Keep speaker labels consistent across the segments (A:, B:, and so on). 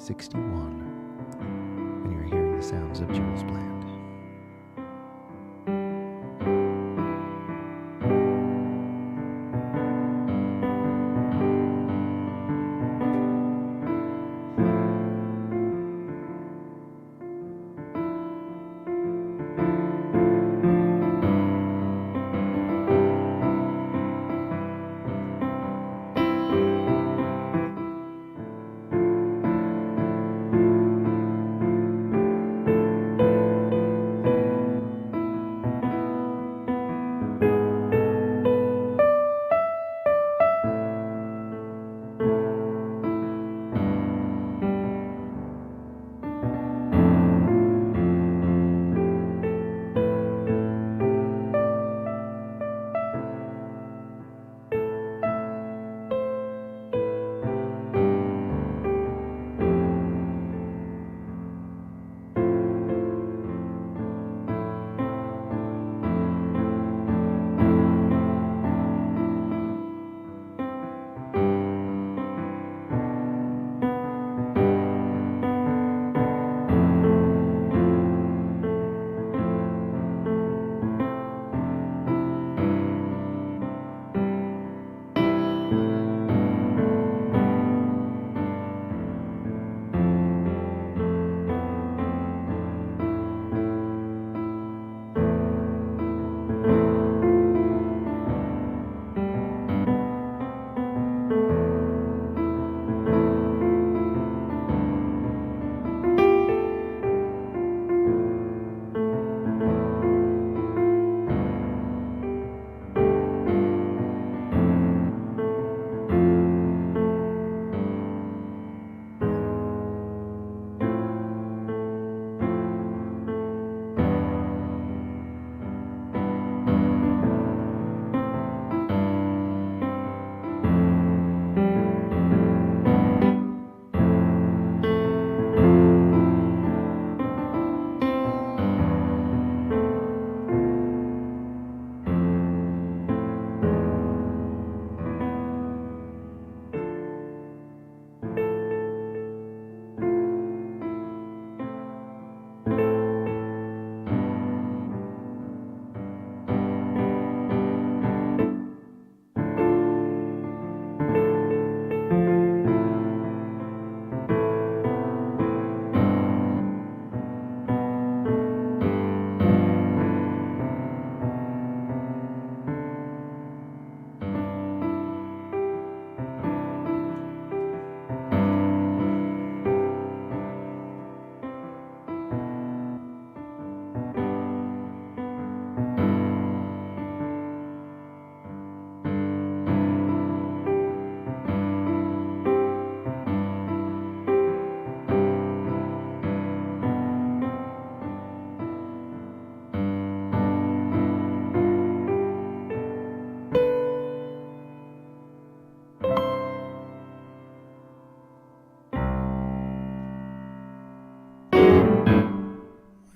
A: 161. And you're hearing the sounds of Jules Bland.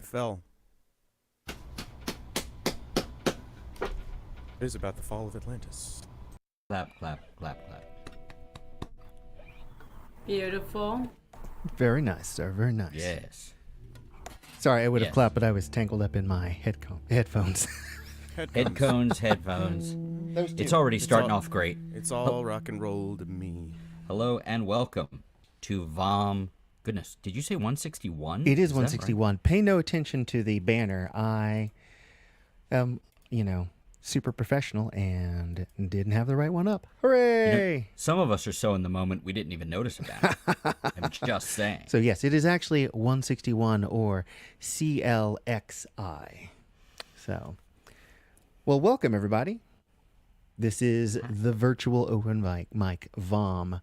B: Fell. It is about the fall of Atlantis.
C: Clap, clap, clap, clap.
D: Beautiful.
A: Very nice, sir. Very nice.
C: Yes.
A: Sorry, I would have
C: Yes.
A: clapped, but I was tangled up in my headphones.
C: Headphones, headphones.
A: Those two.
C: It's already starting
B: all-
C: off great.
B: It's all rock and roll to me.
C: Hello and welcome to VOM. Goodness, did you say 161?
A: It is
C: that right?
A: 161. Pay no attention to the banner. I am, super professional and didn't have the right one up. Hooray!
C: Some of us are so in the moment we didn't even notice a banner. I'm just saying.
A: So yes, it is actually 161 or CLXI. So, well, welcome everybody. This is the virtual open mic VOM.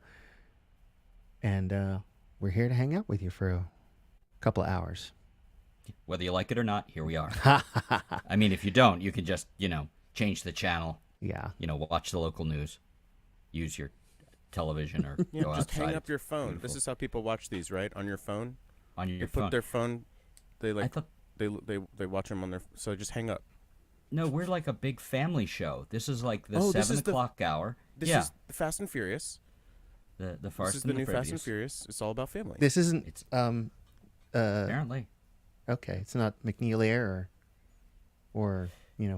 A: And we're here to hang out with you for a couple of hours.
C: Whether you like it or not, here we are. I mean, if you don't, you can just, change the channel.
A: Yeah.
C: Watch the local news. Use your television or go
B: Just
C: outside.
B: hang up your phone.
C: Beautiful.
B: This is how people watch these, right? On your phone.
C: On your
B: They
C: phone.
B: put their phone. They
C: I thought,
B: they watch them on their. So just hang up.
C: no, we're like a big family show. This is like the
B: Oh, this
C: 7
B: is the-
C: o'clock hour.
B: This
C: yeah.
B: is Fast and Furious.
C: The
B: This
C: farce
B: is
C: and
B: the new Fast and
C: Furious.
B: Furious. It's all about family.
A: This isn't.
C: It's
A: Uh.
C: apparently.
A: Okay, it's not McNeil Air or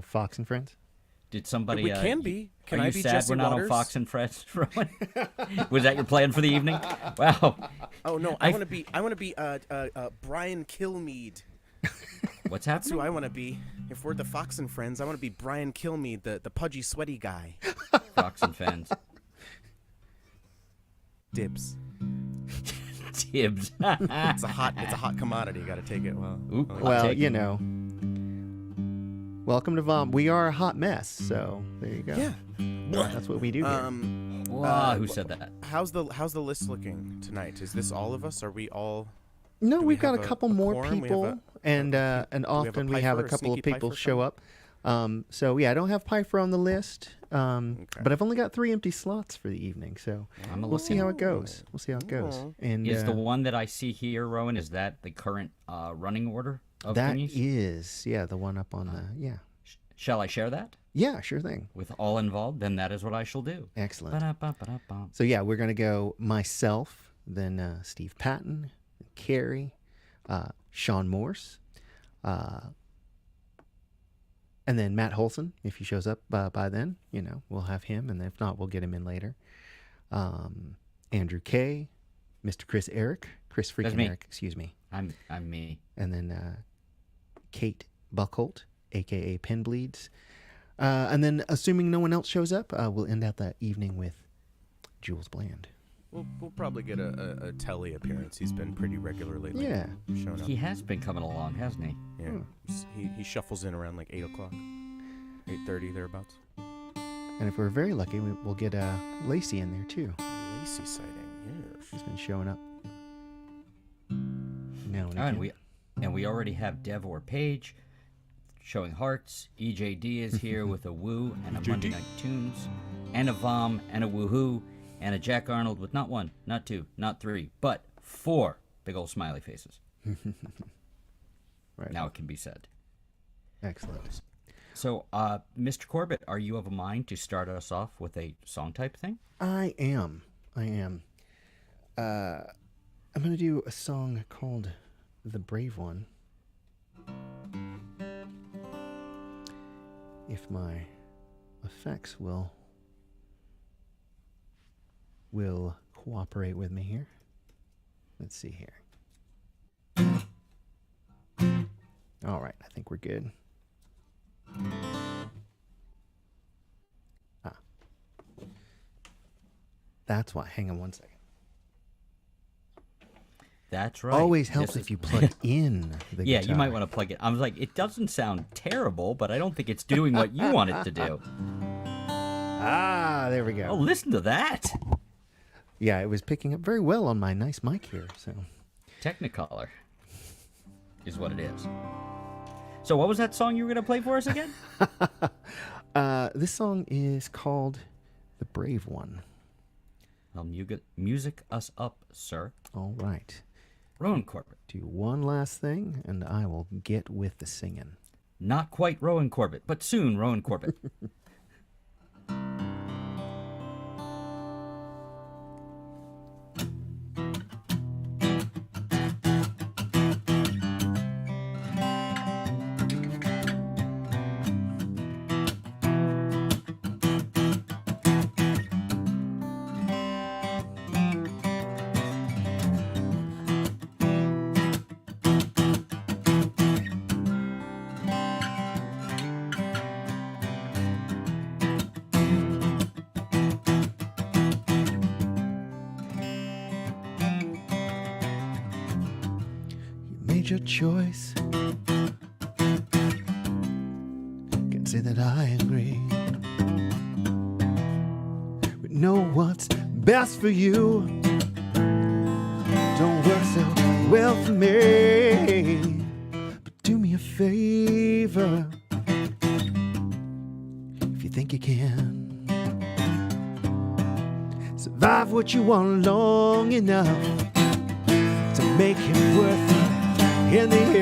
A: Fox and Friends.
C: Did somebody?
B: We can be. Can
C: are
B: I
C: you
B: be
C: sad
B: Jesse
C: we're not
B: Waters?
C: on Fox and Friends, Rowan? Was that your plan for the evening? Wow.
B: Oh no, I want to be. I want to be. Brian Kilmeade.
C: What's
B: That's who
C: happening?
B: I want to be. If we're the Fox and Friends, I want to be Brian Kilmeade, the pudgy, sweaty guy.
C: Fox and Friends.
B: Dibs.
C: Tibbs.
B: It's a hot commodity. You got to take it. Well,
C: Ooh,
B: well,
A: Well,
C: take it.
A: Welcome to VOM. We are a hot mess, so there you go.
B: yeah.
A: That's what we do here.
C: Wow, who said that?
B: How's the list looking tonight? Is this all of us? Are we all?
A: No,
B: do we
A: we've got a
B: have
A: couple
B: a
A: more
B: quorum? We have
A: people, and often we have
B: Piper,
A: a
B: a
A: couple of
B: sneaky
A: people
B: Piper
A: show up. So yeah, I don't have Piper on the list, but I've only got 3 empty slots for the evening, so
C: I'm
A: we'll see
C: looking.
A: how it goes. We'll see how it goes.
B: Oh.
A: And
C: Is the one that I see here, Rowan, is that the current running order of
A: that
C: thingies?
A: is the one up on the
C: Shall I share that
A: yeah, sure thing.
C: with all involved? Then that is what I shall do.
A: Excellent.
C: Ba-da-ba-ba-da-ba.
A: So yeah, we're gonna go myself, then Steve Patton, Carrie, Sean Morse, and then Matt Holson. If he shows up by then, we'll have him, and if not, we'll get him in later. Andrew Kay, Mr. Chris
C: That's
A: freaking
C: me.
A: Eric, excuse me,
C: I'm me.
A: and then Kate Buckholt, aka Pinbleeds, and then assuming no one else shows up, we'll end out that evening with Jules Bland.
B: We'll probably get a Telly appearance. He's been pretty regular lately.
A: Yeah.
B: Showing up.
C: He has been coming along, hasn't he?
B: Yeah. He shuffles in around like 8 o'clock, 8:30 thereabouts.
A: And if we're very lucky, we'll get Lacey in there too.
B: Lacey sighting. Yes.
A: She's been showing up. No,
C: And we already have Dev or Page showing hearts. EJD is here with a woo and a Monday Night Tunes and a VOM and a woohoo and a Jack Arnold with not 1, not 2, not 3, but 4 big old smiley faces.
A: Right.
C: Now it can be said.
A: Excellent.
C: So, Mr. Corbett, are you of a mind to start us off with a song type thing?
A: I am. I'm going to do a song called The Brave One. If my effects will cooperate with me here. Let's see here. All right, I think we're good. That's why. Hang on one second.
C: That's right.
A: Always helps
C: This
A: if you plug in the
C: Yeah,
A: guitar.
C: you might want to plug it. I was like, it doesn't sound terrible, but I don't think it's doing what you want it to do.
A: Ah, there we go.
C: Oh, listen to that.
A: Yeah, it was picking up very well on my nice mic here. So
C: Technicolor is what it is. So what was that song you were going to play for us again?
A: this song is called The Brave One.
C: Well, music us up, sir.
A: All right.
C: Rowan Corbett.
A: Do one last thing, and I will get with the singing.
C: Not quite Rowan Corbett, but soon Rowan Corbett.
A: Your choice. Can't say that I agree, but know what's best for you don't work so well for me. But do me a favor, if you think you can survive what you want long enough to make it worth it in the end.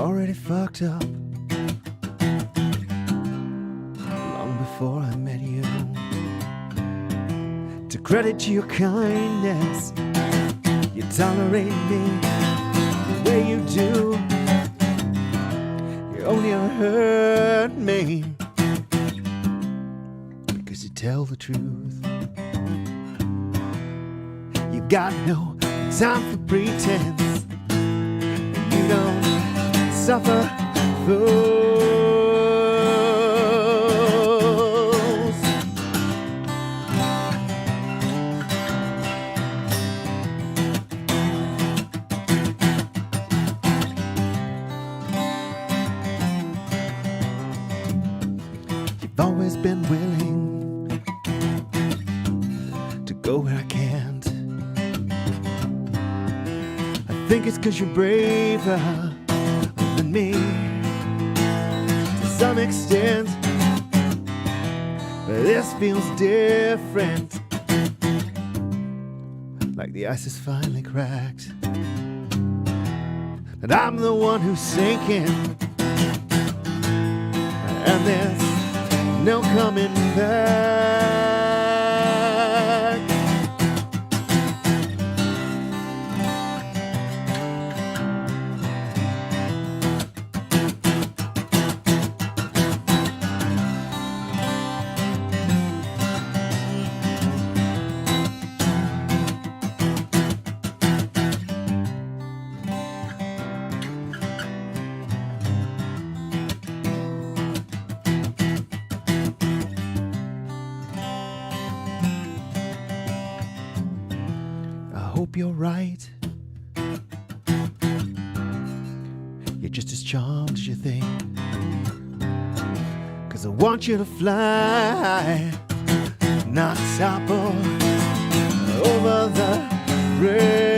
A: already fucked up long before I met you. To credit to your kindness, you tolerate me the way you do. You only ever hurt me because you tell the truth. You got no time for pretense. You don't suffer fools. You've always been willing to go where I can't. I think it's 'cause you're braver than me to some extent, but this feels different, like the ice is finally cracked, and I'm the one who's sinking, and there's no coming back. I hope you're right. You're just as charmed as you think. 'Cause I want you to fly, not topple over the ring.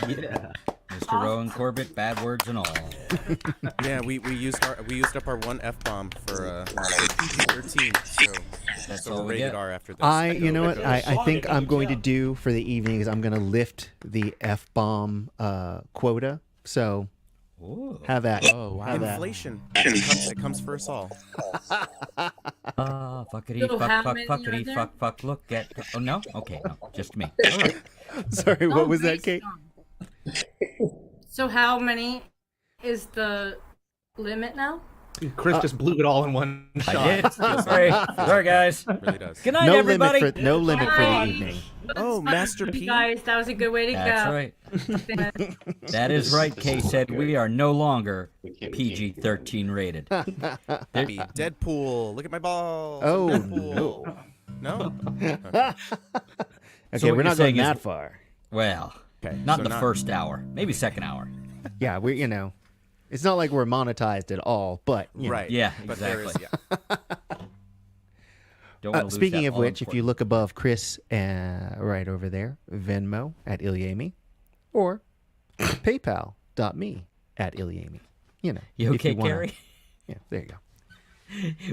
D: Yeah.
C: Mr. Rowan Corbett, bad words and all.
B: Yeah, we used up our one F-bomb for PG-13,
C: That's
B: so
C: all
B: we're
C: we
B: rated
C: get.
B: R after this.
A: You know what? I think I'm going to do for the evening is I'm going to lift the F-bomb quota. So
C: Ooh.
A: have that.
D: Oh, wow.
A: Have that.
B: Inflation. It comes for us all.
C: Fuckity,
E: So
C: fuck,
E: how
C: fuck,
E: many
C: fuckity,
E: are there?
C: fuck, fuck, look at. Oh, no? Okay, no, just me. All right.
A: Sorry, what was that, Kate?
E: So how many is the limit now?
D: Chris just blew it all in one shot.
C: I did. Sorry. Sorry, guys.
B: It really does.
C: Good night,
A: No
C: everybody.
A: limit for the
E: Bye.
A: evening.
B: Oh, Master
E: You
B: P.
E: guys, that was a good way to
C: That's
E: go.
C: right. That is right, Kay said. We are no longer PG-13 rated.
B: Be Deadpool. Look at my balls.
A: Oh,
B: Deadpool. No?
A: Okay,
C: what
A: we're
C: you're
A: not going
C: saying is-
A: that far.
C: Well,
B: Okay,
C: not
B: so
C: in the first hour. Maybe second hour.
A: Yeah, it's not like we're monetized at all, but you know.
B: Right.
C: Yeah,
B: But there is,
C: exactly. Don't wanna lose
A: Speaking
C: that
A: of which, if you
C: all-important-
A: look above Chris, right over there, Venmo at Ilyami, or PayPal.me at Ilyami. You know.
C: You
A: if
C: okay,
A: wanna-
C: Carrie?
A: Yeah, there you go.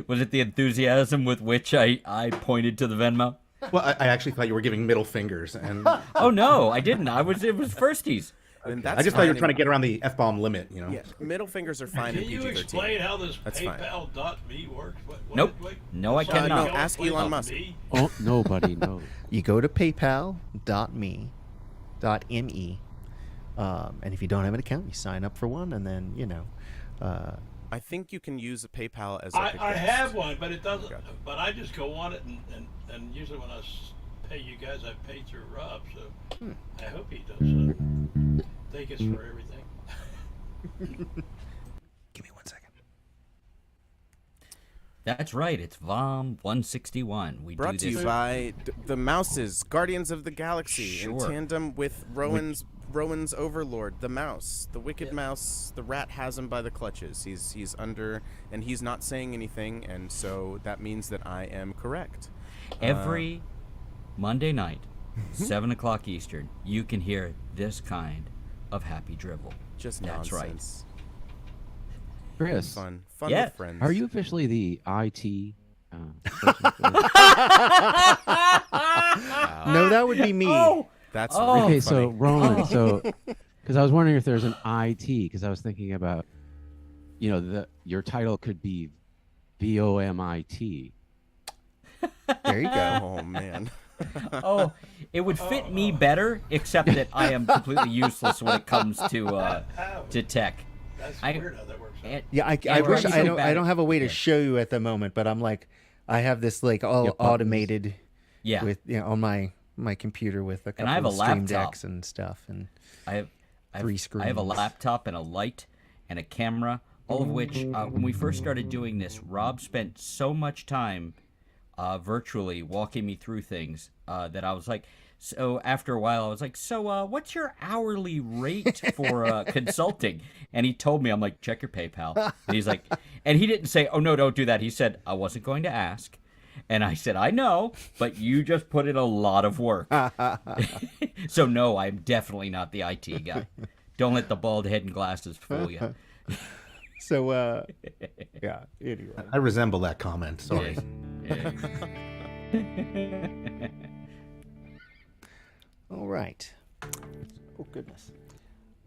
C: Was it the enthusiasm with which I pointed to the Venmo?
D: Well, I actually thought you were giving middle fingers, and
C: Oh no, I didn't. It was firsties.
B: And that's
D: I just thought you were
B: fine.
D: trying to get around the F-bomb limit, you know?
B: Yeah, middle fingers are fine
F: Can
B: in
F: you
B: PG-13.
F: explain how this
B: That's fine.
F: PayPal.me works?
C: Nope. No, I cannot.
B: No, ask Elon Musk.
G: Oh, nobody knows.
A: You go to paypal.me, and if you don't have an account, you sign up for one, and then,
B: I think you can use a PayPal as like a
F: I
B: guest.
F: have one, but it doesn't.
B: Okay.
F: But I just go on it, and usually when I pay you guys, I pay through Rob. So I hope he does. Take us for everything.
A: Give me 1 second.
C: That's right. It's VOM 161. We
B: Brought
C: do
B: to
C: this.
B: you by the Mouses, Guardians of the Galaxy, in
C: Sure.
B: tandem with Rowan's Overlord, the Mouse, the Wicked Mouse. The rat has him by the clutches. He's under, and he's not saying anything, and so that means that I am correct.
C: Every Monday night, 7 o'clock Eastern, you can hear this kind of happy drivel.
B: Just
C: That's right.
B: nonsense.
G: Chris,
B: Fun
C: Yeah.
B: with friends.
G: are you officially the IT person?
A: No, that would be me.
B: That's
C: Oh.
B: really
G: Okay,
B: funny.
G: so Roland, because I was wondering if there's an IT, because I was thinking about, your title could be VOMIT.
A: There you go.
B: Oh man.
C: Oh, it would fit me better, except that I am completely useless when it comes to tech.
F: That's
C: I-
F: weird how that works out.
C: And-
A: Yeah, I
C: and
A: wish
C: I'm
A: I
C: so bad
A: don't have a way to
C: yeah.
A: show you at the moment, but I'm like, I have this like all
G: Yeah, buttons.
A: automated
C: Yeah,
A: with on my computer with a couple
C: And I have
A: of
C: a
A: Stream
C: laptop.
A: Decks and stuff, and
C: I have
A: 3
C: I have a
A: screens.
C: laptop and a light and a camera, all of which, when we first started doing this, Rob spent so much time virtually walking me through things that I was like, so after a while, I was like, so what's your hourly rate for consulting? And he told me, I'm like, check your PayPal. And he's like, and he didn't say, oh, no, don't do that. He said, I wasn't going to ask. And I said, I know, but you just put in a lot of work. So, no, I'm definitely not the IT guy. Don't let the bald head and glasses fool you.
A: So yeah. Anyway,
D: I resemble that comment. Sorry.
A: all right. Oh goodness,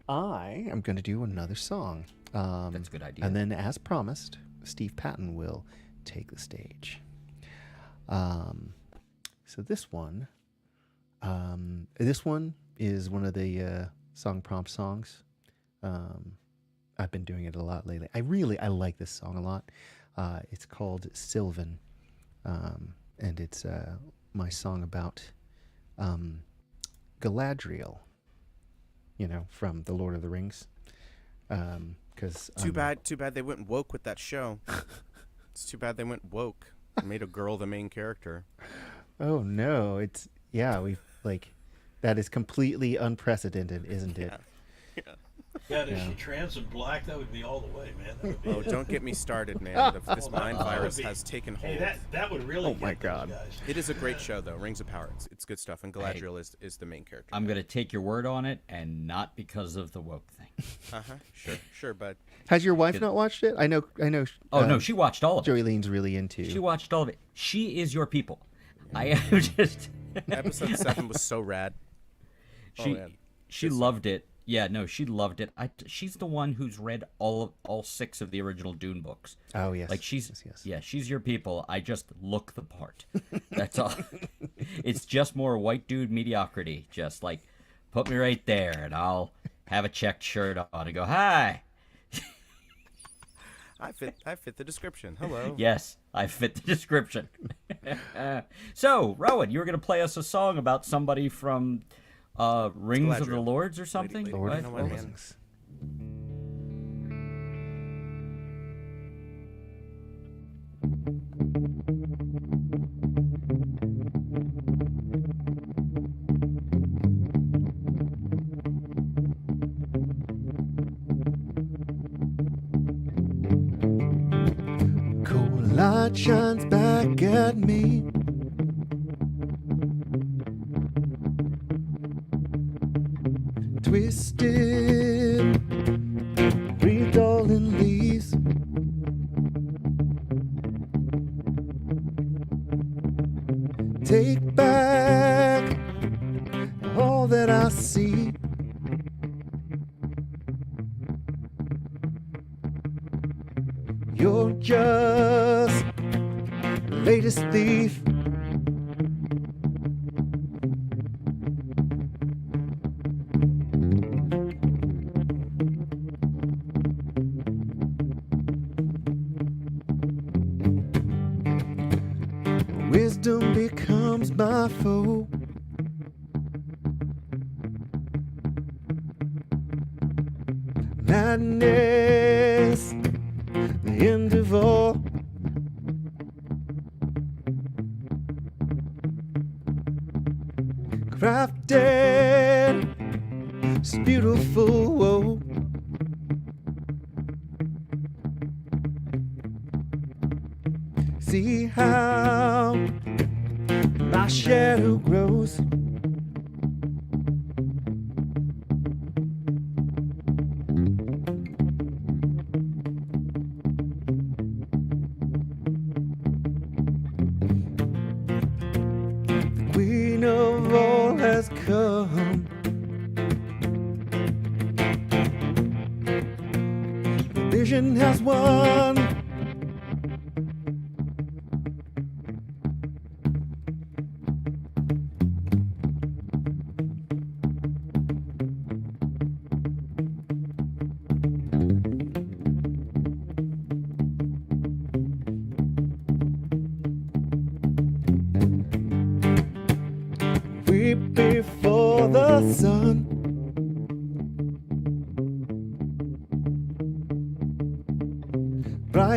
A: I am going to do another song.
C: That's a good idea.
A: And then, as promised, Steve Patton will take the stage. So this one is one of the song prompt songs. I've been doing it a lot lately. I like this song a lot. It's called Sylvan, and it's my song about Galadriel, from The Lord of the Rings. Because
B: Too bad they went woke with that show. It's too bad they went woke and made a girl the main character.
A: Oh no, that is completely unprecedented, isn't it?
F: God, if she trans and black, that would be all the way, man. That would be,
B: Oh, don't get me started, man. This mind
F: that would
B: virus
F: be-
B: has taken hold.
F: Hey, that would really.
A: Oh, my
F: get those
A: God.
F: guys.
B: It is a great show, though. Rings of Power. It's good stuff, and Galadriel is the main character.
C: I'm going to take your word on it, and not because of the woke thing.
B: Sure, bud.
A: Has your wife not watched it? I know.
C: Oh, no, she watched all of it.
A: Joey Lean's really into.
C: She watched all of it. She is your people. I am just...
B: Episode 7 was so rad.
C: She loved it. Yeah, no, she loved it. She's the one who's read all 6 of the original Dune books.
A: Oh yes.
C: Like she's
A: yes.
C: yeah, she's your people. I just look the part. That's all. It's just more white dude mediocrity. Just like put me right there, and I'll have a checked shirt on and go hi.
B: I fit the description. Hello.
C: Yes, I fit the description. So, Rowan, you were going to play us a song about somebody from Rings of the
B: Galadriel.
C: Lords or something?
B: Lady-
A: Lord
C: What?
A: of
B: know
A: the
B: what, man?
A: Rings. Cold light shines back at me. Twisted, breathed all in leaves. Take back all that I see. You're just the latest thief. wisdom becomes my foe. Madness, the end of all. Crafted, it's beautiful. Whoa. See how my shadow grows. The queen of all has come. The vision has won. Weep before the sun.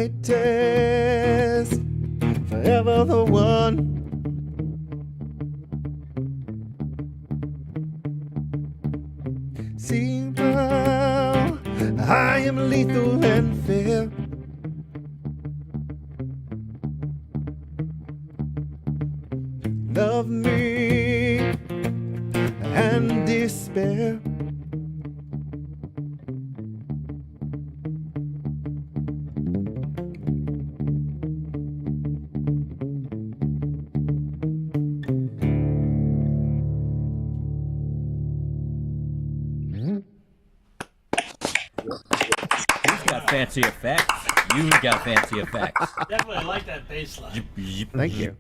A: Brightest, forever the one. See how I am lethal and fair. Love me and despair.
C: He's got fancy effects. You've got fancy effects.
F: Definitely, I like that bass line.
A: Thank you.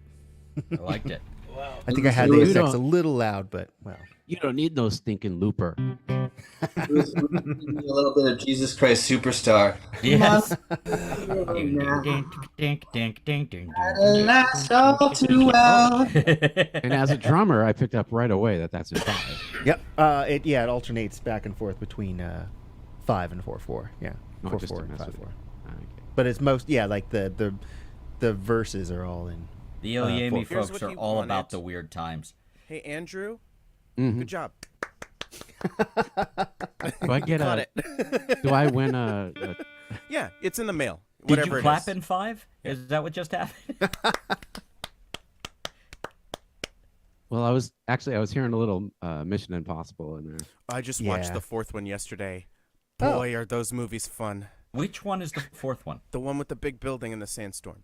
C: I liked it.
F: Wow.
A: I think I had the effects a little loud, but well.
G: You don't need no stinking looper.
H: A little bit of Jesus Christ Superstar.
C: Yes.
H: Last all too well.
G: And as a drummer, I picked up right away that that's in 5.
A: Yep. It alternates back and forth between 5 and 4/4. Yeah.
G: No,
A: 4/4
G: just to
A: and
G: mess
A: 5/4.
G: with it. Okay.
A: But it's most like the verses are all in.
C: The Ilyami
B: Here's
C: folks
B: what
C: are
B: he
C: all about
B: wanted.
C: the weird times.
B: Hey, Andrew.
G: Mhm.
B: Good job.
G: Do I get
B: Got
G: a?
B: it.
G: Do I win a?
B: Yeah, it's in the mail.
C: Did
B: Whatever
C: you
B: it
C: clap
B: is.
C: in 5? Is that what just happened?
G: Well, I was hearing a little Mission Impossible in there.
B: I just watched
A: Yeah.
B: the 4th one yesterday.
A: Oh.
B: Boy, are those movies fun.
C: Which one is the 4th one?
B: The one with the big building in the sandstorm.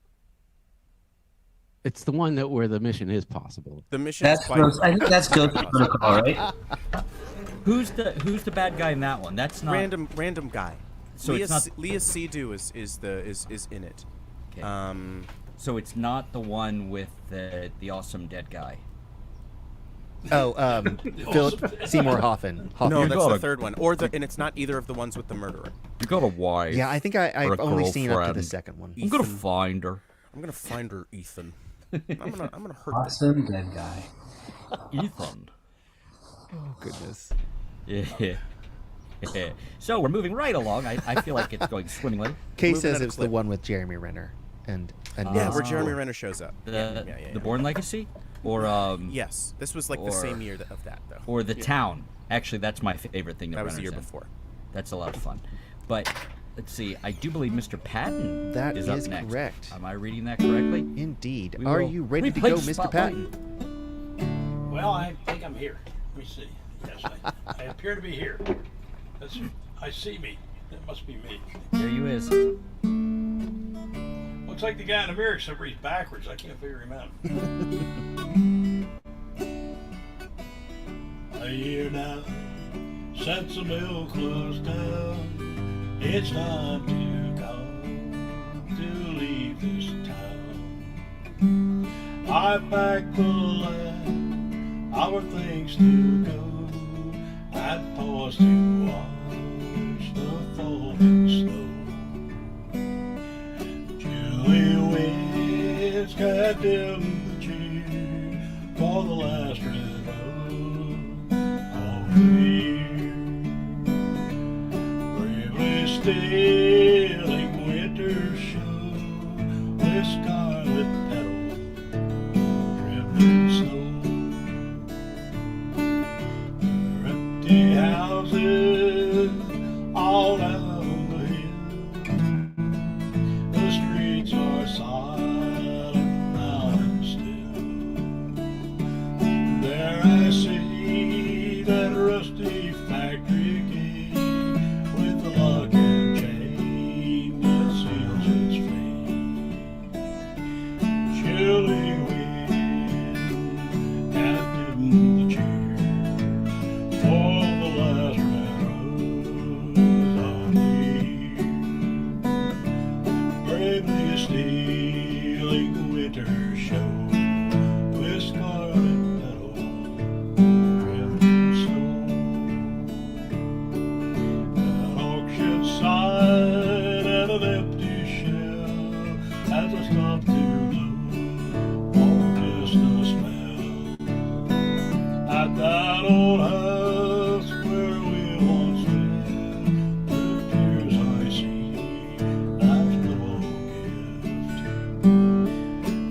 G: It's the one that where the mission is possible.
B: The mission is
H: That's
B: quite
H: Ghost. I think that's Ghost Protocol, right?
C: Who's the bad guy in that one? That's not
B: random guy.
C: So
B: Leah,
C: it's not.
B: Leah Seydoux is in it.
C: Okay. So it's not the one with the awesome dead guy.
A: Oh, Philip Seymour Hoffman.
B: No,
C: You
B: that's
C: got
B: the
C: a-
B: third one. And it's not either of the ones with the murderer.
C: You got a wife.
A: Yeah, I think
C: Or
A: I've
C: a
A: only seen up to the
C: girlfriend.
A: second one.
C: I'm gonna find her.
B: I'm gonna find her, Ethan. I'm gonna hurt this.
H: Awesome dead guy.
C: Ethan.
A: Oh goodness.
C: Yeah. So we're moving right along. I feel like it's going swimmingly.
A: Kay
B: Moving
A: says
B: at a
A: it's the
B: clip.
A: one with Jeremy Renner and
B: Yeah,
A: Nancy.
B: where Jeremy Renner shows up.
C: The
B: Yeah.
C: the Bourne Legacy, or
B: Yes, this was like the
C: or-
B: same year of that though.
C: or the Town. Actually, that's my favorite thing.
B: That was the
C: Renner's
B: year
C: in.
B: before.
C: That's a lot of fun. But let's see. I do believe Mr. Patton
A: That
C: is
A: is
C: up next.
A: correct.
C: Am I reading that correctly?
A: Indeed.
C: We
A: Are
C: will
A: you ready to go,
C: replace
A: Mr.
C: Spotlight.
A: Patton?
F: Well, I think I'm here. Let me see. Yes, I appear to be here. I see me. That must be me.
C: There you is.
F: Looks like the guy in the mirror, except for he's backwards. I can't figure him out. A year now since the mill closed down. It's time to go to leave this town. I packed the land, our things to go. I'd pause to watch the falling snow. Julie winds cut down the tree. for the last red rose of the year. Bravely stealing winter's show with scarlet petals trimmed in snow. Empty houses all down the hill. The streets are silent now and still. There I see that rusty factory gate with the lock and chain that seals its fate. Chilly wind and dim the cheer for the last red rose of the year. Bravely stealing winter's show with scarlet petals trimmed in snow. An auction sign and an empty shell as I stop to look on just a smell at that old house where we once lived. Through tears I see life's little gift.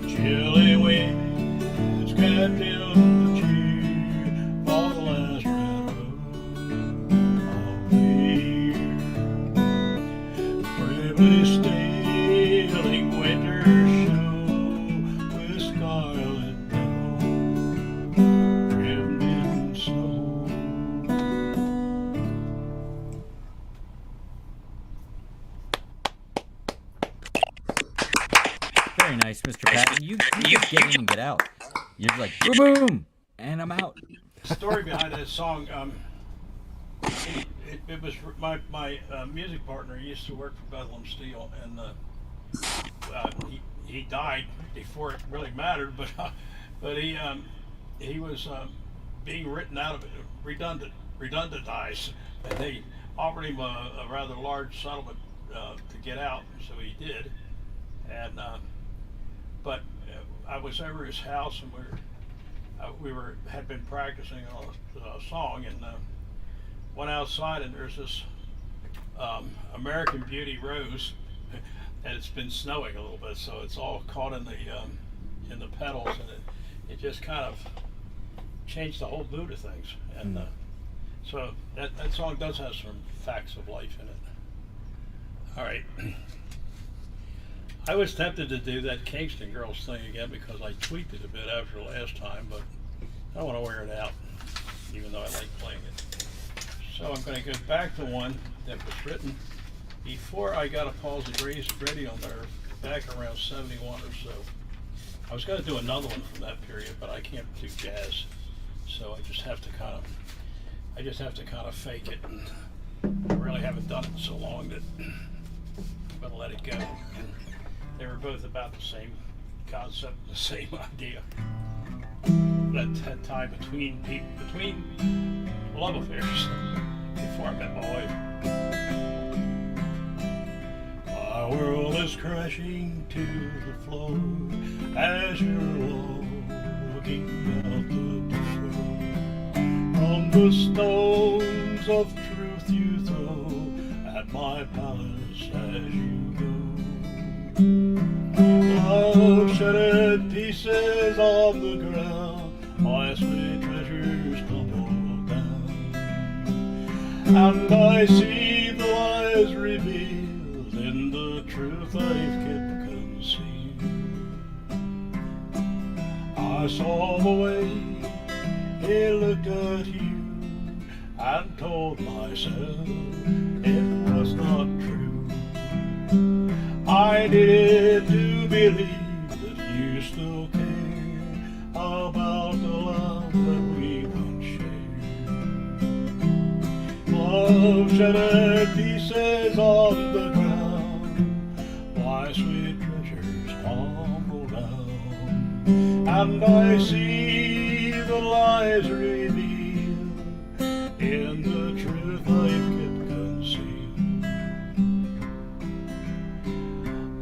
F: Chilly winds can dim the cheer for the last red rose of the year. Bravely stealing winter's show with scarlet petals trimmed in snow.
C: Very nice, Mr. Patton. You just get in and get out. You're like, boom, boom, and I'm out.
F: Story behind that song. It was my music partner. He used to work for Bedlam Steel, and he died before it really mattered. But he was being written out of it, redundantized, and they offered him a rather large settlement to get out, so he did. And but I was over his house, and we had been practicing a song, and went outside, and there's this American Beauty rose, and it's been snowing a little bit, so it's all caught in the petals, and it just kind of changed the whole mood of things. And so that song does have some facts of life in it. All right. I was tempted to do that Kingston Girls thing again because I tweaked it a bit after last time, but I don't want to wear it out, even though I like playing it. So I'm going to go back to one that was written before I got a palsy radio nerve, back around 71 or so. I was going to do another one from that period, but I can't do jazz, so I just have to kind of fake it, and I really haven't done it in so long that I'm going to let it go. And they were both about the same concept, the same idea. That time between love affairs before I met my wife. My world is crashing to the floor as you're walking out the door. From the stones of truth you throw at my palace as you go. Love shattered pieces on the ground, my sweet treasures tumble down, and I see the lies revealed in the truth I've kept concealed. I saw the way he looked at you and told myself it was not true. I needed to believe that you still care about the love that we once shared. Love shattered pieces on the ground, my sweet treasures tumble down, and I see the lies revealed in the truth I've kept concealed.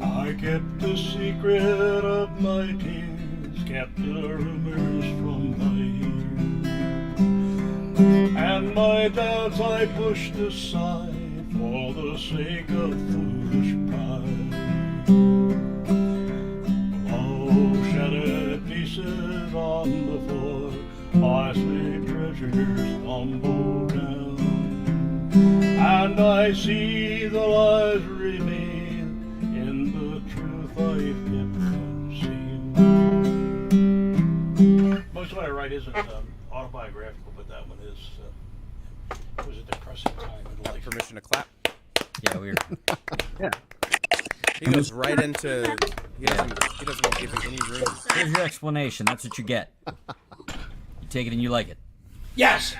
F: I kept the secret of my tears kept the rumors from my ear. And my doubts I pushed aside for the sake of foolish pride. Oh, shattered pieces on the floor, costly treasures tumble down. And I see the lies remain in the truth I've kept concealed. Most of what I write isn't autobiographical, but that one is. It was a depressing time in life.
B: Permission to clap.
C: Yeah, we're.
D: Yeah.
B: He goes right into. He doesn't give you any room.
C: Here's your explanation. That's what you get. You take it and you like it.
F: Yes.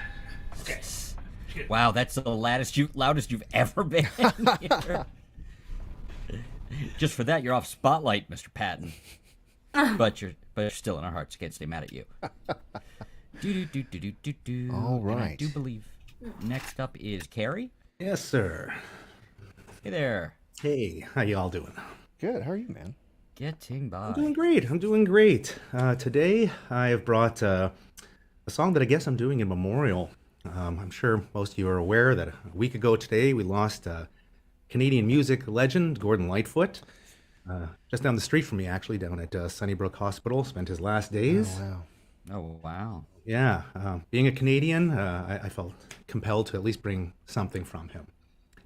F: Okay.
C: Wow, that's the loudest you've ever been here. Just for that, you're off spotlight, Mr. Patton. But you're still in our hearts. Can't stay mad at you.
A: All right.
C: And I do believe next up is Carrie.
D: Yes, sir.
C: Hey there.
D: Hey, how you all doing?
A: Good. How are you, man?
C: Getting by.
D: I'm doing great. Today I have brought a song that I guess I'm doing in memorial. I'm sure most of you are aware that a week ago today we lost Canadian music legend Gordon Lightfoot. Just down the street from me, actually, down at Sunnybrook Hospital, spent his last days.
A: Oh, wow.
C: Oh, wow.
D: Yeah, being a Canadian, I felt compelled to at least bring something from him.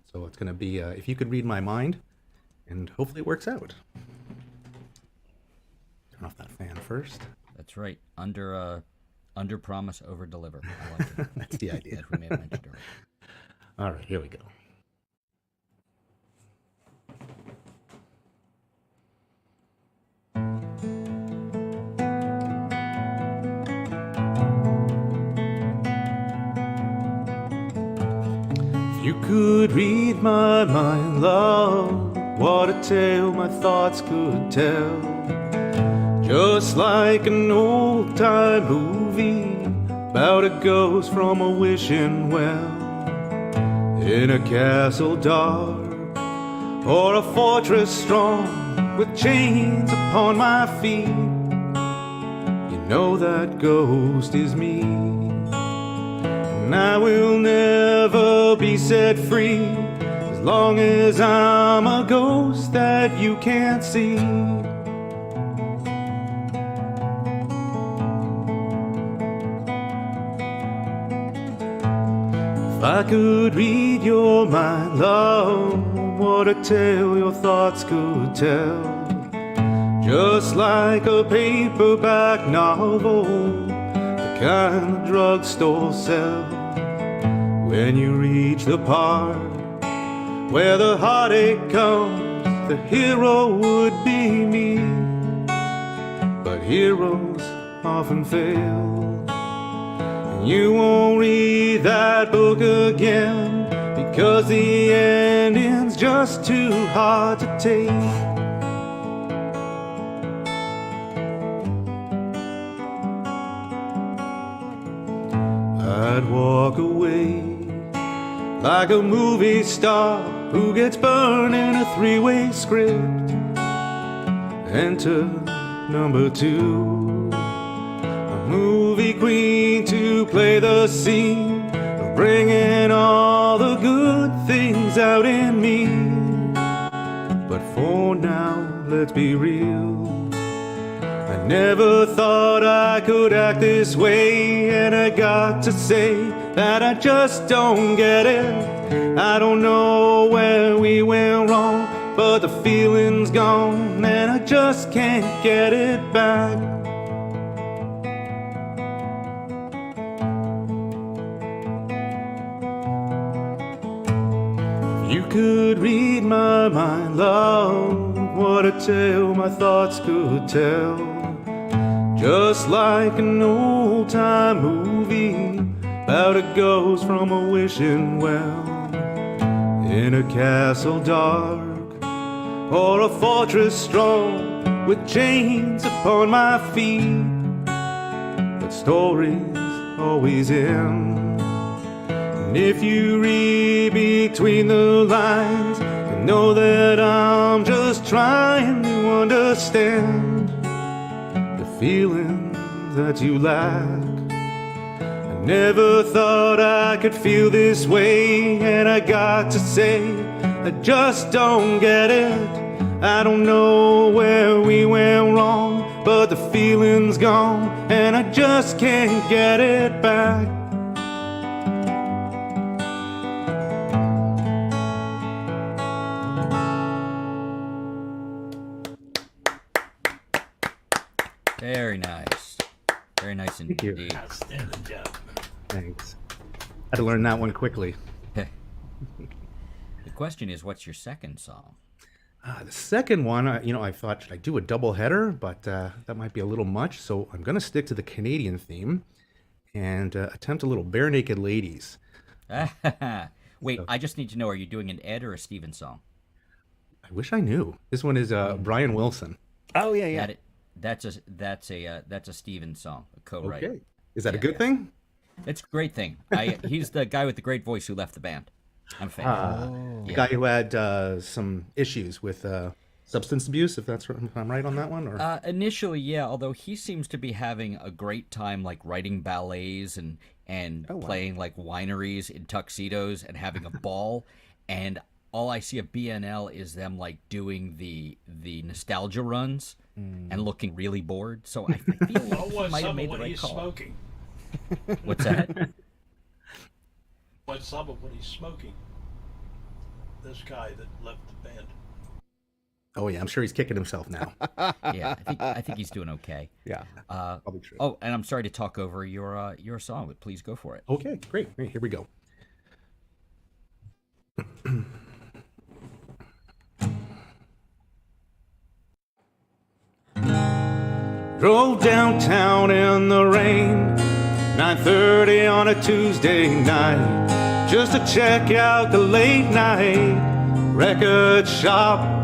D: So it's going to be If You Could Read My Mind, and hopefully it works out. Turn off that fan first.
C: That's right. Under promise, over deliver. I like it.
D: That's the idea.
C: As we may have mentioned earlier.
D: All right, here we go. If you could read my mind, love, what a tale my thoughts could tell. Just like an old-time movie about a ghost from a wishing well, in a castle dark or a fortress strong with chains upon my feet. You know that ghost is me, and I will never be set free as long as I'm a ghost that you can't see. If I could read your mind, love, what a tale your thoughts could tell. Just like a paperback novel, the kind the drugstore sell. When you reach the part where the heartache comes, the hero would be me. But heroes often fail. You won't read that book again because the ending's just too hard to take. I'd walk away like a movie star who gets burned in a three-way script. Enter number two, a movie queen to play the scene of bringing all the good things out in me. But for now, let's be real, I never thought I could act this way, and I got to say that I just don't get it. I don't know where we went wrong, but the feeling's gone and I just can't get it back. If you could read my mind, love, what a tale my thoughts could tell. Just like an old-time movie about a ghost from a wishing well, in a castle dark or a fortress strong with chains upon my feet. But stories always end, and if you read between the lines, you know that I'm just trying to understand the feeling that you lack. I never thought I could feel this way, and I got to say, I just don't get it. I don't know where we went wrong, but the feeling's gone, and I just can't get it back.
C: Very nice. Very nice indeed.
F: Outstanding job.
D: Thanks. Had to learn that one quickly.
C: The question is, what's your second song?
D: The second one, I thought, should I do a double header? But that might be a little much, so I'm going to stick to the Canadian theme and attempt a little Bare Naked Ladies.
C: Wait, I just need to know, are you doing an Ed or a Steven song?
D: I wish I knew. This one is Brian Wilson.
A: Oh yeah, yeah.
C: That's a Steven song, a co-write.
D: Okay. Is that a good thing?
C: It's a great thing. He's the guy with the great voice who left the band. I'm a fan.
D: The guy who had some issues with substance abuse, if I'm right on that one? Or?
C: Initially, yeah, although he seems to be having a great time like writing ballets and playing like wineries in tuxedos and having a ball. And all I see of BNL is them like doing the nostalgia runs and looking really bored. So I feel like he might have made the right call.
F: Smoking?
C: What's that?
F: What's some of what he's smoking? This guy that left the band.
D: Oh yeah, I'm sure he's kicking himself now.
C: Yeah, I think he's doing okay.
A: Yeah,
D: probably true.
C: Oh, and I'm sorry to talk over your song, but please go for it.
D: Okay, great. Here we go. Drove downtown in the rain, 9:30 on a Tuesday night, just to check out the late night record shop.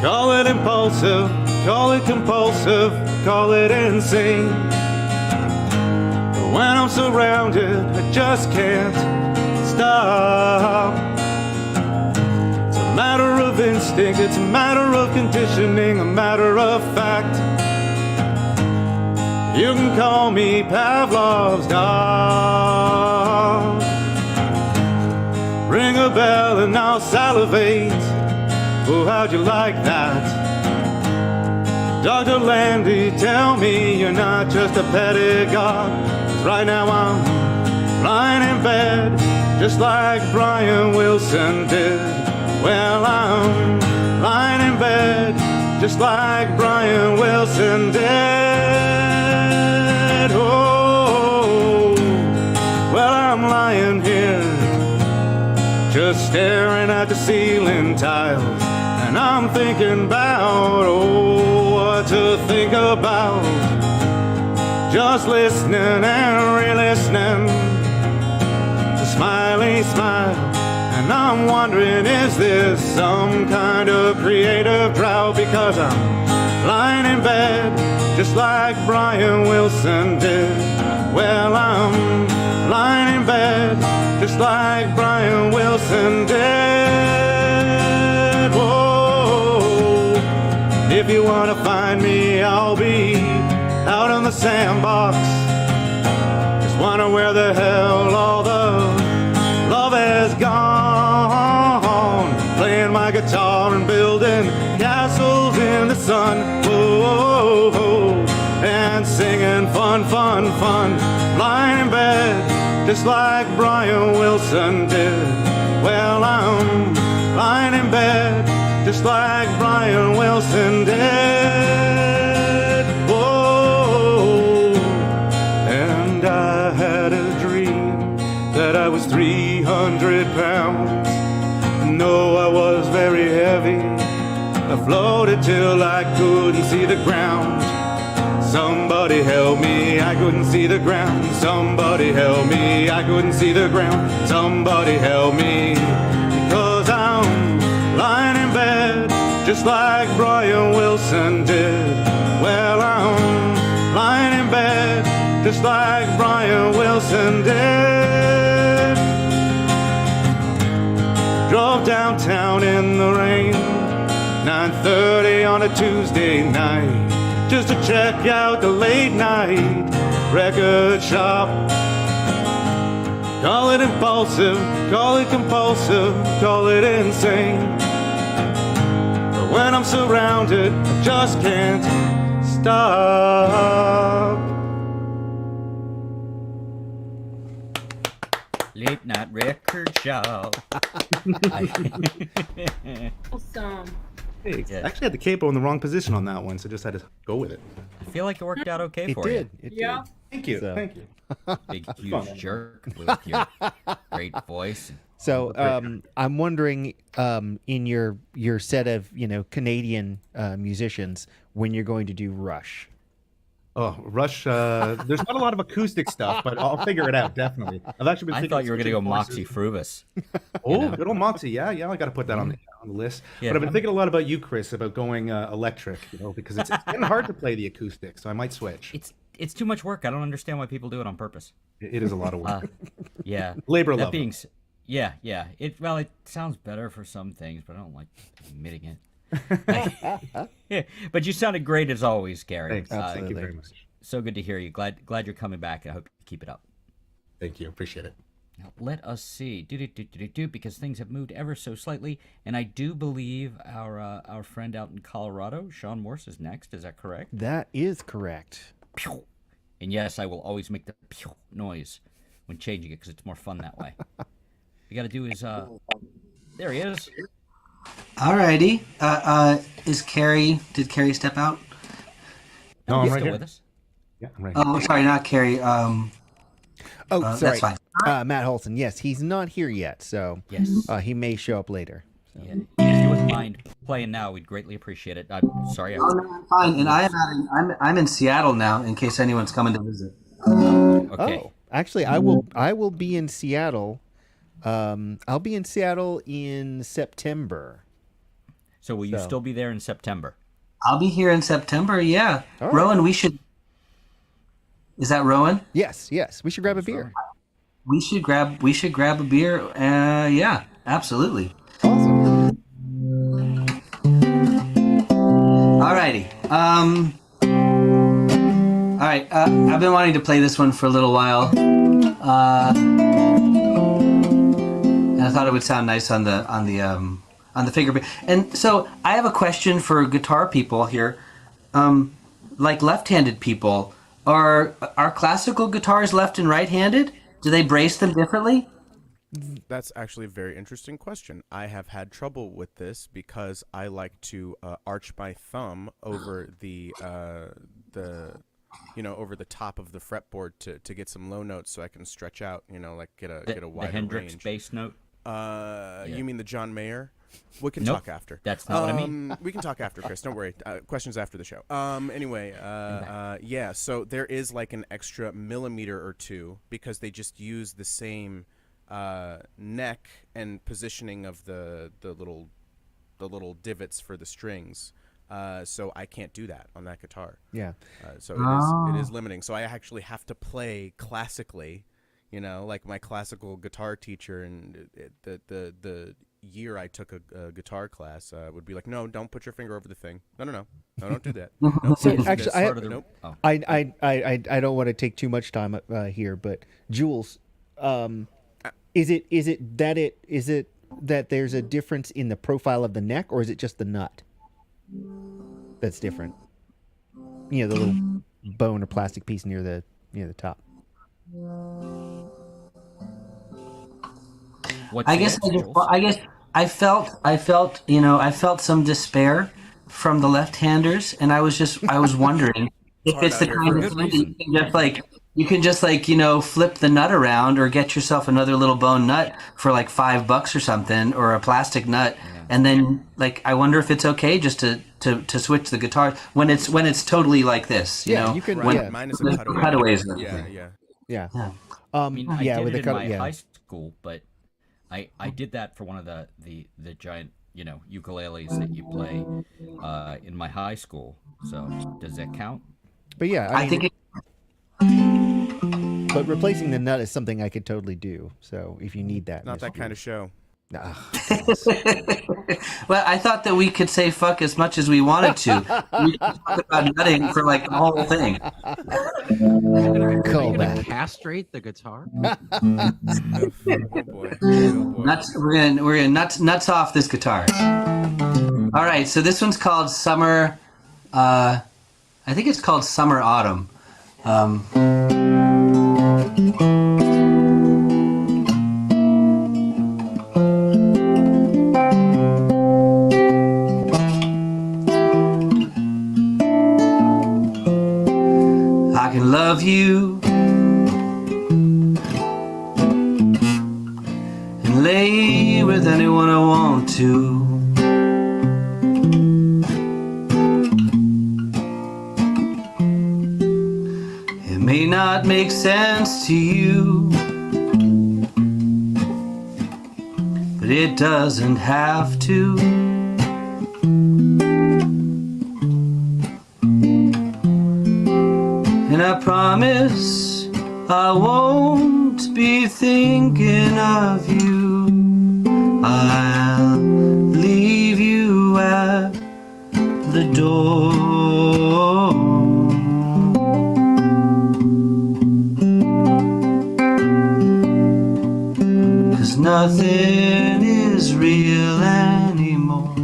D: Call it impulsive, call it compulsive, call it insane. But when I'm surrounded, I just can't stop. It's a matter of instinct, it's a matter of conditioning, a matter of fact. You can call me Pavlov's dog. Ring a bell and I'll salivate. Oh, how'd you like that? Dr. Landy, tell me you're not just a petty god. 'Cause right now I'm lying in bed, just like Brian Wilson did. Well, I'm lying in bed, just like Brian Wilson did. Oh, well, I'm lying here, just staring at the ceiling tiles. And I'm thinking about, what to think about. Just listening and re-listening to Smiley Smile. And I'm wondering, is this some kind of creative drought? Because I'm lying in bed, just like Brian Wilson did. Well, I'm lying in bed, just like Brian Wilson did. Whoa, if you want to find me, I'll be out on the sandbox. Just wonder where the hell all the love has gone. Playing my guitar and building castles in the sun. Whoa, and singing fun, fun, fun. Lying in bed, just like Brian Wilson did. Well, I'm lying in bed, just like Brian Wilson did. Whoa, and I had a dream that I was 300 pounds. No, I was very heavy. I floated till I couldn't see the ground. Somebody help me, I couldn't see the ground. Somebody help me, I couldn't see the ground. Somebody help me, because I'm lying in bed, just like Brian Wilson did. Well, I'm lying in bed, just like Brian Wilson did. Drove downtown in the rain, 9:30 on a Tuesday night, just to check out the late night record shop. Call it impulsive, call it compulsive, call it insane. But when I'm surrounded, I just can't stop.
C: Late night record shop.
E: Awesome.
D: Hey,
C: Yeah.
D: I actually had the capo in the wrong position on that one, so just had to go with it.
C: I feel like it worked out okay
A: It
C: for
A: did. It
E: Yeah.
A: did.
D: Thank you,
A: So-
D: thank you.
C: you. Big, huge jerk with your great voice.
A: So I'm wondering, in your set of Canadian musicians, when you're going to do Rush.
D: Oh, Rush, there's not a lot of acoustic stuff, but I'll figure it out, definitely. I've actually been
C: I
D: thinking
C: thought
D: of
C: you were going to
D: switching
C: go Moxie
D: voices.
C: Frubus.
D: Oh, good old Moxie, yeah, I got to put that on the list.
C: Yeah.
D: But I've been thinking a lot about you, Chris, about going electric, because it's getting hard to play the acoustic, so I might switch.
C: It's too much work. I don't understand why people do it on purpose.
D: It is a lot of work.
C: Yeah.
D: Labor of
C: That
D: love.
C: being yeah. It sounds better for some things, but I don't like admitting it. Yeah, but you sounded great as always, Gary.
D: Thanks. Thank you very much.
C: So good to hear you. Glad you're coming back. I hope you keep it up.
D: Thank you. Appreciate it.
C: Now, let us see. Because things have moved ever so slightly, and I do believe our friend out in Colorado, Sean Morse, is next. Is that correct?
A: That is correct.
C: Pew. And yes, I will always make the pew noise when changing it because it's more fun that way. You got to do is there he is.
H: Alrighty. Did Carrie step out?
D: No, I'm
C: He's
D: right
C: still
D: here.
C: with us.
D: Yeah, I'm right here.
H: Oh, sorry, not Carrie.
A: Oh, sorry.
H: That's fine.
A: Matt Holson. Yes, he's not here yet, so
C: Yes.
A: he may show up later. So.
C: Yeah. If you wouldn't mind playing now, we'd greatly appreciate it. I'm sorry.
H: Oh, no, I'm fine. And I'm in Seattle now, in case anyone's coming to visit.
C: Okay.
A: Oh, actually, I will be in Seattle. I'll be in Seattle in September.
C: So will you still be there in September?
H: I'll be here in September. Yeah,
A: All right.
H: Rowan, we should. Is that Rowan?
A: Yes. We should grab a beer.
H: We should grab a beer. Yeah, absolutely.
A: Awesome.
H: Alrighty. All right. I've been wanting to play this one for a little while. And I thought it would sound nice on the finger. And so I have a question for guitar people here. Like left-handed people, are classical guitars left and right-handed? Do they brace them differently?
B: That's actually a very interesting question. I have had trouble with this because I like to arch my thumb over the over the top of the fretboard to get some low notes so I can stretch out, like get a wider
C: the Hendrix
B: range.
C: bass note.
B: You mean the John Mayer? We can
C: Nope,
B: talk after.
C: that's not what I mean.
B: We can talk after, Chris. Don't worry. Questions after the show. Anyway, yeah. So there is like an extra millimeter or two because they just use the same neck and positioning of the little divots for the strings. So I can't do that on that guitar.
A: Yeah.
B: So it is limiting. So I actually have to play classically. Like my classical guitar teacher, and the year I took a guitar class would be like, no, don't put your finger over the thing. No, don't do that. No,
A: So
B: don't do
A: actually,
B: this.
C: I-
B: Nope.
C: Oh.
A: I don't want to take too much time here, but Jules, is it that there's a difference in the profile of the neck, or is it just the nut that's different? The little bone or plastic piece near the top.
C: What's
H: I guess
C: yours, Jules?
H: I felt some despair from the left-handers, and I was wondering if it's the
B: out here
H: kind
B: for
H: of
C: good
H: thing that
C: reason.
H: you can just flip the nut around or get yourself another little bone nut for like $5 or something, or a plastic nut, and then I wonder if it's okay just to switch the guitar when it's totally like this,
A: Yeah,
H: know.
A: you can-
B: Right,
A: yeah.
B: mine is a
H: With
B: cutaway.
H: cutaways and
B: Yeah,
H: everything.
B: yeah.
A: Yeah.
H: Yeah.
C: I mean, I
A: yeah,
C: did
A: with
C: it
A: the
C: in my
A: yeah.
C: high school, but I did that for one of the giant ukuleles that you play in my high school. So does that count?
A: But yeah,
H: I think
A: but replacing the nut is something I could totally do. So if you need that,
B: Not
A: Miss
B: that kind of
A: Jules.
B: show.
H: Well, I thought that we could say fuck as much as we wanted to. We could talk about nutting for like the whole thing.
A: Call
G: Gonna
A: back.
G: castrate the guitar?
B: Oh boy. Oh boy.
H: We're gonna nuts off this guitar. All right, so this one's called Summer. I think it's called Summer Autumn. I can love you and lay with anyone I want to. It may not make sense to you, but it doesn't have to. And I promise I won't be thinking of you. I'll leave you at the door. 'Cause nothing is real anymore.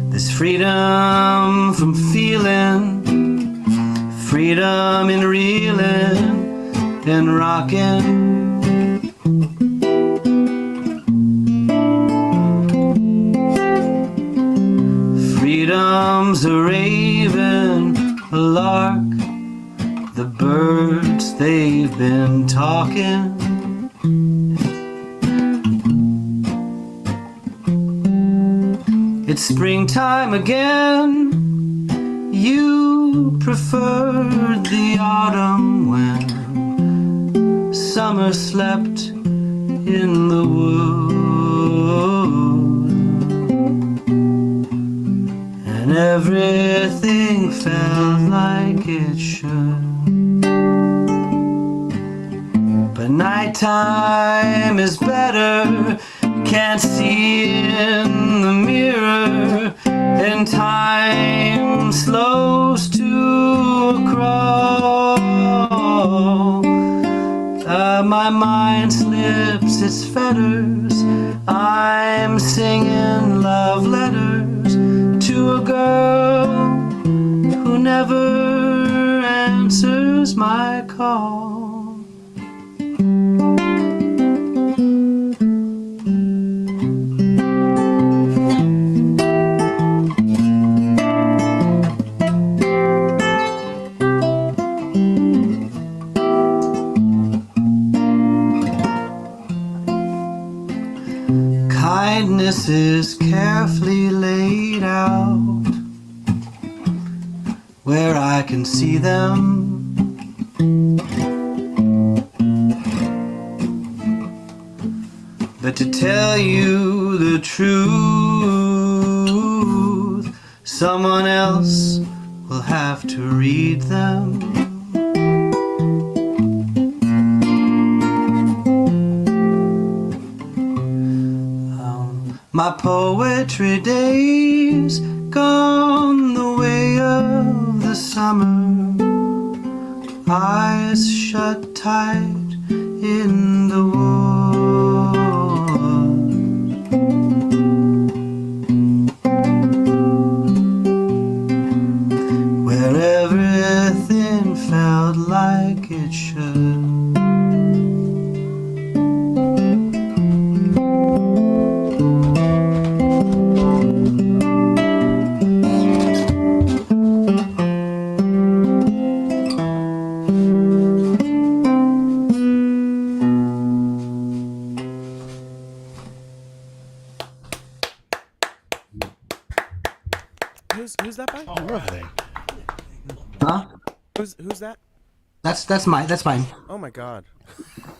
H: There's freedom from feeling, freedom in reeling and rocking. Freedom's a raven, a lark, the birds they've been talking. It's springtime again. You preferred the autumn when summer slept in the wood, and everything felt like it should. But nighttime is better. Can't see in the mirror, and time slows to a crawl. My mind slips its fetters. I'm singing love letters to a girl who never answers my call. Kindness is carefully laid out where I can see them. But to tell you the truth, someone else will have to read them. My poetry days gone the way of the summer, eyes shut tight in the wood, where everything felt like it should.
B: Who's that by?
A: Oh, lovely.
H: Huh?
B: Who's that?
H: That's mine.
B: Oh my god.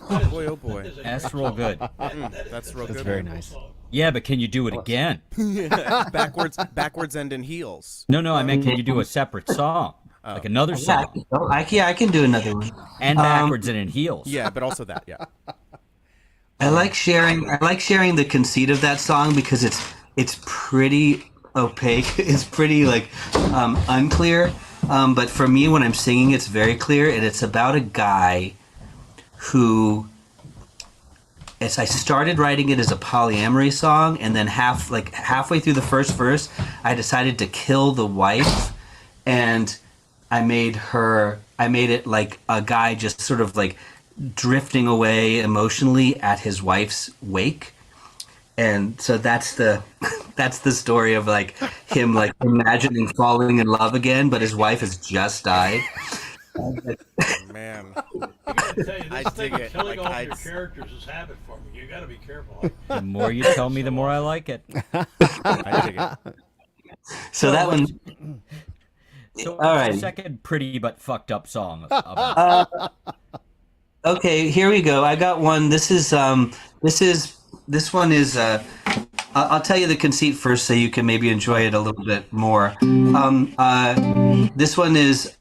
B: Oh boy, oh boy.
C: That's real good.
B: That's real
A: That's
B: good.
A: very nice.
C: Yeah, but can you do it again?
B: backwards end in heels.
C: No, I meant can you do a separate song? Like another
H: Yeah,
C: song?
H: I can do another one.
C: And backwards and in heels.
B: Yeah, but also that, yeah.
H: I like sharing. I like sharing the conceit of that song because it's pretty opaque. It's pretty like unclear. But for me, when I'm singing, it's very clear, and it's about a guy who. I started writing it as a polyamory song, and then halfway through the first verse, I decided to kill the wife, and I made it like a guy just sort of like drifting away emotionally at his wife's wake. And so that's the story of like him like imagining falling in love again, but his wife has just died.
B: Man,
F: I gotta tell you,
B: I
F: this
B: dig
F: thing
B: it.
F: killing
B: Like,
F: off
B: I'd
F: your
B: s-
F: characters is habit for me. You gotta be careful.
C: The more you tell me, the more I like it.
B: I dig it.
H: So that one.
C: So
H: All
C: what's the
H: right.
C: second pretty but fucked up song about?
H: Okay, here we go. I got one. This one is. I'll tell you the conceit first, so you can maybe enjoy it a little bit more. This one is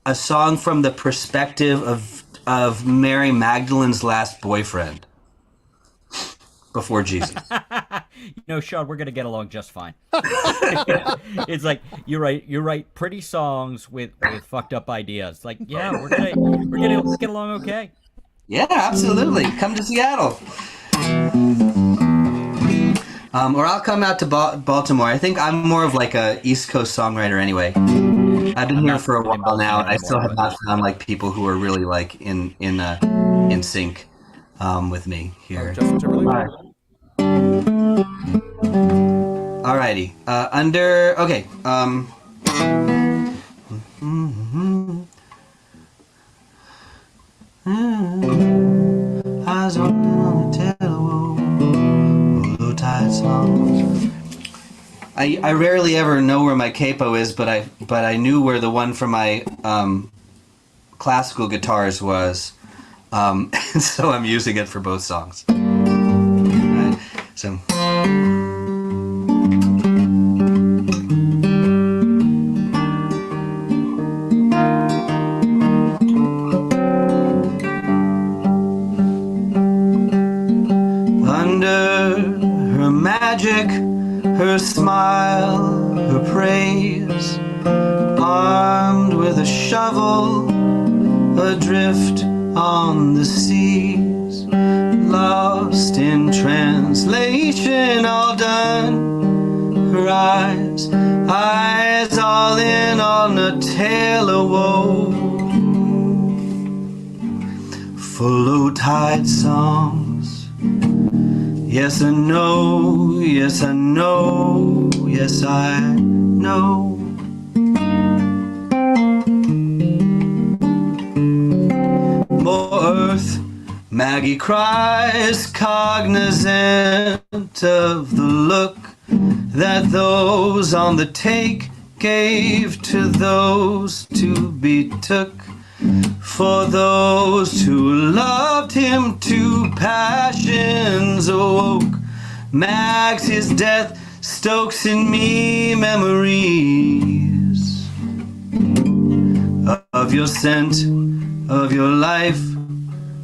H: a song from the perspective of Mary Magdalene's last boyfriend before Jesus.
C: You know, Sean, we're gonna get along just fine. It's like you write pretty songs with fucked up ideas. Like, yeah, we're gonna get along okay.
H: Yeah, absolutely. Come to Seattle. Or I'll come out to Baltimore. I think I'm more of like a East Coast songwriter anyway. I've been here for a while now, and I still have not found like people who are really like in sync with me here.
B: Justin Timberlake.
H: Alrighty. Okay. Eyes on the low tide songs. I rarely ever know where my capo is, but I knew where the one for my classical guitars was, and so I'm using it for both songs. Right, so. Under her magic, her smile, her praise, armed with a shovel, adrift on the seas, lost in translation, all done. Her eyes all in on a tale of woe, for low tide songs. Yes, I know, yes, I know, yes, I know. More earth, Maggie cries, cognizant of the look that those on the take gave to those to be took. For those who loved him, two passions awoke. Mags, his death, stokes in me memories of your scent, of your life,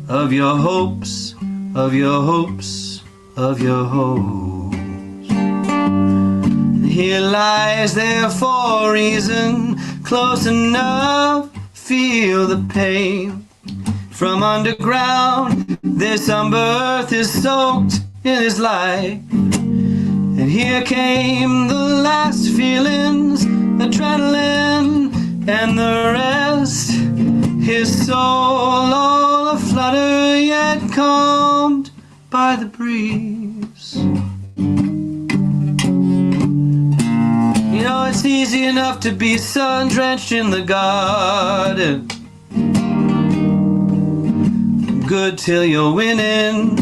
H: of your hopes, of your hopes, of your hopes. He lies there for a reason, close enough. Feel the pain from underground. This birth is soaked in his light. And here came the last feelings, adrenaline and the rest. His soul all aflutter, yet calmed by the breeze. You know, it's easy enough to be sun-drenched in the garden, good till you're winning,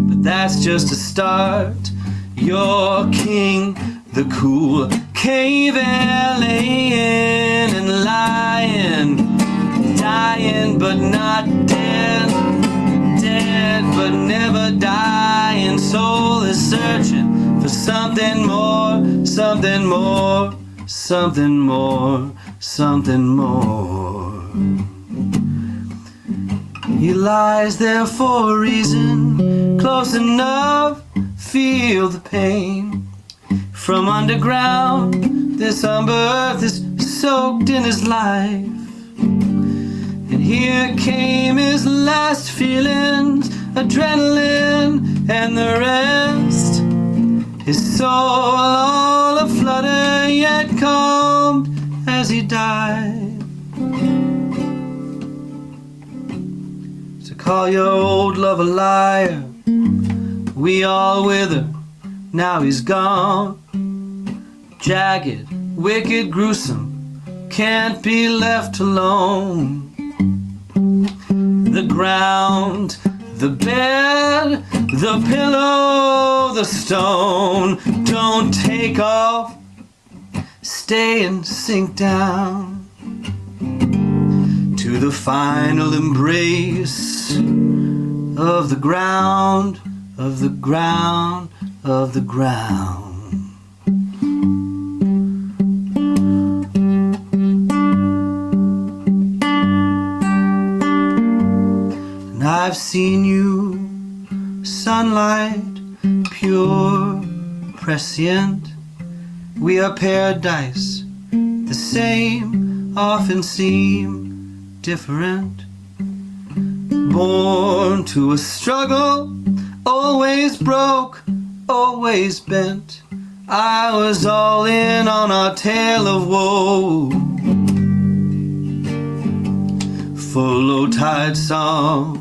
H: but that's just a start. You're king, the cool cave air, laying and lying, dying but not dead, dead but never dying. Soul is searching for something more, something more, something more, something more. He lies there for a reason, close enough, feel the pain. From underground, this birth is soaked in his life. And here came his last feelings, adrenaline and the rest. His soul all aflutter, yet calmed as he died. So call your old love a liar, we all wither, now he's gone. Jagged, wicked, gruesome, can't be left alone. The ground, the bed, the pillow, the stone, don't take off, stay and sink down to the final embrace of the ground, of the ground, of the ground. And I've seen you, sunlight, pure, prescient. We are paradise, the same, often seem different. Born to a struggle, always broke, always bent. I was all in on our tale of woe. For low tide songs,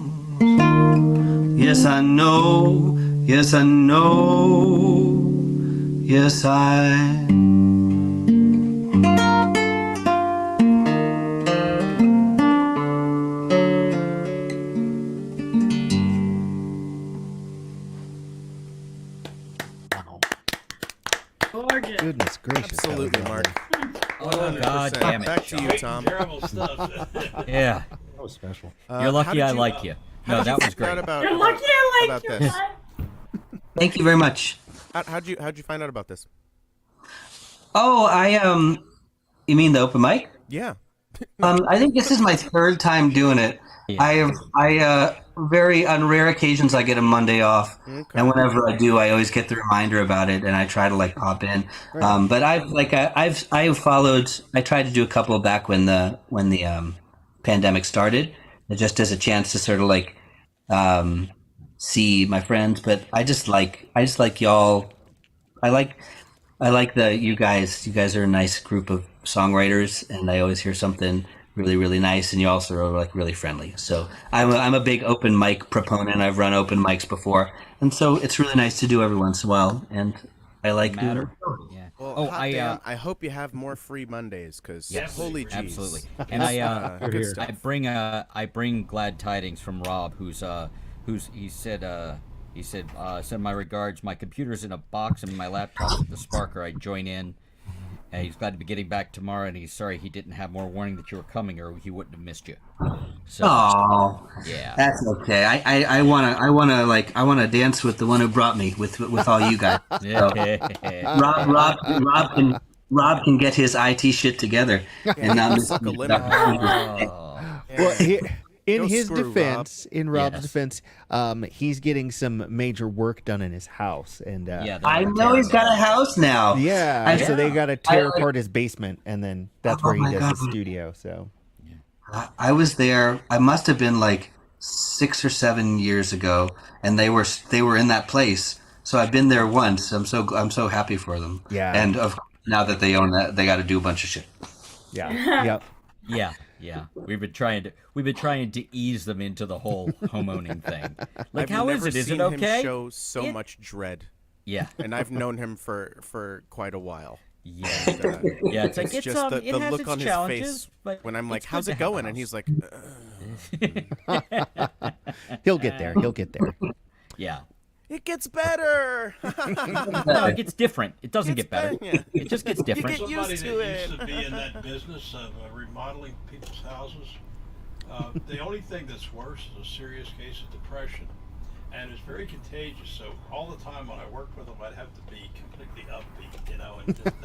H: yes I know, yes I know, yes I.
E: Gorgeous.
A: Goodness gracious. that was
B: Absolutely,
A: lovely.
B: Mark.
C: Oh, God damn
B: Back
C: it,
B: to you, Tom.
F: Terrible stuff.
C: Yeah.
G: That was special.
C: You're
B: how
C: lucky
B: did
C: I
B: you-
C: like you.
B: how
C: No,
B: did you
C: that was
B: find out
C: great.
B: about,
E: You're lucky I like
B: about
E: you.
B: this?
E: bud.
H: Thank you very much.
B: How'd you find out about this?
H: Oh, you mean the open mic?
B: Yeah.
H: I think this is my third time doing it.
C: Yeah.
H: Very on rare occasions I get a Monday off, and whenever I do, I always get the reminder about it, and I try to like pop in. But I've followed. I tried to do a couple back when the pandemic started, just as a chance to sort of like see my friends. But I just like y'all. I like you guys. You guys are a nice group of songwriters, and I always hear something really, really nice, and you also are like really friendly. So I'm a big open mic proponent. I've run open mics before, and so it's really nice to do every once in a while. And I like doing it.
C: Matter. Yeah.
B: Well,
C: Oh,
B: hot damn, I hope you have more free Mondays, because
C: Yes,
B: holy jeez.
C: absolutely. And
B: good
G: here.
B: stuff.
C: I bring glad tidings from Rob, who's he said send my regards. My computer's in a box and my laptop's at the Sparker. I join in. And he's glad to be getting back tomorrow, and he's sorry he didn't have more warning that you were coming, or he wouldn't have missed you. So,
H: Oh,
C: yeah.
H: that's okay. I wanna dance with the one who brought me with all you guys. So, Rob can get his IT shit together and not miss
B: suck a
H: me.
B: lemon.
A: Well, in
B: Go
A: his
B: screw,
A: defense, in Rob's
C: Yes.
A: defense, he's getting some major work done in his house, and
C: Yeah,
H: I know he's got a house now.
A: yeah, so they got to tear
H: I-
A: apart his basement, and then that's
H: Oh
A: where he
H: my
A: does
H: God.
A: the studio. So
H: I was there. I must have been like 6 or 7 years ago, and they were in that place. So I've been there once. I'm so happy for them.
A: Yeah.
H: And now that they own that, they got to do a bunch of shit.
A: yeah, yep.
C: Yeah. We've been trying to ease them into the whole homeowning thing. Like,
B: I've
C: how is
B: never
C: it? Is
B: seen
C: it okay?
B: him show so
C: It-
B: much dread,
C: Yeah.
B: and I've known him for quite a while.
C: Yeah. Yeah. It's like
B: It's
C: it's
B: just the
C: it has
B: look
C: its
B: on his
C: challenges,
B: face
C: but
B: when I'm like,
C: it's good
B: "How's
C: to
B: it
C: have a
B: going?" and
C: house.
B: he's like,
A: He'll get there. He'll get there.
C: Yeah.
B: "It gets better."
C: No, it gets different. It doesn't get better.
B: Yeah.
C: It just gets different.
B: get
F: Somebody
B: used
F: that
B: to it.
F: used to be in that business of remodeling people's houses, the only thing that's worse is a serious case of depression. and it's very contagious. So all the time when I worked with them, I'd have to be completely upbeat, you know, and just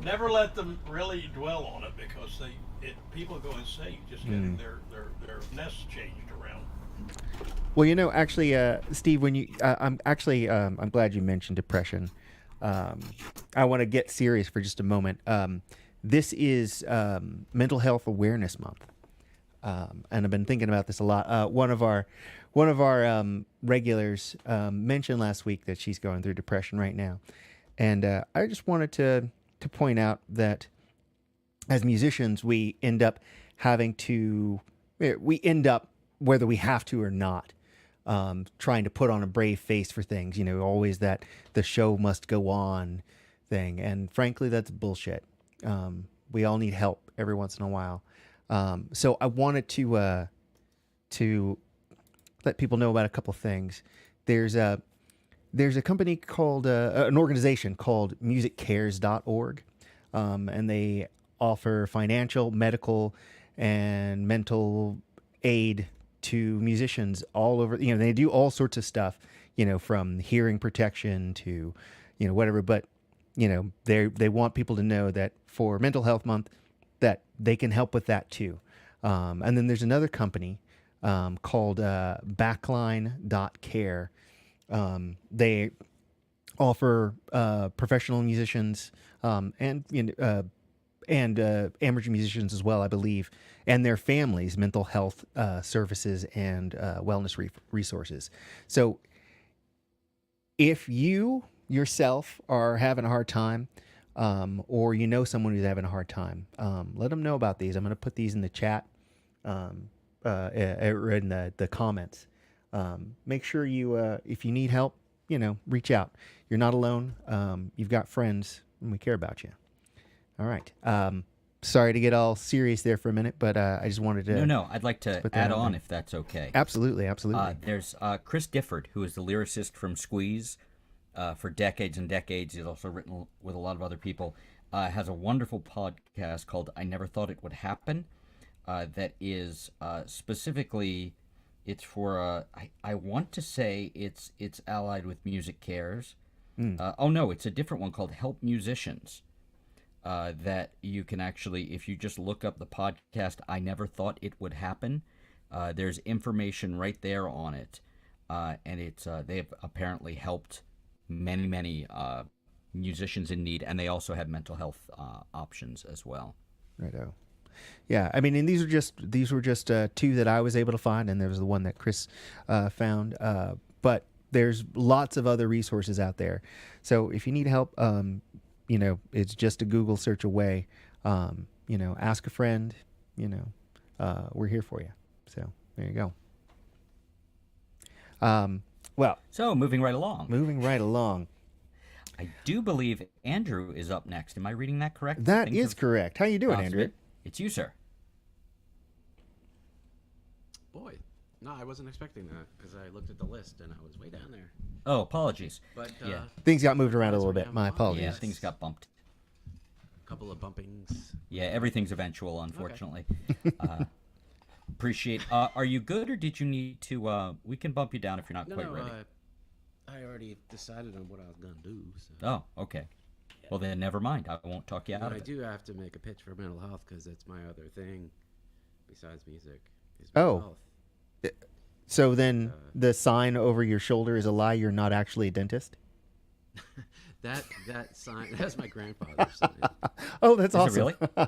F: never let them really dwell on it, because people go insane just getting their nests changed around.
A: Well, you know, actually, Steve, when I'm glad you mentioned depression. I want to get serious for just a moment. This is Mental Health Awareness Month, and I've been thinking about this a lot. One of our regulars mentioned last week that she's going through depression right now, and I just wanted to point out that as musicians, we end up whether we have to or not, trying to put on a brave face for things, you know, always that the show must go on thing. And frankly, that's bullshit. We all need help every once in a while. So I wanted to let people know about a couple things. There's a company called, an organization called musiccares.org. And they offer financial, medical, and mental aid to musicians all over. You know, they do all sorts of stuff, you know, from hearing protection to, you know, whatever. But, you know, they want people to know that for Mental Health Month, that they can help with that too. And then there's another company called Backline.care. They offer professional musicians and amateur musicians as well, I believe, and their families, mental health services and wellness resources. So if you yourself are having a hard time, or you know someone who's having a hard time, let them know about these. I'm going to put these in the chat, or in the comments. Make sure you, if you need help, you know, reach out. You're not alone. You've got friends, and we care about you. All right. Sorry to get all serious there for a minute, but I just wanted to...
C: No, I'd like to add on if that's okay.
A: Absolutely.
C: There's Chris Difford, who is the lyricist from Squeeze for decades and decades. He's also written with a lot of other people. Has a wonderful podcast called I Never Thought It Would Happen that is specifically... It's for, I want to say it's allied with Music Cares. Oh, no, it's a different one called Help Musicians. That you can actually, if you just look up the podcast, I Never Thought It Would Happen, there's information right there on it. And it's they've apparently helped many musicians in need, and they also have mental health options as well.
A: Righto. Yeah, I mean, and these were just two that I was able to find, and there was the one that Chris found. But there's lots of other resources out there. So if you need help, you know, it's just a Google search away. You know, ask a friend. You know, we're here for you. So there you go. Well,
C: so moving right along. I do believe Andrew is up next. Am I reading that correct?
A: That is correct. How you doing, Andrew?
C: It's you, sir.
G: Boy, no, I wasn't expecting that because I looked at the list and I was way down there.
C: Oh, apologies.
G: But
C: yeah,
A: things got moved around a little bit. My apologies.
C: Yeah, things got bumped.
G: A couple of bumpings.
C: Yeah, everything's eventual, unfortunately. Okay. Appreciate. Are you good, or did you need to? We can bump you down if you're not quite ready.
G: I already decided on what I was gonna do. So.
C: Oh, okay. Well, then never mind. I won't talk you out of it.
G: I do have to make a pitch for mental health because that's my other thing besides music. Is mental health.
A: So then the sign over your shoulder is a lie. You're not actually a dentist?
G: that sign, that's my grandfather's sign.
A: Oh, that's awesome.
C: Is it really?
G: Yeah,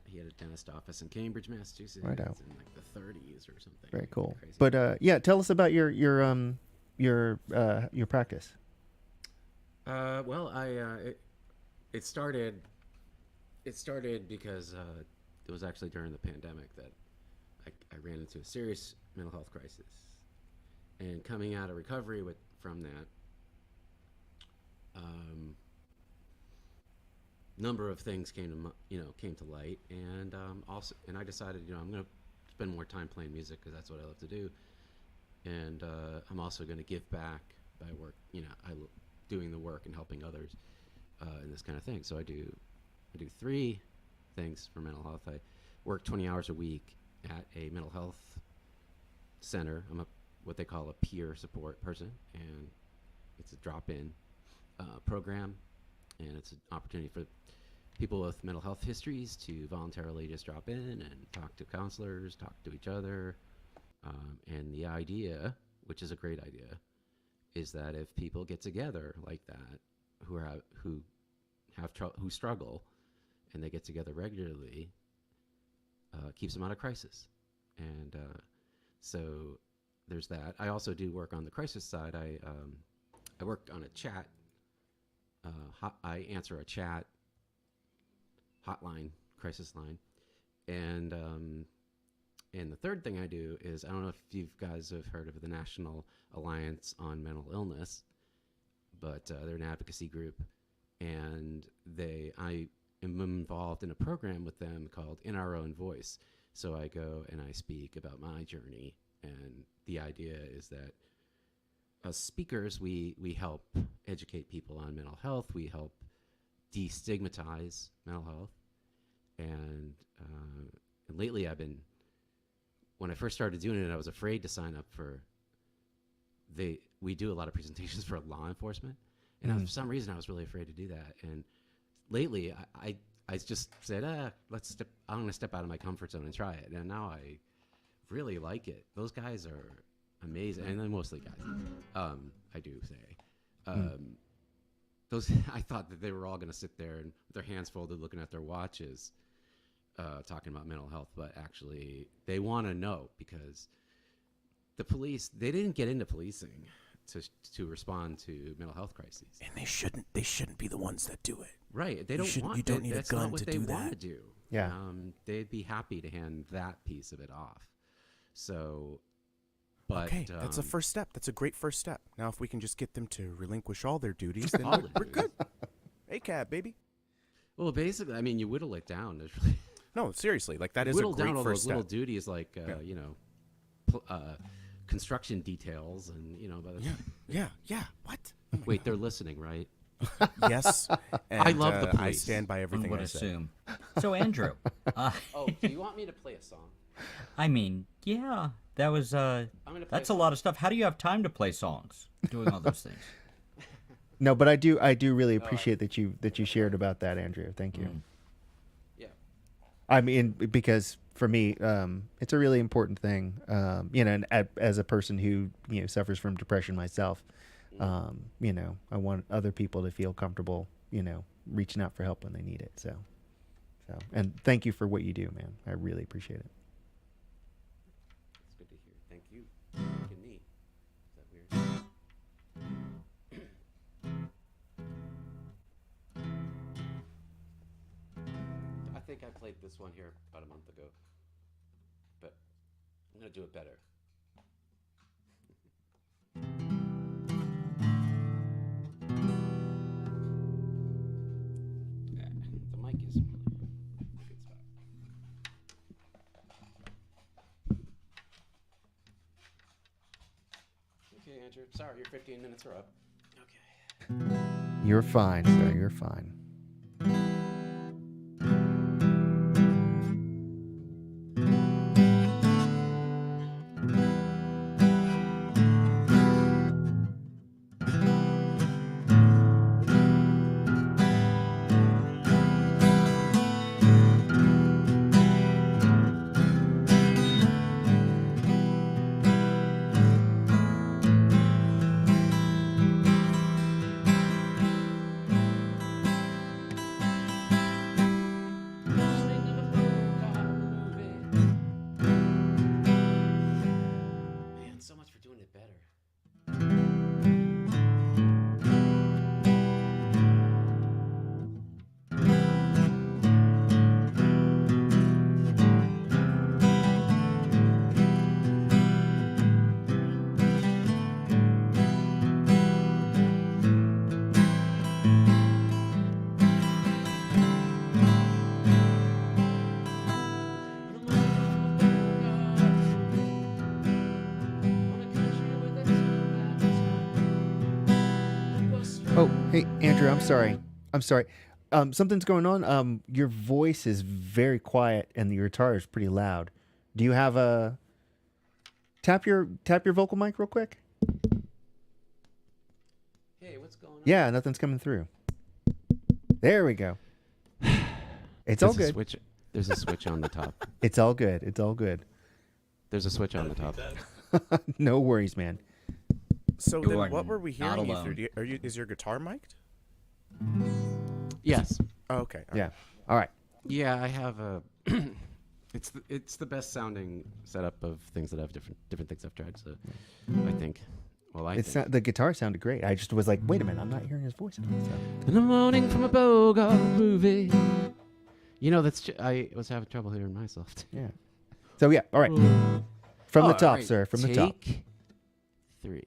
G: he had a dentist office in Cambridge, Massachusetts
A: Right out.
G: in like the 30s or something.
A: Very cool.
G: Crazy.
A: But yeah, tell us about your practice.
G: Well, it started because it was actually during the pandemic that I ran into a serious mental health crisis, and coming out of recovery from that, number of things came to light, and I decided I'm going to spend more time playing music because that's what I love to do, and I'm also going to give back by work. Doing the work and helping others in this kind of thing. So I do 3 things for mental health. I work 20 hours a week at a mental health center. I'm a what they call a peer support person, and it's a drop-in program, and it's an opportunity for people with mental health histories to voluntarily just drop in and talk to counselors, talk to each other. And the idea, which is a great idea, is that if people get together like that, who struggle, and they get together regularly, keeps them out of crisis. And so there's that. I also do work on the crisis side. I work on a chat. I answer a chat hotline, crisis line, and the third thing I do is, I don't know if you guys have heard of the National Alliance on Mental Illness, but they're an advocacy group, and I am involved in a program with them called In Our Own Voice. So I go and I speak about my journey, and the idea is that as speakers, we help educate people on mental health. We help destigmatize mental health. And lately when I first started doing it, I was afraid to sign up for we do a lot of presentations for law enforcement. And for some reason, I was really afraid to do that. And lately, I just said, I'm going to step out of my comfort zone and try it. And now I really like it. Those guys are amazing. And they're mostly guys, I do say. I thought that they were all going to sit there and with their hands folded looking at their watches, talking about mental health. But actually, they want to know, because the police, they didn't get into policing to respond to mental health crises.
B: And they shouldn't be the ones that do it.
G: Right. They don't want.
B: You don't need a
G: that's
B: gun
G: not what
B: to
G: they
B: do
G: want
B: that.
G: to do.
A: Yeah.
G: They'd be happy to hand that piece of it off. So, but
B: Okay, that's a first step. That's a great first step. Now, if we can just get them to relinquish all their duties, then
G: all
B: we're good. ACAB, baby.
G: Well, basically, I mean, you whittle it down. There's really
B: No, seriously, like that is a
G: whittle
B: great
G: down all
B: first
G: those little
B: step.
G: duties, like construction details, and by the
B: Yeah. What?
G: wait, they're listening, right?
B: Yes. And,
G: I love the
B: I
G: police.
B: stand by
C: One
B: everything
C: would
B: I said.
C: assume. So, Andrew,
G: Oh, do you want me to play a song?
C: I mean, yeah, that was
G: I'm gonna play
C: that's a lot of stuff. How do you have time to play songs, doing all those things?
A: No, but I do really appreciate that you shared about that, Andrew. Thank you.
G: Yeah.
A: I mean, because for me, it's a really important thing. And as a person who suffers from depression myself, I want other people to feel comfortable, reaching out for help when they need it. So, and thank you for what you do, man. I really appreciate it.
G: It's good to hear. Thank you. Thanking me. Is that weird? I think I played this one here about a month ago, but I'm gonna do it better. The mic isn't really a good spot. Okay, Andrew. Sorry, your 15 minutes are up. Okay.
A: You're fine, sir. You're fine.
G: Man, so much for doing it better.
A: Oh, hey, Andrew, I'm sorry. Something's going on. Your voice is very quiet and your guitar is pretty loud. Do you have a Tap your vocal mic real quick.
G: Hey, what's going on?
A: Yeah, nothing's coming through. There we go. It's all good.
G: There's a switch on the top.
A: It's all good. It's all good.
G: There's a switch on the top.
A: No worries, man.
B: So
C: You
B: then,
C: are
B: what were we
C: not
B: hearing you
C: alone.
B: through? Is your guitar mic'd?
G: Yes.
B: Oh, okay.
A: Yeah. All right.
G: Yeah, I have a. it's the best sounding setup of things that I've different things I've tried. So I think. Well,
A: The guitar sounded great. I just was like, wait a minute, I'm not hearing his voice at all. So.
G: In the morning from a Bogart movie. You know, I was having trouble hearing myself.
A: Yeah. So yeah. All right. From the
G: All
A: top,
G: right,
A: sir. From the top.
G: Take 3.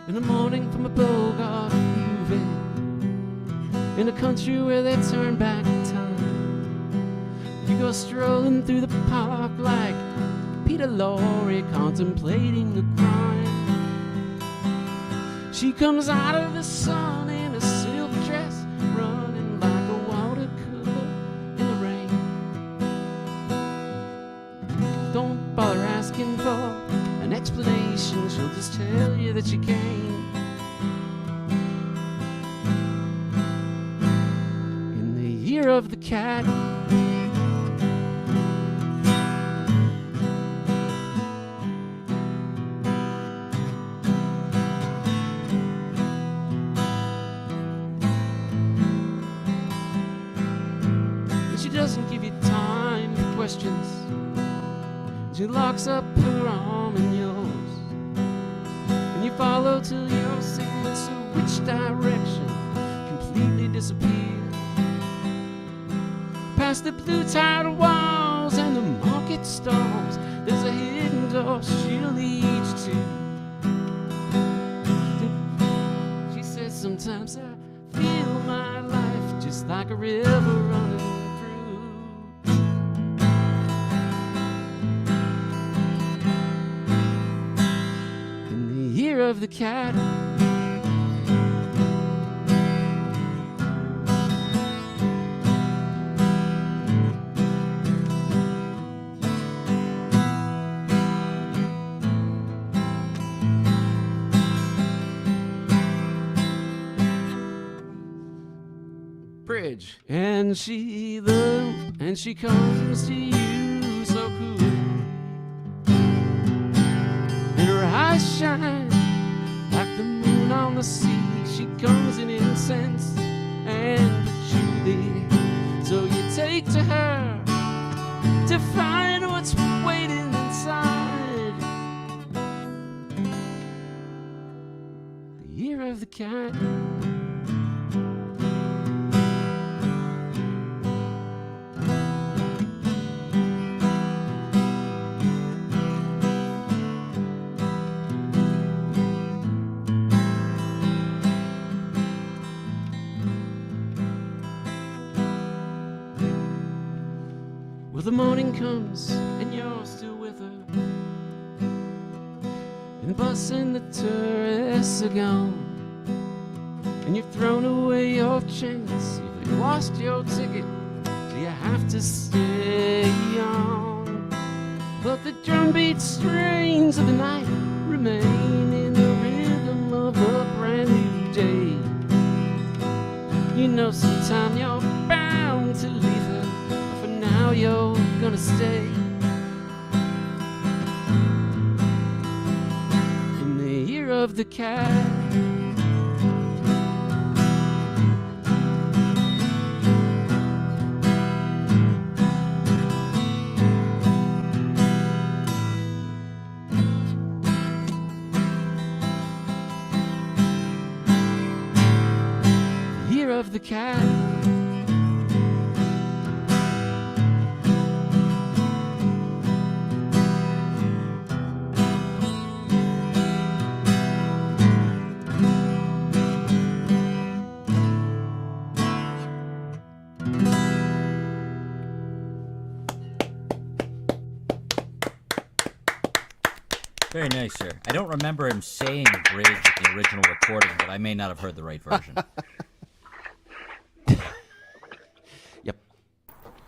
G: In the morning from a Bogart movie, in a country where they turn back time, you go strolling through the park like Peter Lorre contemplating a crime. She comes out of the sun in a silk dress, running like a watercolor in the rain. Don't bother asking for an explanation, she'll just tell you that she came. In the year of the cat, and she doesn't give you time for questions. She locks up her arm in yours, and you follow till your sequence of which direction completely disappear. Past the blue-tiled walls and the market stalls, there's a hidden door she'll lead you to. She says, sometimes I feel my life just like a river running through. Year of the cat. Bridge. And she comes to you so cool. And her eyes shine like the moon on the sea. She comes in incense and patchouli. So you take to her to find what's waiting inside. The year of the cat. Well, the morning comes and you're still with her, and the bus and the tourists are gone, and you've thrown away your chance. You've lost your ticket, so you have to stay on. But the drumbeat strains of the night remain in the rhythm of a brand new day. You know sometime you're bound to leave her, but for now you're gonna stay. In the year of the cat. Year of the cat.
C: Very nice, sir. I don't remember him saying the bridge in the original recording, but I may not have heard the right version.
G: Yep.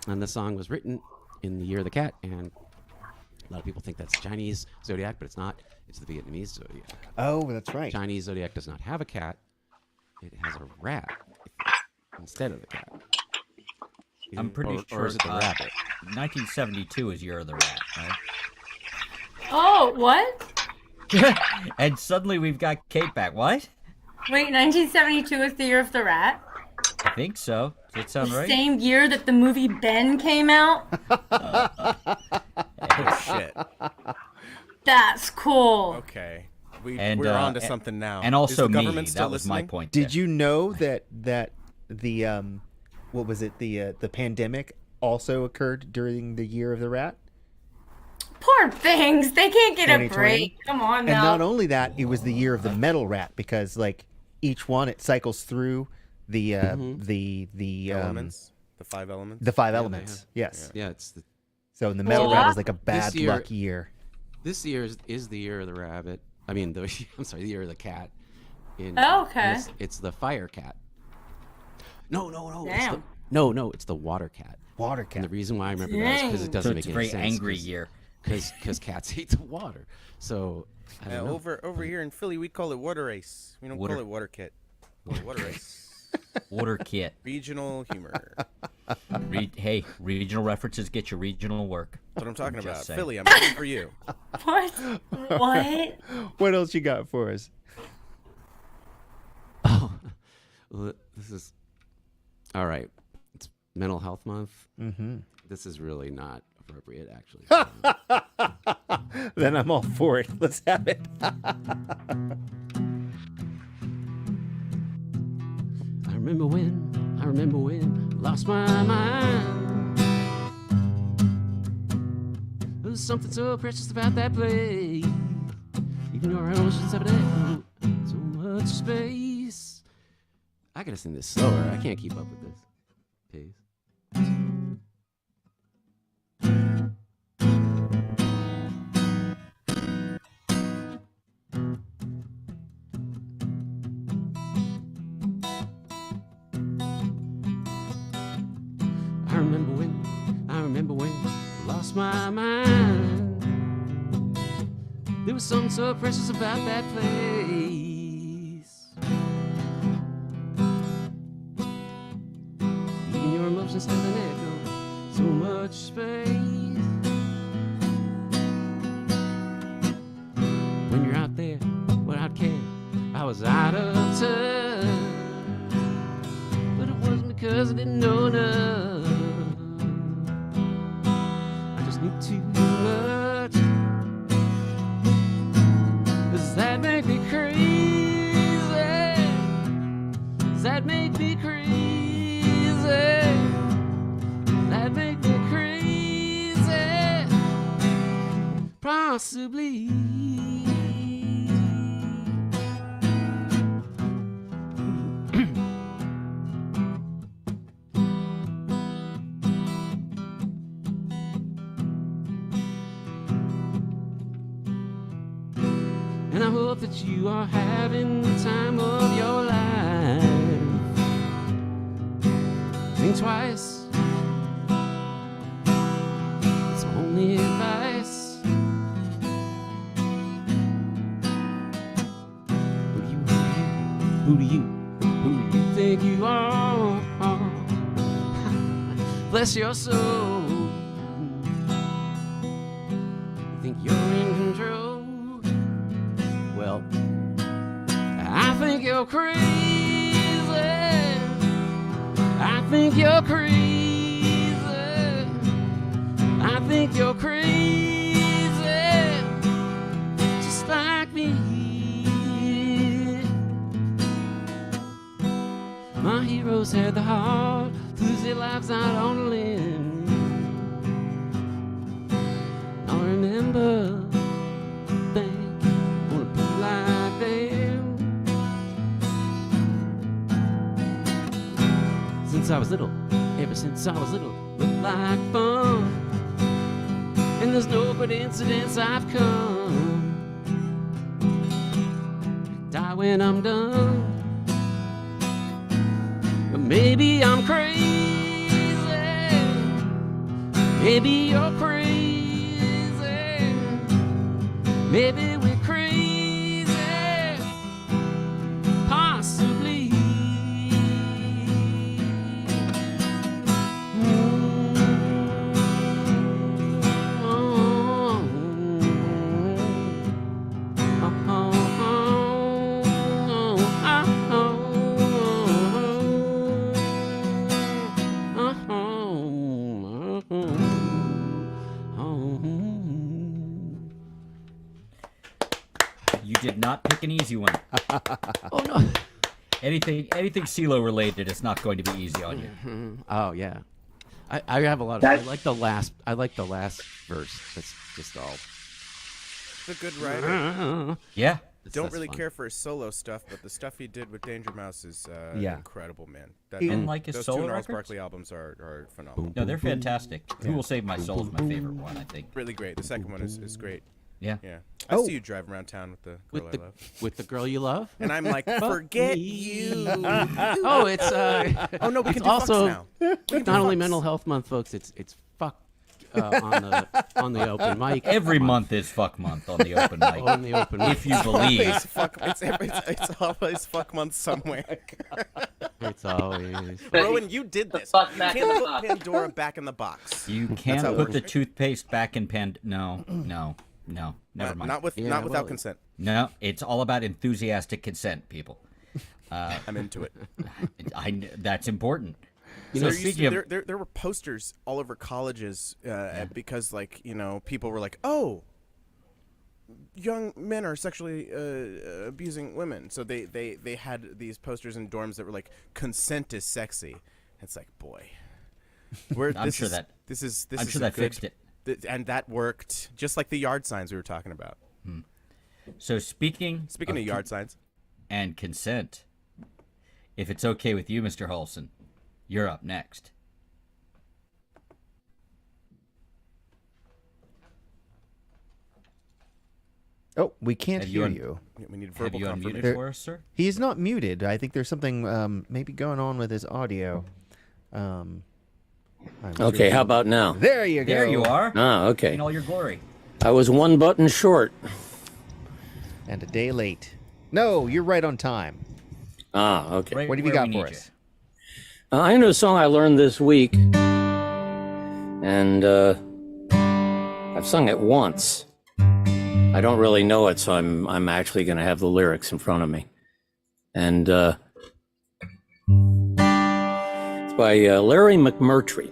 G: And the song was written in the year of the cat, and a lot of people think that's Chinese zodiac, but it's not. It's the Vietnamese zodiac.
A: Oh, that's right.
G: Chinese zodiac does not have a cat. It has a rat instead of the cat.
C: I'm pretty
G: or
C: sure
G: is it the rabbit?
C: 1972 is Year of the Rat, right?
E: Oh, what?
C: And suddenly we've got Kate back. What?
E: Wait, 1972 is the year of the rat?
C: I think so. Does that sound
E: The
C: right?
E: same year that the movie Ben came out?
B: Oh shit.
E: That's cool.
B: Okay.
C: And,
B: We're on to something now.
C: And
B: Is
C: also
B: the
C: me.
B: government still
C: That was my
B: listening?
C: point.
A: Did you know that the what was it, the pandemic also occurred during the year of the rat?
E: Poor things. They can't get a
A: 2020?
E: break. Come on
A: And
E: now.
A: not only that, it was the year of the metal rat because like each one it cycles through the
B: Elements. The 5 elements.
A: the five elements. Yes.
G: Yeah, it's the,
A: So the metal
E: Well,
A: rat is like a bad
G: year-
A: luck year.
G: this year is the year of the rabbit. I mean, I'm sorry, the year of the cat.
E: Oh, okay.
G: It's the fire cat. No.
E: Damn.
G: It's the water cat.
A: Water
G: And
A: cat.
G: the reason why I remember that is because it
C: So
G: doesn't
C: it's
G: make
C: a
G: any
C: very
G: sense.
C: angry year.
G: Because cats hate the water. So I don't know.
B: Over here in Philly, we call it water ice. We don't
C: Water-
B: call it water kit. Water ice.
C: Water kit.
B: Regional humor.
C: Hey, regional references get you regional work.
B: That's what I'm talking
C: Just
B: about.
C: saying.
B: Philly, I'm looking for you.
E: What? What?
A: What else you got for us?
G: Oh, well, this is all right. It's Mental Health Month.
A: Mm-hmm.
G: This is really not appropriate, actually.
A: Then I'm all for it. Let's have it.
G: I remember when, lost my mind. There was something so precious about that place. Even your oceans have it so much space. I gotta sing this slower. I can't keep up with this pace. I remember when I lost my mind. There was something so precious about that place. Even your emotions have an echo, so much space. When you're out there without care, I was out of touch. But it wasn't because I didn't know enough. I just knew too much. Does that make me crazy? Does that make me crazy? Does that make me crazy? Possibly. And I hope that you are having the time of your life. Think twice. It's my only advice. Who do you think you are? Bless your soul. Think you're in control? Well, I think you're crazy. I think you're crazy. I think you're crazy. Just like me. My heroes had the heart to lose their lives out on a limb. I remember things wanna be like them. Since I was little, ever since I was little, looked like fun. And there's no coincidence I've come cry when I'm done. But maybe I'm crazy. Maybe you're crazy. Maybe we're crazy. Possibly.
C: You did not pick an easy one.
G: Oh no.
C: Anything CeeLo related is not going to be easy on you.
G: Oh yeah. I have a lot of I like the last verse. That's just all.
B: He's a good writer.
C: Yeah.
B: Don't really
G: fun.
B: care for his solo stuff, but the stuff he did with Danger Mouse is
A: Yeah.
B: incredible, man.
C: You didn't like his
B: those
C: solo
B: two Gnarls
C: records?
B: Barkley albums are phenomenal.
C: No, they're fantastic. Who Will Save My Soul is my favorite one, I think.
B: Really great. The second one is great.
C: Yeah.
B: Yeah. I
A: Oh.
B: see you drive around town with the girl
G: With
B: I
G: the
B: love.
G: with the girl you love.
B: And I'm like, forget you.
G: Oh, it's
B: Oh no, we can
G: it's
B: do
G: also
B: fucks now. We can do
G: not only
B: fucks.
G: Mental Health Month, folks. It's fuck on the open mic.
C: Every month is fuck month on the open mic.
G: on the open mic.
C: If you believe.
B: It's fuck. It's always fuck month somewhere.
G: It's always.
B: Rowan, you did this.
I: fuck
B: You
I: back in
B: can't
I: the
B: put
I: box.
B: Pandora back in the box.
C: You
B: how
C: can't
B: it
C: put the
B: works.
C: toothpaste back in No, never mind.
B: Not
G: Yeah,
B: without
G: well-
B: consent.
C: No, it's all about enthusiastic consent, people.
B: I'm into it.
C: That's important.
B: So
C: So
B: there, used
C: speaking
B: to,
C: of,
B: there were posters all over colleges because, like, people were like, "Oh, young men are sexually abusing women," so they had these posters in dorms that were like, "Consent is sexy." It's like, boy,
C: I'm sure that fixed it.
B: And that worked, just like the yard signs we were talking about.
C: So speaking
B: Speaking of yard signs,
C: and consent, if it's okay with you, Mr. Holson, you're up next.
A: Oh, we can't
C: Have you
A: hear
C: un-
A: you.
B: we need
C: Have
B: verbal
C: you
B: confirmation.
C: unmuted for us, sir?
A: He's not muted. I think there's something maybe going on with his audio. I'm
I: Okay,
A: sure-
I: how about now?
A: There you go.
C: There you are.
I: Ah, okay.
C: In all your glory.
I: I was one button short.
A: And a day late. No, you're right on time.
I: Ah, okay.
C: Right
A: What have you
C: where
A: got
C: we
A: for
C: need
A: us?
I: I know a song I learned this week, and I've sung it once. I don't really know it, so I'm actually going to have the lyrics in front of me. And it's by Larry McMurtry.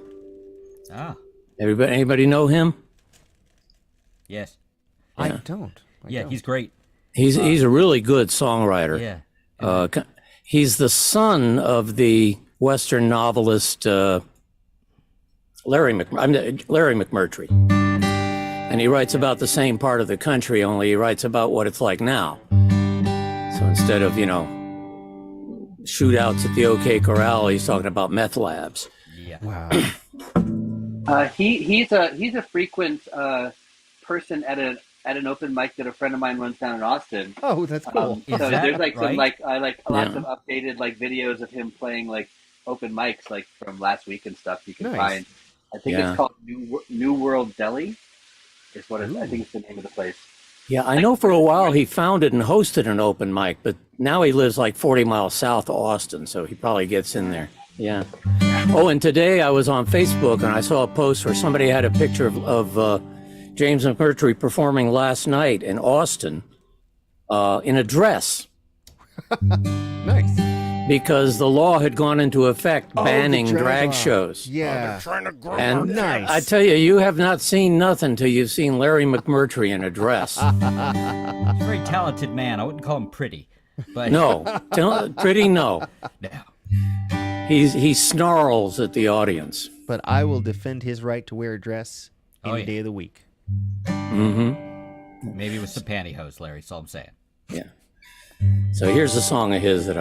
C: Ah,
I: Anybody know him?
C: yes.
A: I
I: Yeah.
A: don't.
C: Yeah, he's great.
I: He's a really good songwriter.
C: Yeah.
I: He's the son of the Western novelist Larry McMurtry. And he writes about the same part of the country, only he writes about what it's like now. So instead of, shootouts at the OK Corral, he's talking about meth labs.
C: Yeah.
A: Wow.
H: He's a frequent person at an open mic that a friend of mine runs down in Austin.
A: Oh, that's cool.
C: Is
H: So
C: that
H: there's like some
C: right?
H: lots of updated videos of him playing open mics from last week and stuff you can
A: Nice.
H: find. I think
I: Yeah.
H: it's called New World Deli. Is what I think it's the name of the place.
I: Yeah, I know for a while he founded and hosted an open mic, but now he lives like 40 miles south of Austin, so he probably gets in there. Yeah. Oh, and today I was on Facebook and I saw a post where somebody had a picture of James McMurtry performing last night in Austin in a dress
A: Nice.
I: because the law had gone into effect banning
A: Oh, the
I: drag
A: law.
I: shows.
A: Yeah.
I: And
A: Nice.
I: I tell you have not seen nothing till you've seen Larry McMurtry in a dress.
C: He's a very talented man. I wouldn't call him pretty. But
I: No, pretty no.
C: No.
I: He snarls at the audience.
A: But I will defend his right to wear a dress
C: Oh,
A: any
C: yeah.
A: day of the week.
I: Mm-hmm.
C: Maybe with some pantyhose, Larry. That's all I'm saying.
I: Yeah. So here's a song of his that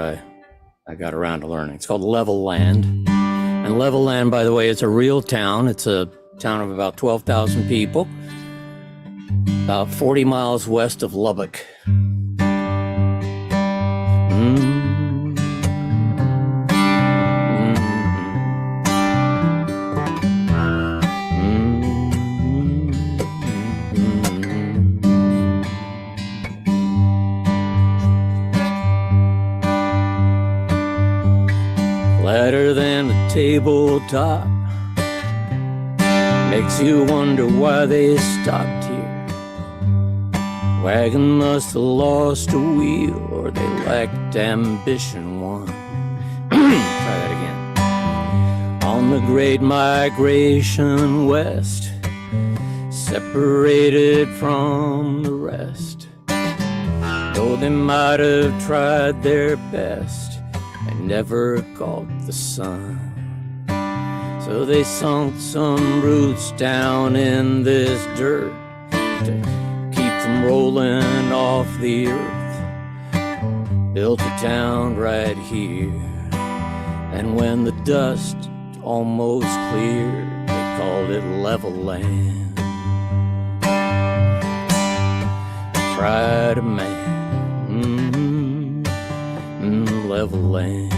I: I got around to learning. It's called Level Land. And Level Land, by the way, it's a real town. It's a town of about 12,000 people, about 40 miles west of Lubbock. Flatter than a tabletop, makes you wonder why they stopped here. Wagon must have lost a wheel, or they lacked ambition one. Try that again. On the great migration west, separated from the rest, though they might have tried their best, they never caught the sun. So they sunk some roots down in this dirt to keep from rolling off the earth. Built a town right here, and when the dust almost cleared, they called it level land. Pride of man, level land.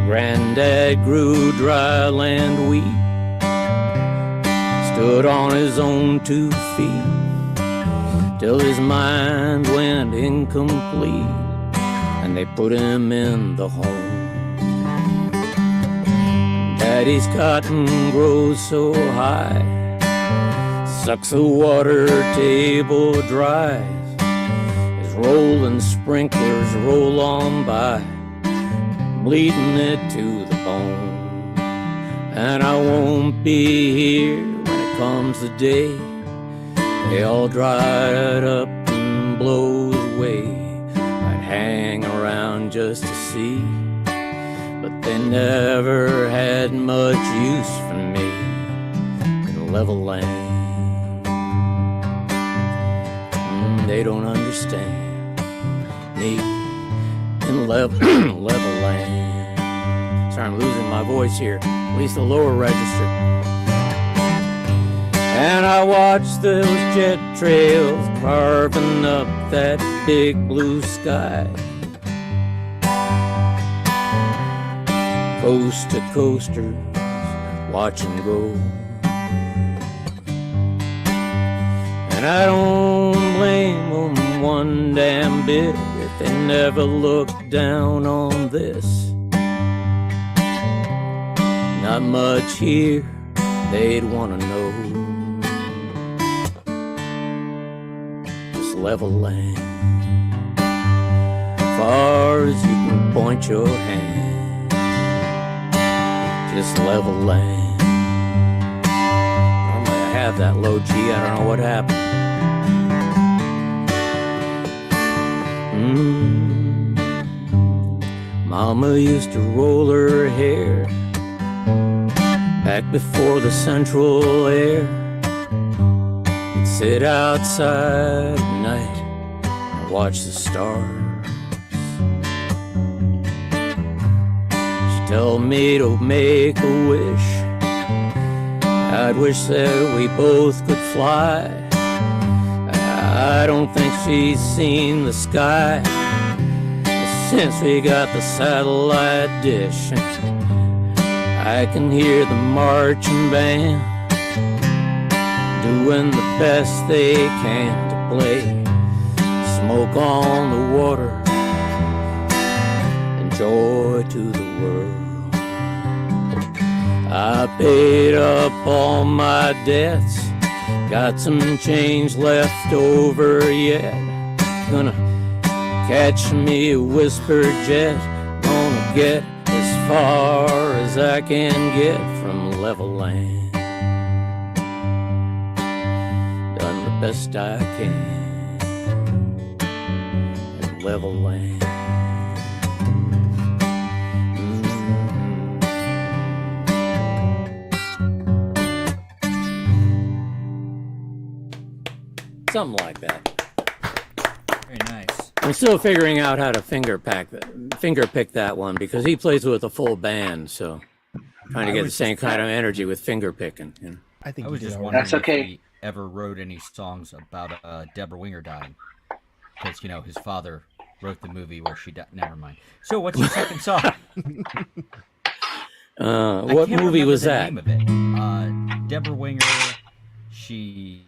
I: Granddad grew dry land wheat, stood on his own 2 feet, till his mind went incomplete, and they put him in the home. Daddy's cotton grows so high, sucks the water table dry. Rolling sprinklers roll on by, bleeding it to the bone. And I won't be here when it comes the day they all dried up and blow away. I'd hang around just to see, but they never had much use for me in level land. They don't understand me in level land. Sorry, I'm losing my voice here, at least the lower register. And I watched those jet trails carving up that big blue sky, coast to coasters, watch them go. And I don't blame them one damn bit if they never looked down on this. Not much here they'd want to know. Just level land, far as you can point your hand. Just level land. Normally I have that low G, I don't know what happened. Mama used to roll her hair back before the central air. We'd sit outside at night and watch the stars. She'd tell me to make a wish. I'd wish that we both could fly. I don't think she's seen the sky since we got the satellite dish. I can hear the marching band doing the best they can to play smoke on the water and joy to the world. I paid up all my debts, got some change left over yet. Gonna catch me a whisper jet, gonna get as far as I can get from level land. Done the best I can in level land. Something like that.
C: Very nice.
I: I'm still figuring out how to finger pick that one because he plays with a full band. So trying to get the same kind of energy with finger picking. You know?
A: I think
C: I
A: you
C: was
A: did
C: just
A: all right.
C: wondering
H: That's okay.
C: if he ever wrote any songs about Deborah Winger dying. Because, his father wrote the movie where she died. Never mind. So what's your second song?
I: What movie was that?
C: Name of it. Deborah Winger, she,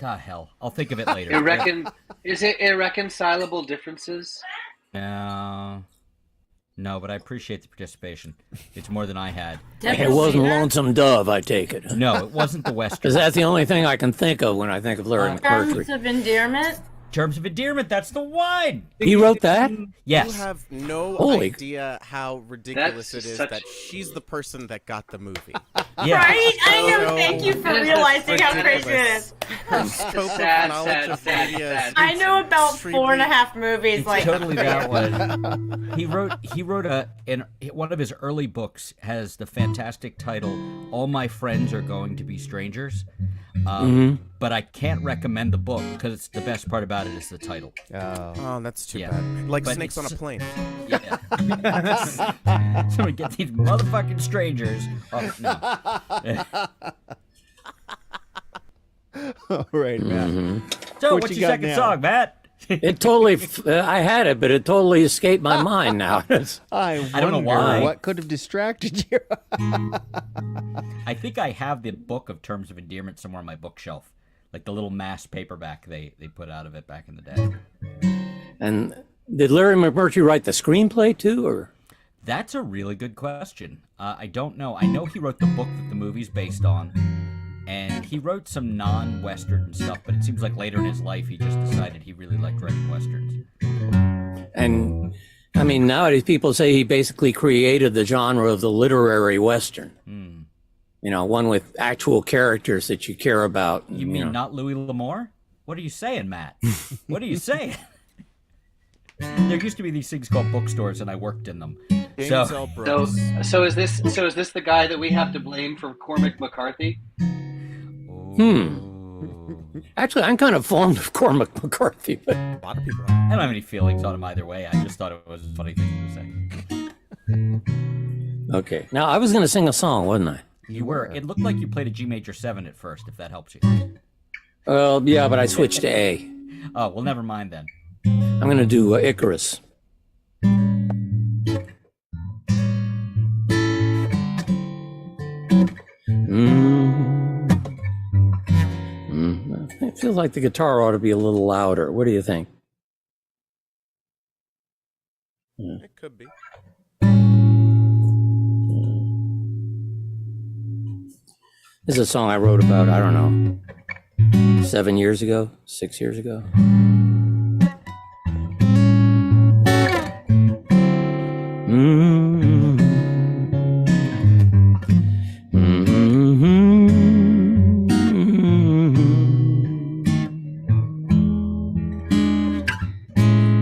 C: hell. I'll think of it later.
H: Is it Irreconcilable Differences?
C: No, but I appreciate the participation. It's more than I had.
I: It wasn't Lonesome Dove, I take it.
C: No, it wasn't the Western.
I: Because that's the only thing I can think of when I think of Larry McMurtry.
E: Terms of Endearment?
C: Terms of Endearment, that's the one.
I: He wrote that?
C: Yes.
B: You have no
I: Holy-
B: idea how ridiculous
H: That's
B: it is
H: such-
B: that she's the person that got the movie.
C: Yeah.
E: Right? I know.
B: So
E: Thank you for
H: That is
E: realizing how
B: ridiculous.
E: crazy it is.
B: Her scope
H: sad,
B: of knowledge
H: sad,
B: of
H: sad,
B: media
H: sad.
B: is
E: I know about
B: extremely-
E: 4.5 movies.
C: It's
E: Like
C: totally that one. He wrote in one of his early books has the fantastic title "All My Friends Are Going to Be Strangers," but I can't recommend the book because the best part about it is the title.
B: Oh, that's too
C: Yeah.
B: bad. Like
C: But
B: snakes on a
C: it's-
B: plane.
C: Yeah. So we get these motherfucking strangers. Oh, no.
A: All right, Matt.
C: So
A: What
C: what's
A: you
C: your
A: got
C: second
A: now?
C: song, Matt?
I: It totally, I had it, but it totally escaped my mind now.
A: I
C: don't know
A: wonder
C: why.
A: what could have distracted you.
C: I think I have the book of Terms of Endearment somewhere on my bookshelf, like the little mass paperback they put out of it back in the day.
I: And did Larry McMurtry write the screenplay too, or?
C: That's a really good question. I don't know. I know he wrote the book that the movie's based on, and he wrote some non-Western stuff, but it seems like later in his life he just decided he really liked writing Westerns.
I: And I mean, nowadays people say he basically created the genre of the literary Western. You know, one with actual characters that you care about.
C: You mean not Louis L'Amour? What are you saying, Matt? What are you saying? There used to be these things called bookstores, and I worked in them.
B: James
C: So,
B: L. Brooks.
H: So is this the guy that we have to blame for Cormac McCarthy?
I: Actually, I'm kind of fond of Cormac McCarthy, but
B: A lot of people.
C: I don't have any feelings on him either way. I just thought it was a funny thing to say.
I: okay. Now, I was going to sing a song, wasn't I?
C: You were. It looked like you played a G major 7 at first, if that helps you.
I: Well, yeah, but I switched to A.
C: Oh, well, never mind then.
I: I'm going to do Icarus. It feels like the guitar ought to be a little louder. What do you think?
B: It could be.
I: This is a song I wrote about, I don't know, 7 years ago, 6 years ago.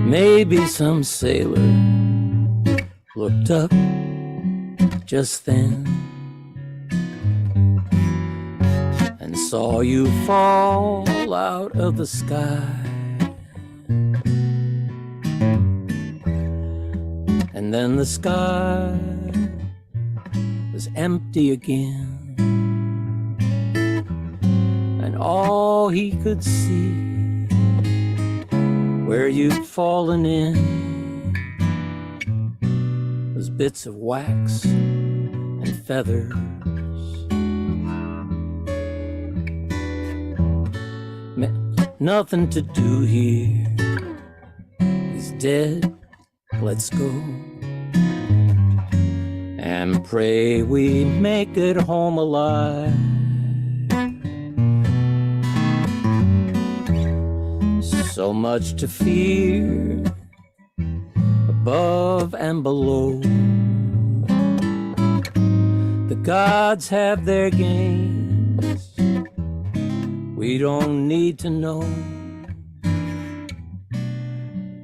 I: Maybe some sailor looked up just then and saw you fall out of the sky. And then the sky was empty again, and all he could see where you'd fallen in was bits of wax and feathers. Nothing to do here. He's dead. Let's go and pray we make it home alive. So much to fear above and below. The gods have their games. We don't need to know.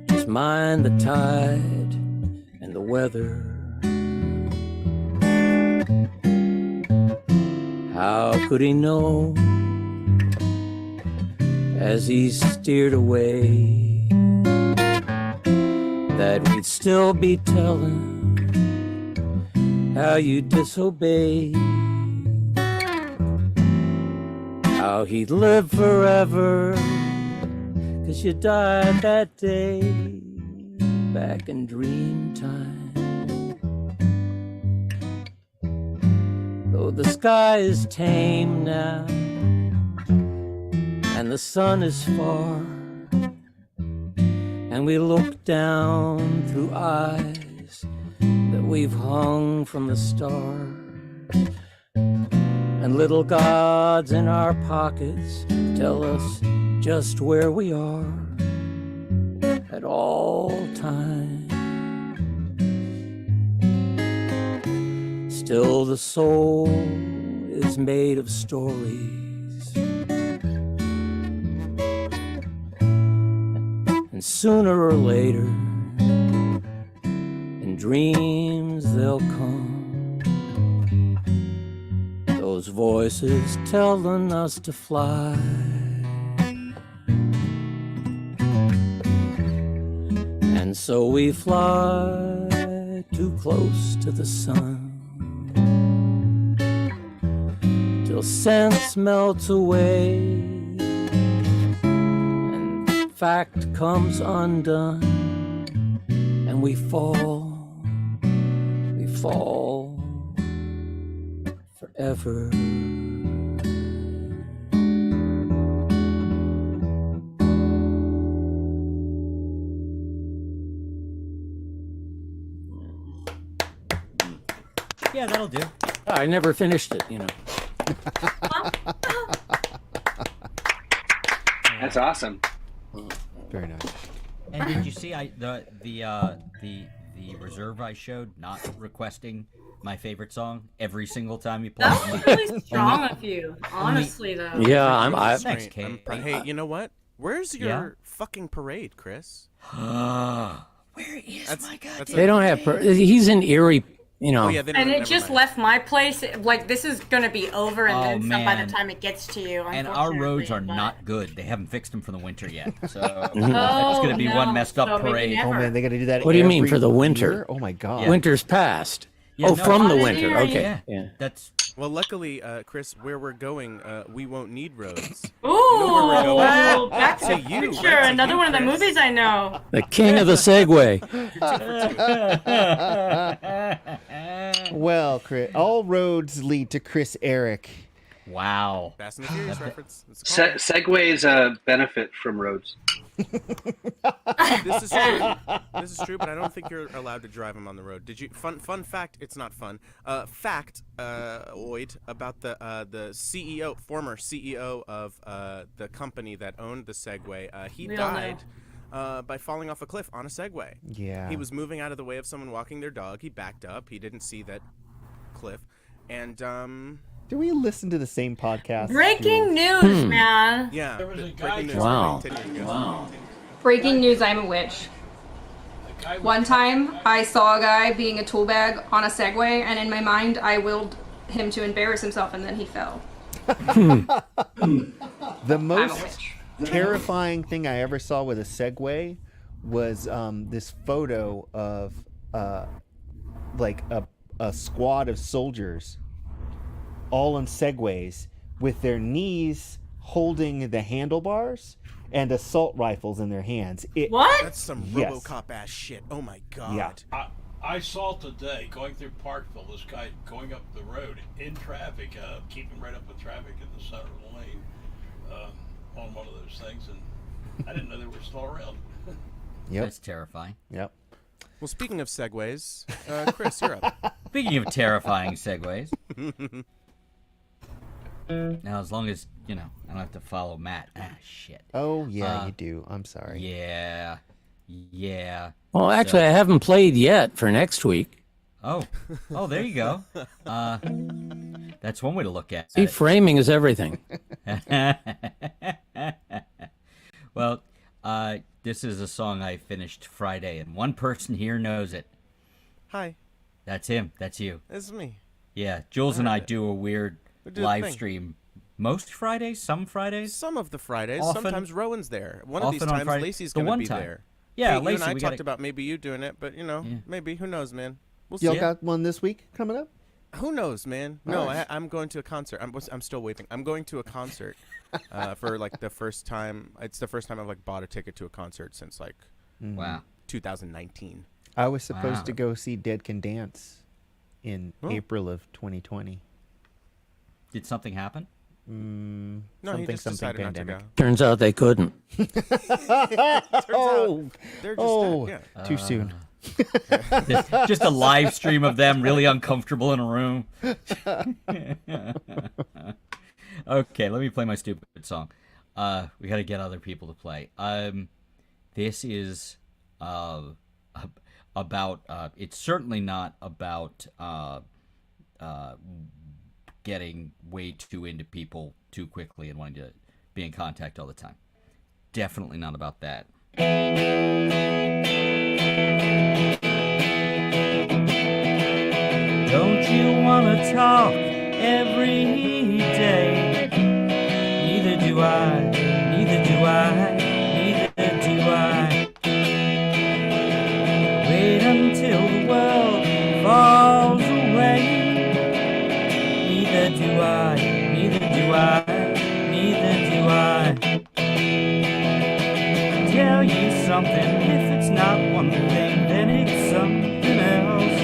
I: Just mind the tide and the weather. How could he know as he steered away that we'd still be telling how you disobeyed, how he'd live forever, 'cause you died that day back in dream time. Though the sky is tame now and the sun is far, and we look down through eyes that we've hung from the stars, and little gods in our pockets tell us just where we are at all times. Still the soul is made of stories, and sooner or later in dreams they'll come, those voices telling us to fly. And so we fly too close to the sun, till sense melts away and fact comes undone, and we fall forever.
C: Yeah, that'll do.
I: I never finished it, you know.
H: That's awesome.
A: Very nice.
C: And did you see the reserve I showed not requesting my favorite song every single time you play?
E: That was really strong of you, honestly, though.
I: Yeah,
C: Thanks,
B: Great.
C: Kate.
B: Hey, you know what? Where's your
C: Yeah?
B: fucking parade, Chris?
C: Where is
B: That's-
C: my
B: that's
C: goddamn?
I: they don't have. He's in Erie, you know.
B: Oh yeah, they don't,
E: And it
B: never
E: just
B: mind.
E: left my place. Like, this is going to be over and
C: Oh,
E: then some by
C: man.
E: the time it gets to you.
C: And our roads are
E: unfortunately, but-
C: not good. They haven't fixed them for the winter yet. So
E: Oh,
C: it's going to be
E: no.
C: one messed up
E: So maybe
C: parade.
E: never.
A: Oh man, they got to do that.
I: What do you mean
A: every
I: for the winter?
A: year? Oh my god.
C: Yeah.
I: Winter's past.
C: Yeah,
I: oh,
C: no,
I: from the
E: it's-
I: winter.
E: Yeah,
I: Okay.
C: Yeah,
I: Yeah.
C: that's
B: Well, luckily, Chris, where we're going, we won't need roads.
E: Ooh,
B: where we're going?
E: well, Back to
B: To
E: the
B: you,
E: Future,
B: right to
E: another
B: you,
E: one of the
B: Chris.
E: movies I know.
I: The king of the Segway.
A: Well, Chris, all roads lead to Chris Eric.
C: wow.
B: Fast and the Furious reference. It's
H: Se-
B: called.
H: Segways benefit from roads.
B: This is true. This is true, but I don't think you're allowed to drive them on the road. Did you? Fun fact. It's not fun. Oid about the CEO, former CEO of the company that owned the Segway. He
E: We all know.
B: died by falling off a cliff on a Segway.
A: Yeah.
B: He was moving out of the way of someone walking their dog. He backed up. He didn't see that cliff, and
A: Do we listen to the same podcast?
E: Breaking news, man.
B: yeah.
F: There was a
B: breaking
F: guy-
B: news.
I: Wow.
B: Continue, guys.
I: Wow.
J: Breaking news, I'm a witch.
F: The guy
J: One time, I saw a guy being a tool bag on a Segway, and in my mind, I willed him to embarrass himself, and then he fell.
A: The
J: I'm a
A: most
J: witch.
A: terrifying thing I ever saw with a Segway was this photo of like a squad of soldiers all on Segways with their knees holding the handlebars and assault rifles in their hands.
E: What?
B: That's some
A: Yes.
B: RoboCop ass shit. Oh my god.
A: Yeah.
F: I saw today going through Parkville, this guy going up the road in traffic, keeping right up with traffic in the center of the lane on one of those things, and I didn't know they were still around.
A: Yep.
C: That's terrifying.
A: Yep.
B: Well, speaking of segues, Chris, you're up.
C: Speaking of terrifying segues. Now, as long as, I don't have to follow Matt. Ah, shit.
A: Oh yeah, you do. I'm sorry.
C: Yeah. Yeah.
I: Well, actually, I haven't played yet for next week.
C: Oh, there you go. That's one way to look at
I: See,
C: it.
I: framing is everything.
C: Well, this is a song I finished Friday, and one person here knows it.
B: Hi,
C: That's him. That's you.
B: it's me.
C: Yeah, Jules and I do a weird
B: We do a
C: live
B: thing.
C: stream most Fridays, some Fridays.
B: Some of the Fridays,
C: Often-
B: sometimes Rowan's there. One of these
C: often on
B: times,
C: Friday-
B: Lacey's
C: the
B: going to
C: one
B: be
C: time.
B: there.
C: Yeah,
B: Kate, you
C: Lacey,
B: and I
C: we
B: talked
C: gotta-
B: about maybe you doing it, but
C: Yeah.
B: maybe. Who knows, man? We'll
A: Y'all
B: see.
A: got one this week coming up?
B: Who knows, man? No, I'm going to a concert. I'm still waving. I'm going to a concert for like the first time. It's the first time I've like bought a ticket to a concert since like
C: Wow.
B: 2019.
A: I was supposed
C: Wow.
A: to go see Dead Can Dance in April of 2020.
C: Did something happen?
B: No,
A: Something,
B: he just decided
A: pandemic.
B: not to
I: Turns out they couldn't.
B: go.
A: Oh,
B: They're just yeah.
A: too soon.
C: Just a live stream of them really uncomfortable in a room. Okay, let me play my stupid song. We got to get other people to play. This is about. It's certainly not about getting way too into people too quickly and wanting to be in contact all the time. Definitely not about that. Don't you wanna talk every day? Neither do I, neither do I, neither do I. Wait until the world falls away. Neither do I, neither do I, neither do I. Tell you something, if it's not one thing, then it's something else.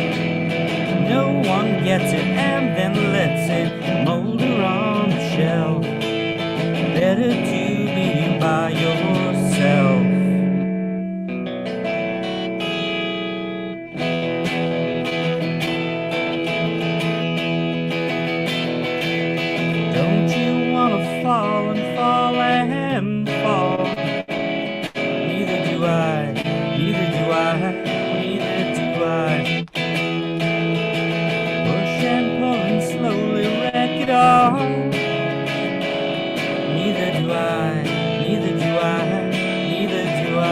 C: No one gets it and then lets it molder on the shelf. Better to be by yourself. Don't you wanna fall and fall and fall? Neither do I, neither do I, neither do I. Push and pull and slowly wreck it all. Neither do I, neither do I, neither do I.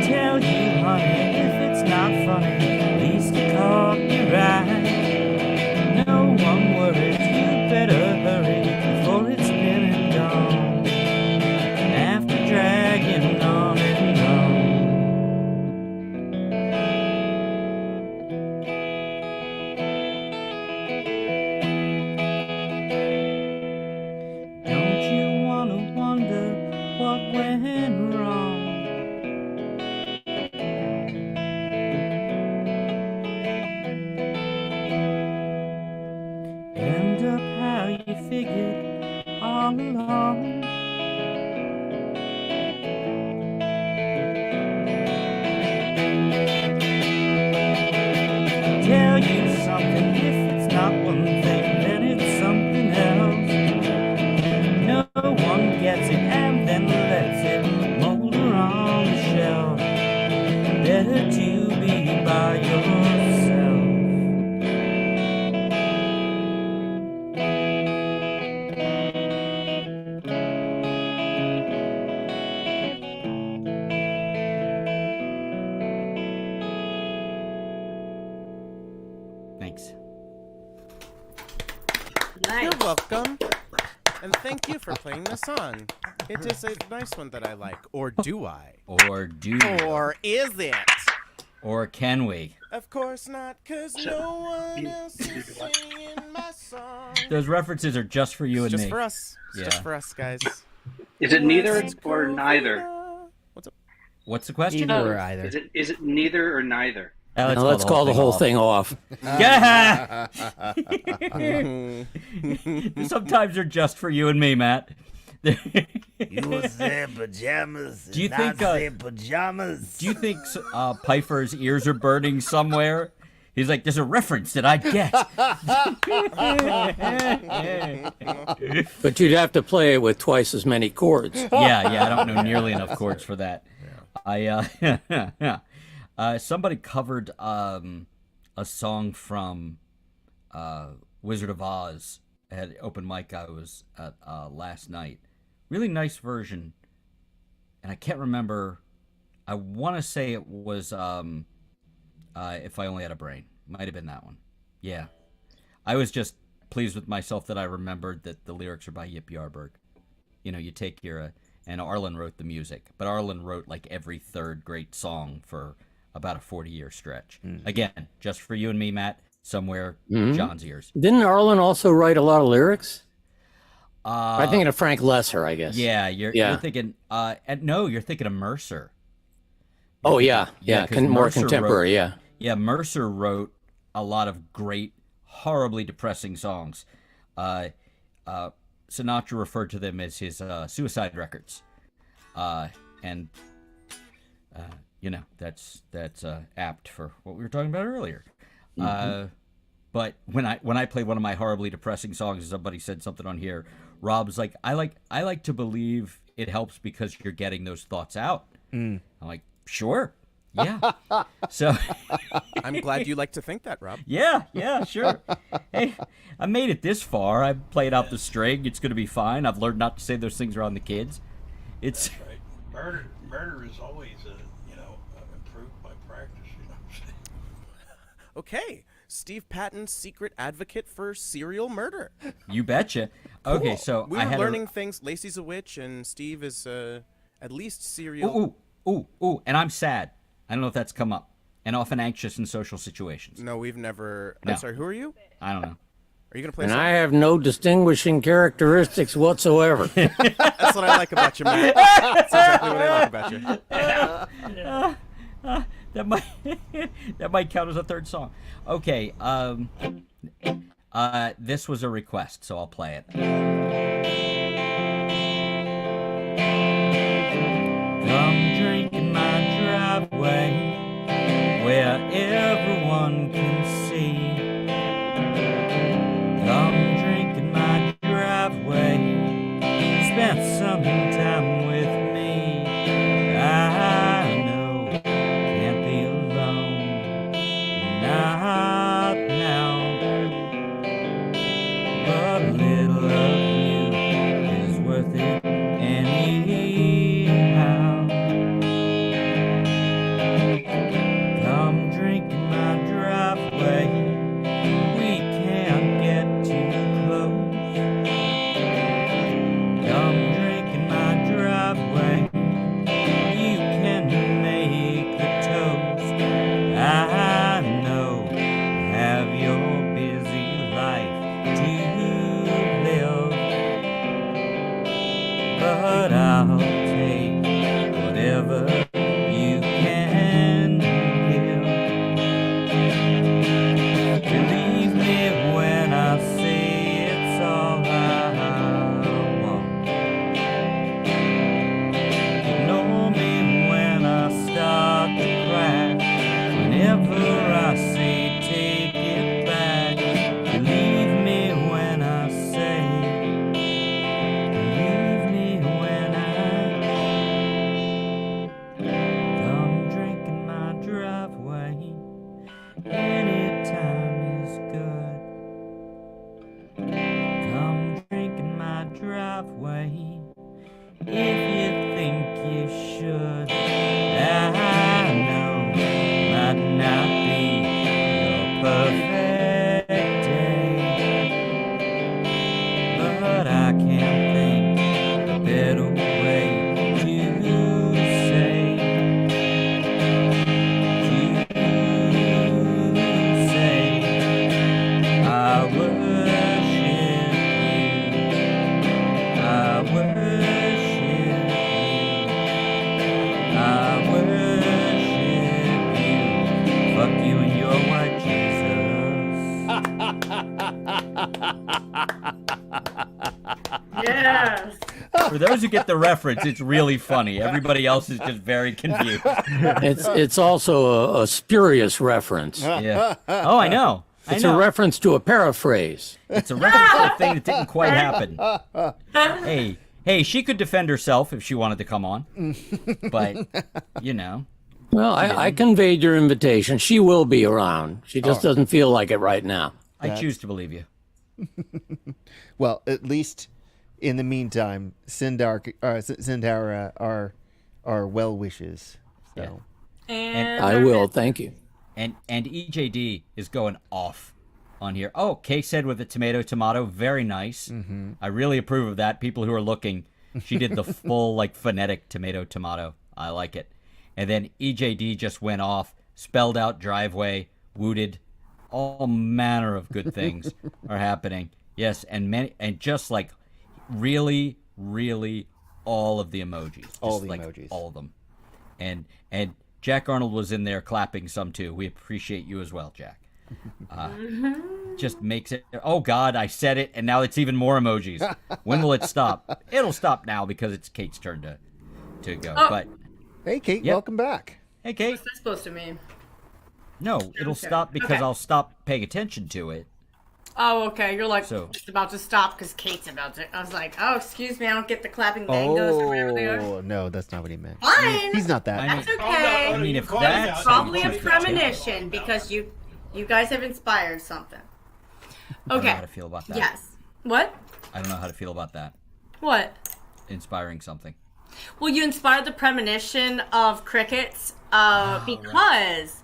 C: Tell you, honey, if it's not funny, at least it caught me right. No one worries, you better hurry before it's been and gone. After dragging on and on. Don't you wanna wonder what went wrong? End up how you figured all along. Tell you something, if it's not one thing, then it's something else. No one gets it and then lets it molder on the shelf. Better to be by yourself. Thanks.
E: Nice.
B: You're welcome. And thank you for playing the song. It is a nice one that I like. Or do I?
C: Or do
B: Or is it?
C: or can we?
B: Of course not, because no one else is singing my song.
C: Those references are just for you
B: It's
C: and
B: just
C: me.
B: for us. It's
C: Yeah.
B: just for us, guys.
K: Is it neither or neither?
B: What's up?
C: What's the question?
A: Either or either.
K: Is it neither or neither?
C: Now
I: Now let's call the whole thing off.
C: Yeah. Sometimes they're just for you and me, Matt.
L: You say pajamas.
C: Do you
L: and
C: think,
L: I say pajamas?
C: Do you think Pfeiffer's ears are burning somewhere? He's like, there's a reference that I'd get.
I: But you'd have to play it with twice as many chords.
C: Yeah, I don't know nearly enough chords for that. Somebody covered a song from Wizard of Oz at open mic I was at last night. Really nice version, and I can't remember. I want to say it was If I Only Had a Brain. Might have been that one. Yeah. I was just pleased with myself that I remembered that the lyrics are by Yip Yarberg. You know, you take your... and Arlen wrote the music. But Arlen wrote like every third great song for about a 40-year stretch. Again, just for you and me, Matt, somewhere John's ears.
I: Didn't Arlen also write a lot of lyrics? I'm thinking of Frank Lesser, I guess.
C: Yeah, you're thinking. No, you're thinking of Mercer.
I: Oh yeah,
C: 'cause
I: more
C: Mercer
I: contemporary.
C: wrote- Yeah, Mercer wrote a lot of great, horribly depressing songs. Sinatra referred to them as his suicide records, and that's apt for what we were talking about earlier. But when I play one of my horribly depressing songs, somebody said something on here. Rob's like, I like to believe it helps because you're getting those thoughts out. I'm like, sure, yeah. So
B: I'm glad you like to think that, Rob.
C: yeah, sure. Hey, I made it this far. I played out the string. It's gonna be fine. I've learned not to say those things around the kids. It's
F: That's right. Murder is always improved by practice. You know what I'm saying?
B: Okay, Steve Patton's secret advocate for serial murder.
C: You betcha. Okay,
B: Cool.
C: so
B: we
C: I
B: were
C: had
B: learning things. Lacey's a witch, and Steve is at least serial.
C: Ooh, and I'm sad. I don't know if that's come up. And often anxious in social situations.
B: No, we've never.
C: No.
B: I'm sorry. Who are you?
C: I don't know.
B: Are you gonna play?
I: And
B: something?
I: I have no distinguishing characteristics whatsoever.
B: That's what I like about you, Matt. That's exactly what I like about you.
C: That might count as a third song. Okay. This was a request, so I'll play it. Come drink in my driveway, where everyone can see. Come drink in my driveway, spend some time with me. I know, can't be alone, not now. But a little of you is worth it anyhow. Come drink in my driveway, we can't get too close. Come drink in my driveway, you can make the toast. I know you have your busy life to live, but I'll take whatever you can give. Believe me when I say it's all I want. Ignore me when I start to crack. Whenever I say take it back. Believe me when I say. Believe me when I come drink in my driveway. Anytime is good. Come drink in my driveway if you think you should. I know might not be your perfect day, but I can't think a better way to say. I worship you. Fuck you and your white Jesus.
E: Yes.
C: For those who get the reference, it's really funny. Everybody else is just very confused.
I: It's also a spurious reference.
C: Yeah. Oh, I know.
I: It's a reference to a paraphrase.
C: It's a reference to a thing that didn't quite happen. Hey, she could defend herself if she wanted to come on. But, you know.
I: Well, I conveyed your invitation. She will be around. She just doesn't feel like it right now.
C: I choose to believe you.
A: Well, at least in the meantime, send our well wishes. So.
E: And
I: I will. Thank you.
C: And EJD is going off on here. Oh, Kay said with a tomato, very nice. Mm-hmm. I really approve of that. People who are looking, she did the full like phonetic tomato. I like it. And then EJD just went off spelled out driveway, wooted, all manner of good things are happening. Yes, and just like really, really all of the emojis.
A: All
C: Just
A: the
C: like
A: emojis.
C: all of them. And Jack Arnold was in there clapping some too. We appreciate you as well, Jack. Just makes it. Oh God, I said it, and now it's even more emojis. When will it stop? It'll stop now because it's Kate's turn to go.
E: Oh.
C: But
A: Hey, Kate,
C: Yep.
A: welcome back.
C: hey, Kate.
E: What's that supposed to mean?
C: No, it'll
E: Okay.
C: stop because
E: Okay.
C: I'll stop paying attention to it.
E: Oh, okay. You're like
C: So-
E: just about to stop because Kate's about to. I was like, oh, excuse me, I don't get the clapping mangoes or whatever they are.
A: Oh, no, that's not what he meant.
E: Fine.
A: He's not that.
C: I
E: That's
C: mean,
E: okay.
C: I mean, if
F: Call it
C: that's
F: out.
E: Probably a
C: how you choose to take it,
E: premonition because you guys have inspired something.
C: I don't know
E: Okay.
C: how to feel about that.
E: Yes. What?
C: I don't know how to feel about that.
E: What?
C: Inspiring something.
E: Well, you inspired the premonition of crickets because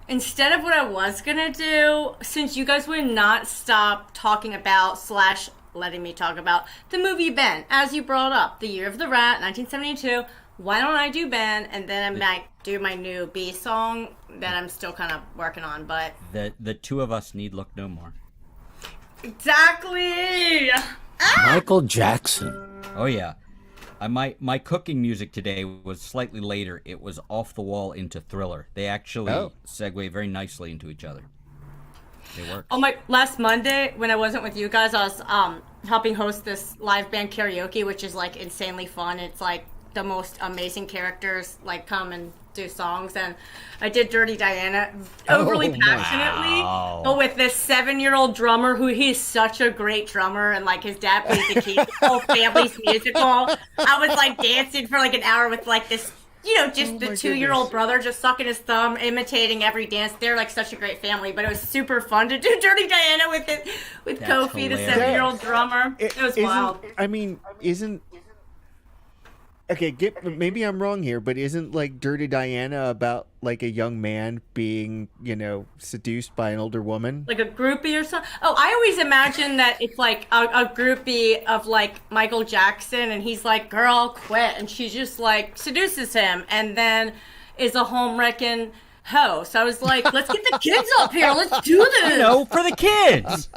E: instead of what I was gonna do, since you guys would not stop talking about / letting me talk about the movie Ben, as you brought up, The Year of the Rat, 1972. Why don't I do Ben and then I might do my new B song that I'm still kind of working on, but
C: The two of us need look no more.
E: exactly.
I: Michael Jackson.
C: Oh yeah. My cooking music today was slightly later. It was Off the Wall into Thriller. They actually segue very nicely into each other. They work.
E: Oh my! Last Monday, when I wasn't with you guys, I was helping host this live band karaoke, which is like insanely fun. It's like the most amazing characters like come and do songs, and I did Dirty Diana overly passionately, but with this 7-year-old drummer who he's such a great drummer, and like his dad plays the keys. The whole family's musical. I was like dancing for like an hour with like this. Just the 2-year-old brother just sucking his thumb, imitating every dance. They're like such a great family, but it was super fun to do Dirty Diana with
C: That's
E: Kofi, the
C: hilarious.
E: 7-year-old drummer. It was wild.
A: Okay, maybe I'm wrong here, but isn't like Dirty Diana about like a young man being, seduced by an older woman?
E: Like a groupie or something. Oh, I always imagine that it's like a groupie of like Michael Jackson, and he's like, "Girl, quit," and she just like seduces him, and then is a home wrecking hoe. So I was like, "Let's get the kids up here. Let's do this."
C: For the kids.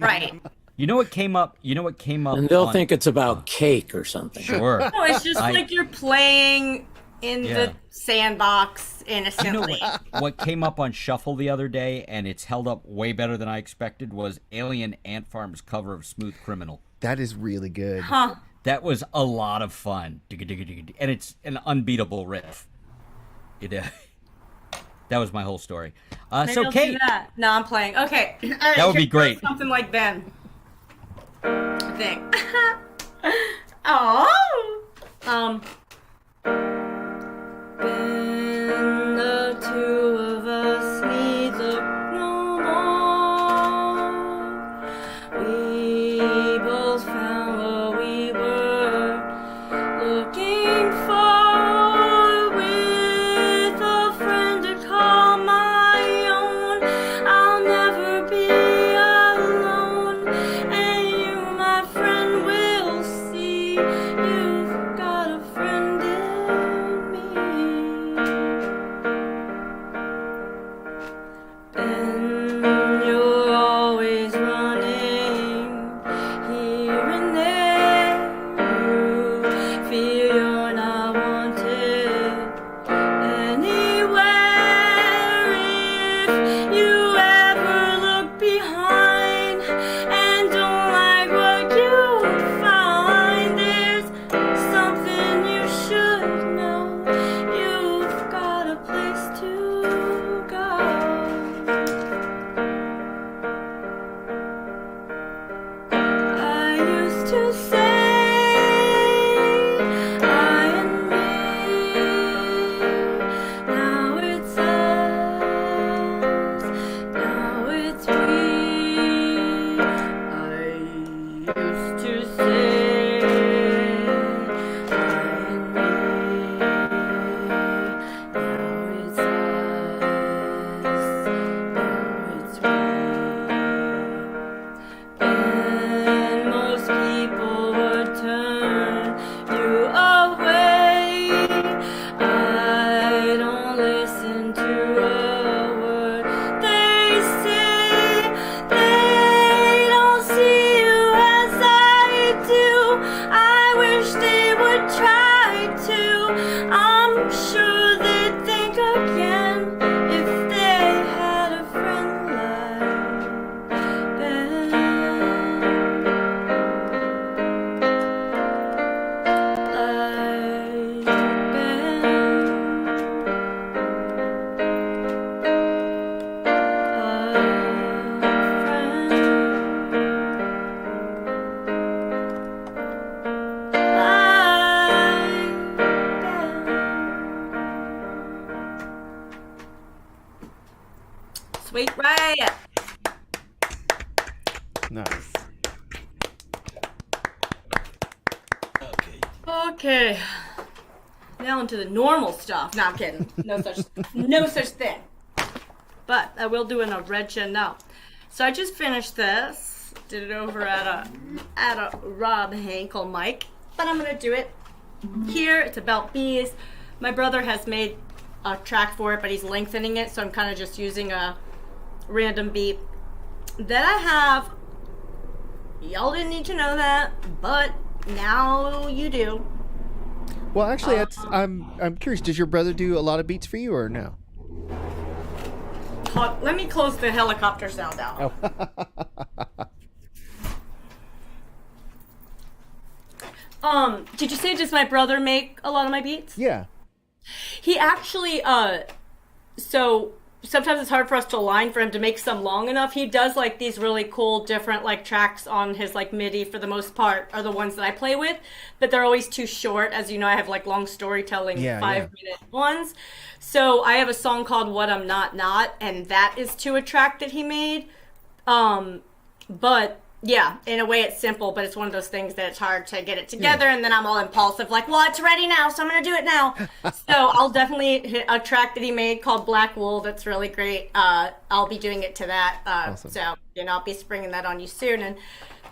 E: Right.
C: You know what came up?
I: And they'll think it's about cake or something.
C: Sure.
E: No, it's just like you're playing in the sandbox innocently.
C: What came up on Shuffle the other day, and it's held up way better than I expected, was Alien Ant Farm's cover of Smooth Criminal.
A: That is really good.
E: Huh.
C: That was a lot of fun. And it's an unbeatable riff. That was my whole story.
E: Maybe
C: So
E: I'll
C: Kate,
E: do that. No, I'm playing. Okay. All right,
C: That would be
E: here's
C: great.
E: Something like Ben. I think. Oh. Ben, the two of us need look no more. We both found what we were looking for, with a friend to call my own. I'll never be alone, and you, my friend, will see you've got a friend in me. Ben, you're always running here and there. You feel you're not wanted anywhere. If you ever look behind and don't like what you find, there's something you should know. You've got a place to go. Sweet riot.
A: Nice.
E: Okay. Now into the normal stuff. No, I'm kidding. No such thing. But I will do in a red chin now. So I just finished this. Did it over at a Rob Hankel mic. But I'm gonna do it here. It's about bees. My brother has made a track for it, but he's lengthening it, so I'm kind of just using a random beat that I have. Y'all didn't need to know that, but now you do.
A: Well, actually, I'm curious. Does your brother do a lot of beats for you, or no?
E: Let me close the helicopter sound down. Did you say does my brother make a lot of my beats?
A: Yeah.
E: He actually, so sometimes it's hard for us to align for him to make some long enough. He does like these really cool different like tracks on his like MIDI for the most part are the ones that I play with, but they're always too short. As you know, I have like long storytelling 5-minute ones. So I have a song called What I'm Not, and that is to a track that he made. But yeah, in a way it's simple, but it's one of those things that it's hard to get it together, and then I'm all impulsive, like, well, it's ready now, so I'm going to do it now. So I'll definitely hit a track that he made called Black Wool that's really great. I'll be doing it to that.
A: Awesome.
E: So, I'll be springing that on you soon. And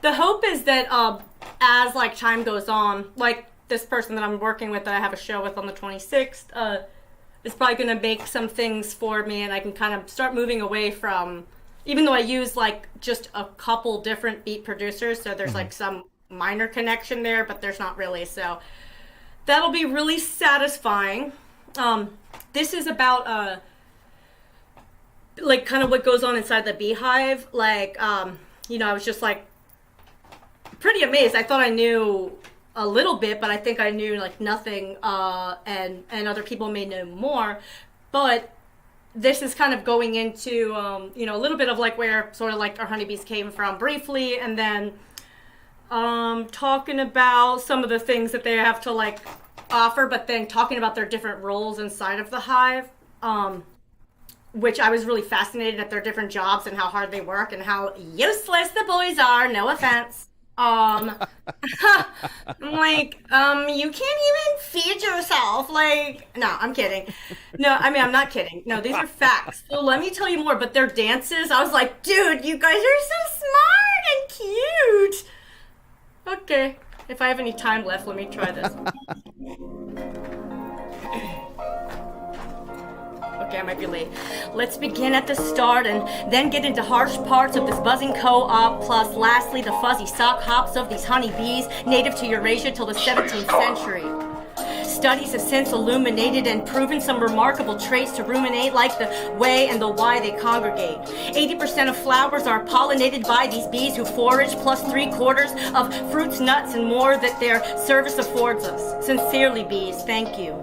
E: the hope is that as, like, time goes on, like this person that I'm working with that I have a show with on the 26th is probably going to make some things for me, and I can kind of start moving away from... Even though I use like just a couple different beat producers, so there's like some minor connection there, but there's not really. So that'll be really satisfying. This is about like kind of what goes on inside the beehive. Like I was just like pretty amazed. I thought I knew a little bit, but I think I knew like nothing. And other people may know more, but this is kind of going into, a little bit of like where sort of like our honeybees came from briefly, and then talking about some of the things that they have to like offer, but then talking about their different roles inside of the hive, which I was really fascinated at their different jobs and how hard they work and how useless the boys are, no offense. I'm like, you can't even feed yourself. Like, no, I'm kidding. No, I mean, I'm not kidding. No, these are facts. So let me tell you more. But their dances, I was like, dude, you guys are so smart and cute. Okay, if I have any time left, let me try this. Okay, I might be late. Let's begin at the start and then get into harsh parts of this buzzing co-op, plus lastly the fuzzy sock hops of these honeybees, native to Eurasia till the 17th century. Studies have since illuminated and proven some remarkable traits to ruminate, like the way and the why they congregate. 80% of flowers are pollinated by these bees who forage, plus 3/4 of fruits, nuts, and more that their service affords us. Sincerely, bees, thank you.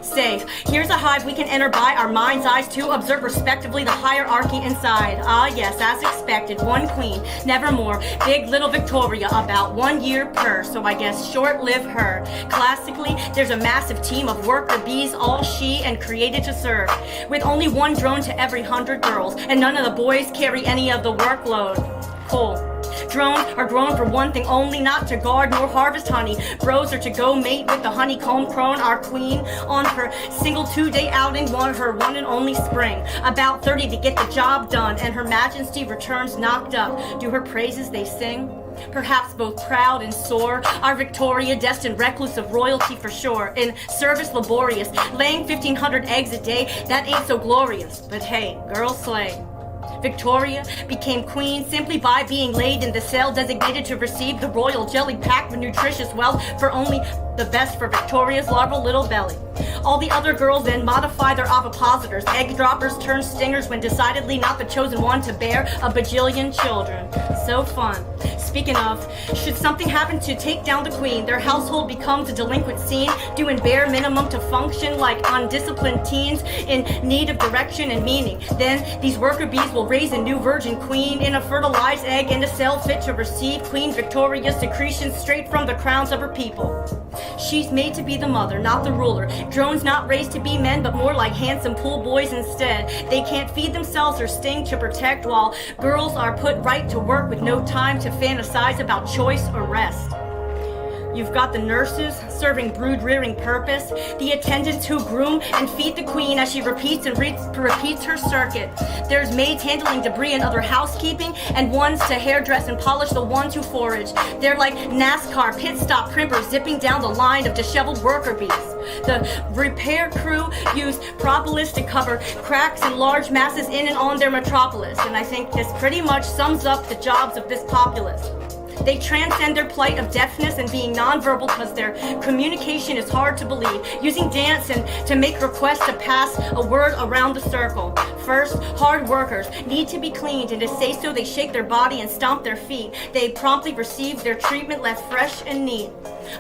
E: Say, here's a hive we can enter by our mind's eyes to observe respectively the hierarchy inside. Ah yes, as expected, one queen, never more. Big little Victoria, about 1 year per, so I guess short-live her. Classically, there's a massive team of worker bees, all she and created to serve, with only one drone to every 100 girls, and none of the boys carry any of the workload. Cool. Drones are grown for one thing only, not to guard nor harvest honey. Bros are to go mate with the honeycomb crone, our queen. On her single 2-day outing, her one and only spring. About 30 to get the job done, and her majesty returns knocked up. Do her praises they sing? Perhaps both proud and sore. Our Victoria, destined recluse of royalty for sure. In service laborious, laying 1,500 eggs a day, that ain't so glorious. But hey, girls slay. Victoria became queen simply by being laid in the cell designated to receive the royal jelly packed with nutritious wealth for only the best for Victoria's larval little belly. All the other girls then modify their ovipositors. Egg droppers turn stingers when decidedly not the chosen one to bear a bajillion children. So fun. Speaking of, should something happen to take down the queen, their household becomes a delinquent scene, doing bare minimum to function like undisciplined teens in need of direction and meaning. Then these worker bees will raise a new virgin queen in a fertilized egg in a cell fit to receive Queen Victoria's secretions straight from the crowns of her people. She's made to be the mother, not the ruler. Drones not raised to be men, but more like handsome pool boys instead. They can't feed themselves or sting to protect, while girls are put right to work with no time to fantasize about choice or rest. You've got the nurses serving brood-rearing purpose, the attendants who groom and feed the queen as she repeats and repeats her circuit. There's maids handling debris and other housekeeping, and ones to hairdress and polish the ones who forage. They're like NASCAR pit stop crimpers zipping down the line of disheveled worker bees. The repair crew use propolis to cover cracks and large masses in and on their metropolis, and I think this pretty much sums up the jobs of this populace. They transcend their plight of deafness and being nonverbal because their communication is hard to believe, using dance and to make requests to pass a word around the circle. First, hard workers need to be cleaned, and to say so they shake their body and stomp their feet. They promptly receive their treatment left fresh and neat.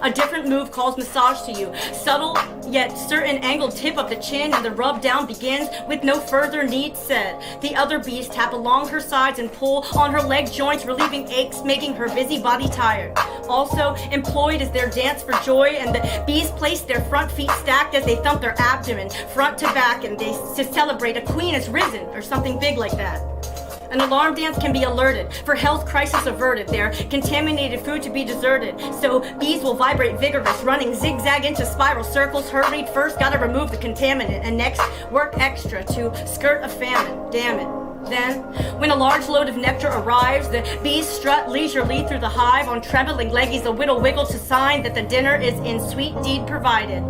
E: A different move calls massage to you. Subtle yet certain angled tip of the chin, and the rub down begins with no further need said. The other bees tap along her sides and pull on her leg joints, relieving aches, making her busy body tired. Also employed is their dance for joy, and the bees place their front feet stacked as they thump their abdomen front to back, and they to celebrate a queen has risen or something big like that. An alarm dance can be alerted for health crisis averted. Their contaminated food to be deserted. So bees will vibrate vigorous, running zigzag into spiral circles. Hurried first, gotta remove the contaminant, and next work extra to skirt a famine. Damn it. Then, when a large load of nectar arrives, the bees strut leisurely through the hive on trembling leggies, a whittle wiggle to sign that the dinner is in sweet deed provided.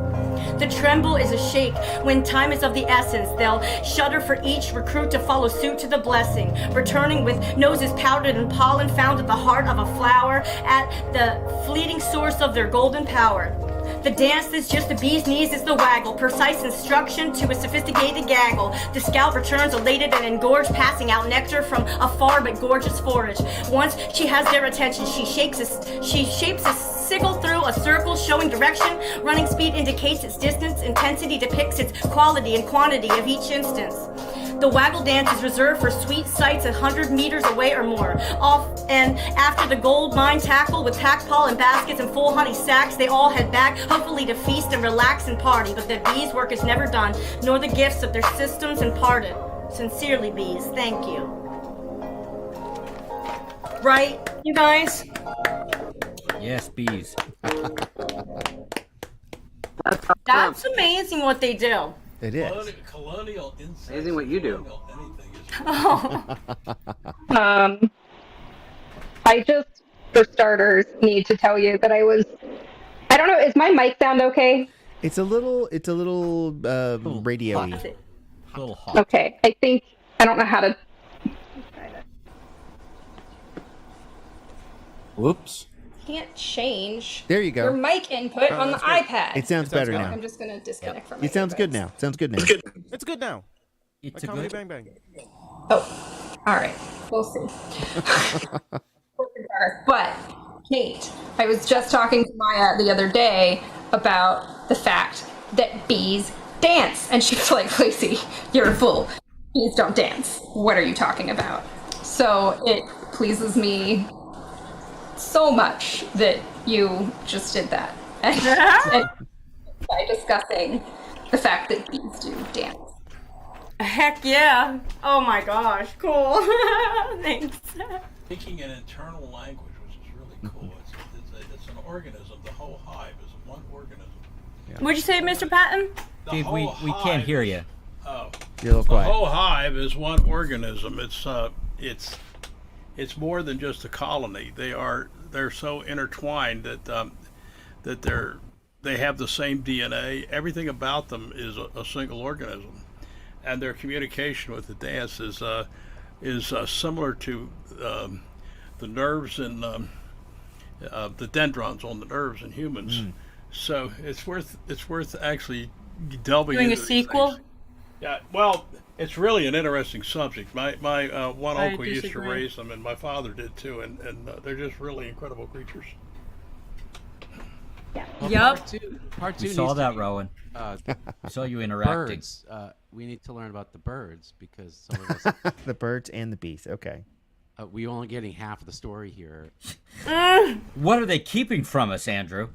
E: The tremble is a shake when time is of the essence. They'll shudder for each recruit to follow suit to the blessing, returning with noses powdered and pollen found at the heart of a flower, at the fleeting source of their golden power. The dance that's just the bee's knees is the waggle, precise instruction to a sophisticated gaggle. The scout returns elated and engorged, passing out nectar from a far but gorgeous forage. Once she has their attention, she shapes a sickle through a circle, showing direction. Running speed indicates its distance. Intensity depicts its quality and quantity of each instance. The waggle dance is reserved for sweet sights 100 meters away or more. Off and after the gold mine tackle with tackpole and baskets and full honey sacks, they all head back, hopefully to feast and relax and party. But the bees' work is never done, nor the gifts of their systems imparted. Sincerely, bees, thank you. Right, you guys?
C: Yes, bees.
E: That's amazing what they do.
A: It is.
F: Colonial insects.
G: Amazing what you do.
E: Oh.
J: I just, for starters, need to tell you that I don't know, is my mic sound okay?
A: It's a little radio-y.
C: A little hot.
J: Okay, I don't know how to.
C: Whoops.
J: Can't change
A: There you go.
J: your mic input on the iPad.
A: It sounds better now.
J: I'm just gonna disconnect from my
A: It sounds good
J: earbuds.
A: now. Sounds good now.
B: It's good now.
C: It's
B: Like
C: a
B: Comedy
C: good.
B: Bang Bang.
J: Oh, all right. We'll see. But Kate, I was just talking to Maya the other day about the fact that bees dance, and she was like, "Lacey, you're a fool. Bees don't dance. What are you talking about?" So it pleases me so much that you just did that, and by discussing the fact that bees do dance.
E: Heck yeah. Oh my gosh, cool. Thanks.
F: Speaking an internal language, which is really cool. It's an organism. The whole hive is one organism.
E: What'd you say, Mr. Patton?
F: The
C: Steve, we
F: whole
C: can't
F: hive
C: hear
F: is-
C: you.
F: Oh.
A: You're a little
F: The
A: quiet.
F: whole hive is one organism. It's more than just a colony. They're so intertwined that they have the same DNA. Everything about them is a single organism, and their communication with the dance is similar to the nerves and the dendrons on the nerves in humans. So it's worth actually delving
E: Doing
F: into
E: a
F: these
E: sequel?
F: things. Yeah, well, it's really an interesting subject. My one
E: I
F: uncle used to
E: disagree.
F: raise them, and my father did too, and they're just really incredible creatures.
E: Yup.
G: Part two
C: We saw
G: needs to
C: that,
G: be,
C: Rowan.
G: uh,
C: We saw you interacting.
G: birds. We need to learn about the birds because some of us.
A: The birds and the bees. Okay.
G: we only getting half of the story here.
C: What are they keeping from us, Andrew?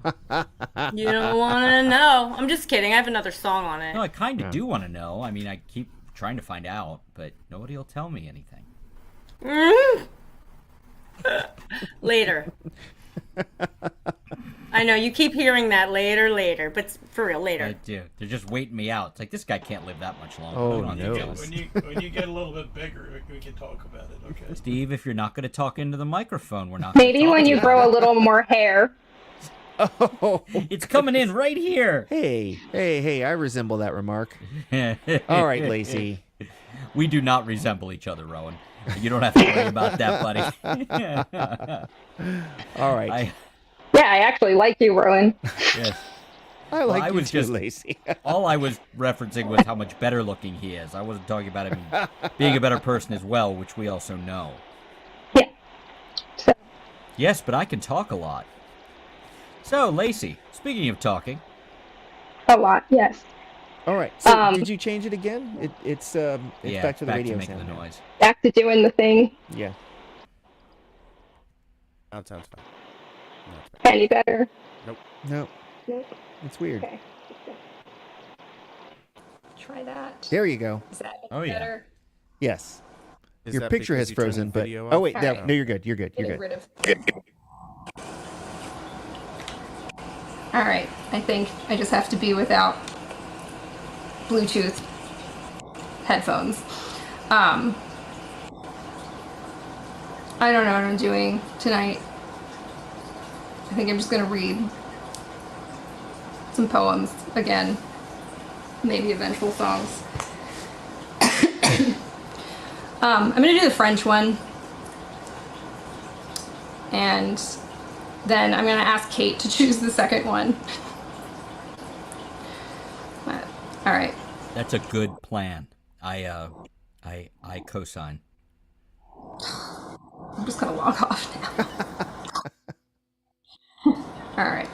E: You don't want to know. I'm just kidding. I have another song on it.
C: No, I kind of do want to know. I mean, I keep trying to find out, but nobody will tell me anything.
E: Later. I know you keep hearing that later, but for real, later.
C: I do. They're just waiting me out. It's like, this guy can't live that much longer.
A: Oh,
C: We don't
A: no.
C: need to-
F: When you get a little bit bigger, we can talk about it. Okay.
C: Steve, if you're not going to talk into the microphone, we're not.
J: Maybe
C: gonna
J: when
C: talk
J: you
C: to
J: grow a little more hair.
A: Oh,
C: It's coming in right here.
A: hey! I resemble that remark. All right, Lacey.
C: We do not resemble each other, Rowan. You don't have to worry about that, buddy.
A: All right.
J: Yeah, I actually like you, Rowan.
C: Yes.
A: I like
C: I
A: you
C: was
A: too,
C: just-
A: Lacey.
C: All I was referencing was how much better looking he is. I wasn't talking about him being a better person as well, which we also know.
J: Yeah. So,
C: Yes, but I can talk a lot. So, Lacey, speaking of talking,
J: a lot, yes.
A: All right. So, did you change it again? It's
C: yeah,
A: back to the radio
C: making
A: sound
C: the
A: now.
C: noise.
J: Back to doing the thing.
A: Yeah.
B: That sounds fine.
J: Any better?
A: No,
J: Nope.
A: it's weird.
J: Okay. Try that.
A: There you go.
J: Is that
C: Oh, yeah.
J: better?
A: Yes.
B: Is
A: Your
B: that
A: picture
B: because
A: has
B: you turned the
A: frozen, but
B: video
A: oh
B: off?
A: wait, no,
J: Alright.
A: no, you're good. You're good. You're
J: Getting
A: good.
J: rid of. All right. I think I just have to be without Bluetooth headphones. I don't know what I'm doing tonight. I think I'm just gonna read some poems again. Maybe eventual songs. I'm gonna do the French one. And then I'm gonna ask Kate to choose the second one. All right.
C: That's a good plan. I co-sign.
J: I'm just gonna log off now. All right.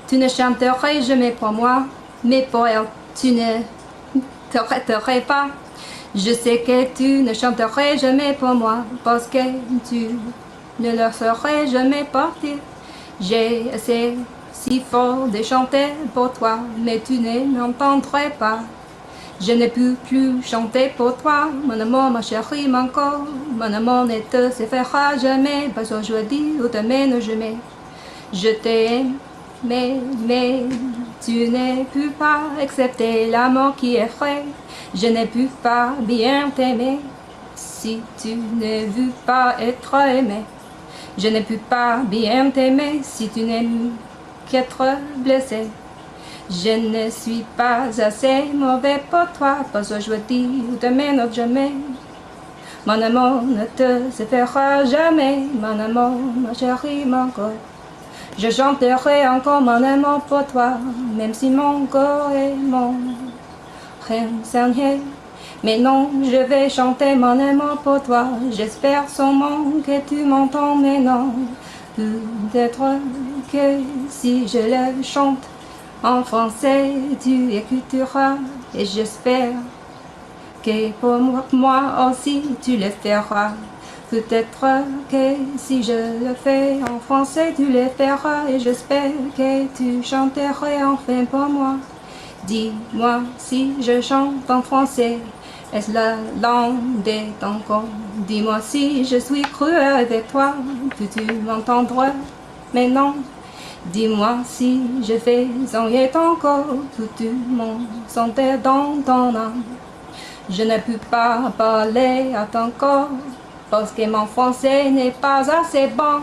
J: Tu ne chanterais jamais pour moi, mes poèmes, tu ne t'arrêterais pas. Je sais que tu ne chanterais jamais pour moi, parce que tu ne le ferais jamais partir. J'ai essayé si fort de chanter pour toi, mais tu ne m'entendrais pas. Je ne peux plus chanter pour toi, mon amour, ma chérie, mon corps. Mon amour ne te se fera jamais, pas aujourd'hui ou demain, ne jamais. Je t'aime, mais tu ne peux pas accepter l'amour qui est vrai. Je ne peux pas bien t'aimer si tu ne veux pas être aimé. Je ne peux pas bien t'aimer si tu n'aimes qu'être blessé. Je ne suis pas assez mauvais pour toi, pas aujourd'hui ou demain, non jamais. Mon amour ne te se fera jamais, mon amour, ma chérie, mon corps. Je chanterai encore mon amour pour toi, même si mon corps est mon renseigné. Mais non, je vais chanter mon amour pour toi. J'espère seulement que tu m'entends, mais non. Peut-être que si je le chante en français, tu écouteras. Et j'espère que pour moi aussi tu le feras. Peut-être que si je le fais en français, tu le feras. Et j'espère que tu chanteras enfin pour moi. Dis-moi si je chante en français. Est-ce la langue de ton corps? Dis-moi si je suis cruel avec toi, peux-tu m'entendre? Mais non. Dis-moi si je fais ennuyer ton corps, peux-tu m'en sentir dans ton âme? Je ne peux pas parler à ton corps, parce que mon français n'est pas assez bon.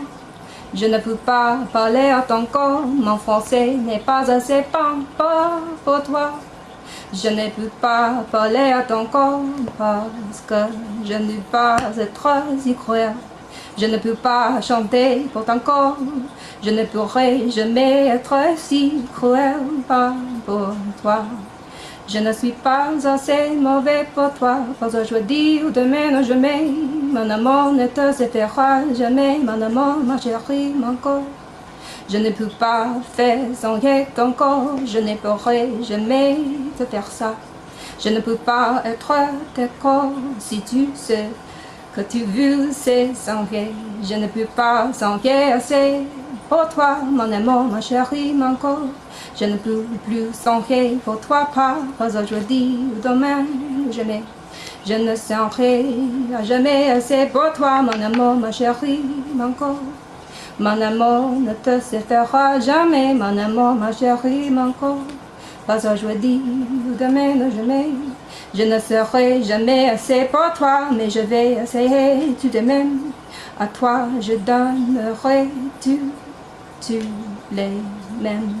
J: Je ne peux pas parler à ton corps, mon français n'est pas assez bon pour toi. Je ne peux pas parler à ton corps parce que je ne peux pas être si cruel. Je ne peux pas chanter pour ton corps. Je ne pourrai jamais être si cruel pour toi. Je ne suis pas assez mauvais pour toi. Pas aujourd'hui ou demain, non jamais. Mon amour ne te séparera jamais. Mon amour, ma chérie, mon corps. Je ne peux pas faire sans ton corps, je ne pourrai jamais te faire ça. Je ne peux pas être d'accord si tu sais que tu veux c'est s'engager. Je ne peux pas s'engager pour toi, mon amour, ma chérie, mon corps. Je ne peux plus s'engager pour toi, pas aujourd'hui ou demain, jamais. Je ne serai jamais assez pour toi, mon amour, ma chérie, mon corps. Mon amour ne te séparera jamais, mon amour, ma chérie, mon corps. Pas aujourd'hui ou demain, jamais. Je ne serai jamais assez pour toi, mais je vais essayer tout de même. À toi, je donnerai tous les mêmes.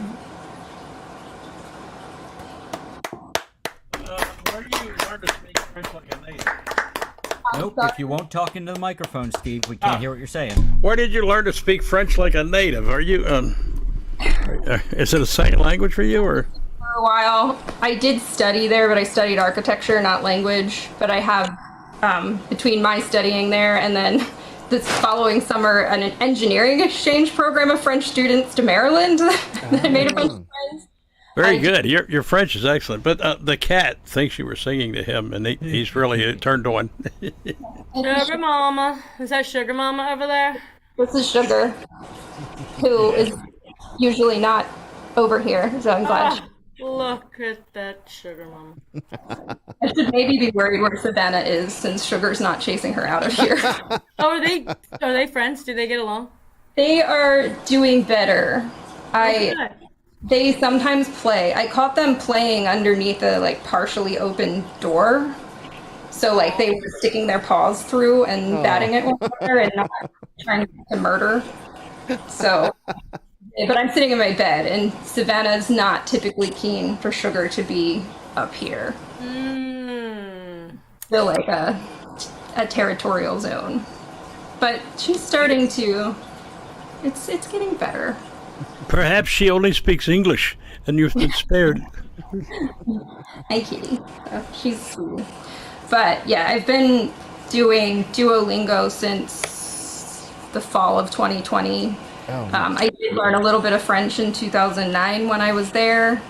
F: Where do you learn to speak French like a native?
C: Nope, if you won't talk into the microphone, Steve, we can't hear what you're saying.
F: Where did you learn to speak French like a native? Are you, is it a second language for you, or?
J: For a while, I did study there, but I studied architecture, not language. But I have, between my studying there and then this following summer, an engineering exchange program of French students to Maryland that I made a bunch of friends.
F: Very good. Your French is excellent. But the cat thinks you were singing to him, and he's really turned on.
E: Sugar Mama. Is that Sugar Mama over there?
J: This is Sugar, who is usually not over here, so I'm glad.
E: Look at that Sugar Mama.
J: I should maybe be worried where Savannah is, since Sugar's not chasing her out of here.
E: Oh, are they friends? Do they get along?
J: They are doing better. They sometimes play. I caught them playing underneath a partially open door. So they were sticking their paws through and batting at one another and not trying to murder. So, but I'm sitting in my bed, and Savannah's not typically keen for Sugar to be up here. Still like a territorial zone. But she's starting to. It's getting better.
F: Perhaps she only speaks English, and you've been spared.
J: Hi, Kitty. She's sweet. But yeah, I've been doing Duolingo since the fall of 2020. I did learn a little bit of French in 2009 when I was there,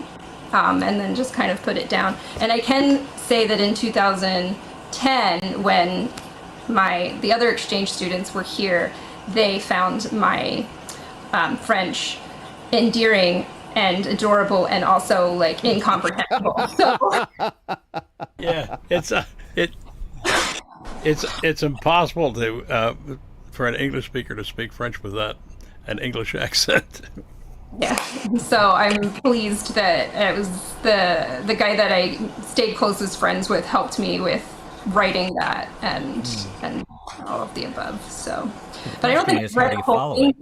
J: and then just kind of put it down. And I can say that in 2010, when the other exchange students were here, they found my French endearing and adorable, and also incomprehensible. So
F: yeah, it's impossible to for an English speaker to speak French without an English accent.
J: Yeah, so I'm pleased that it was the guy that I stayed closest friends with helped me with writing that and all of the above. So, but I don't think I've read the whole thing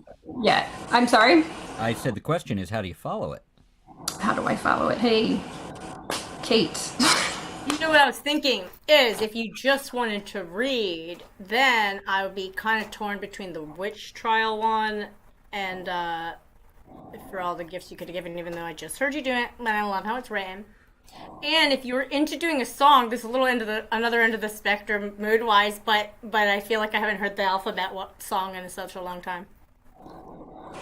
J: yet. I'm sorry?
C: I said the question is, how do you follow it?
J: How do I follow it? Hey, Kate.
E: You know what I was thinking is, if you just wanted to read, then I would be kind of torn between the witch trial one and for all the gifts you could have given, even though I just heard you do it, and I love how it's written. And if you were into doing a song, this is a little another end of the spectrum mood-wise, but I feel like I haven't heard the alphabet song in such a long time.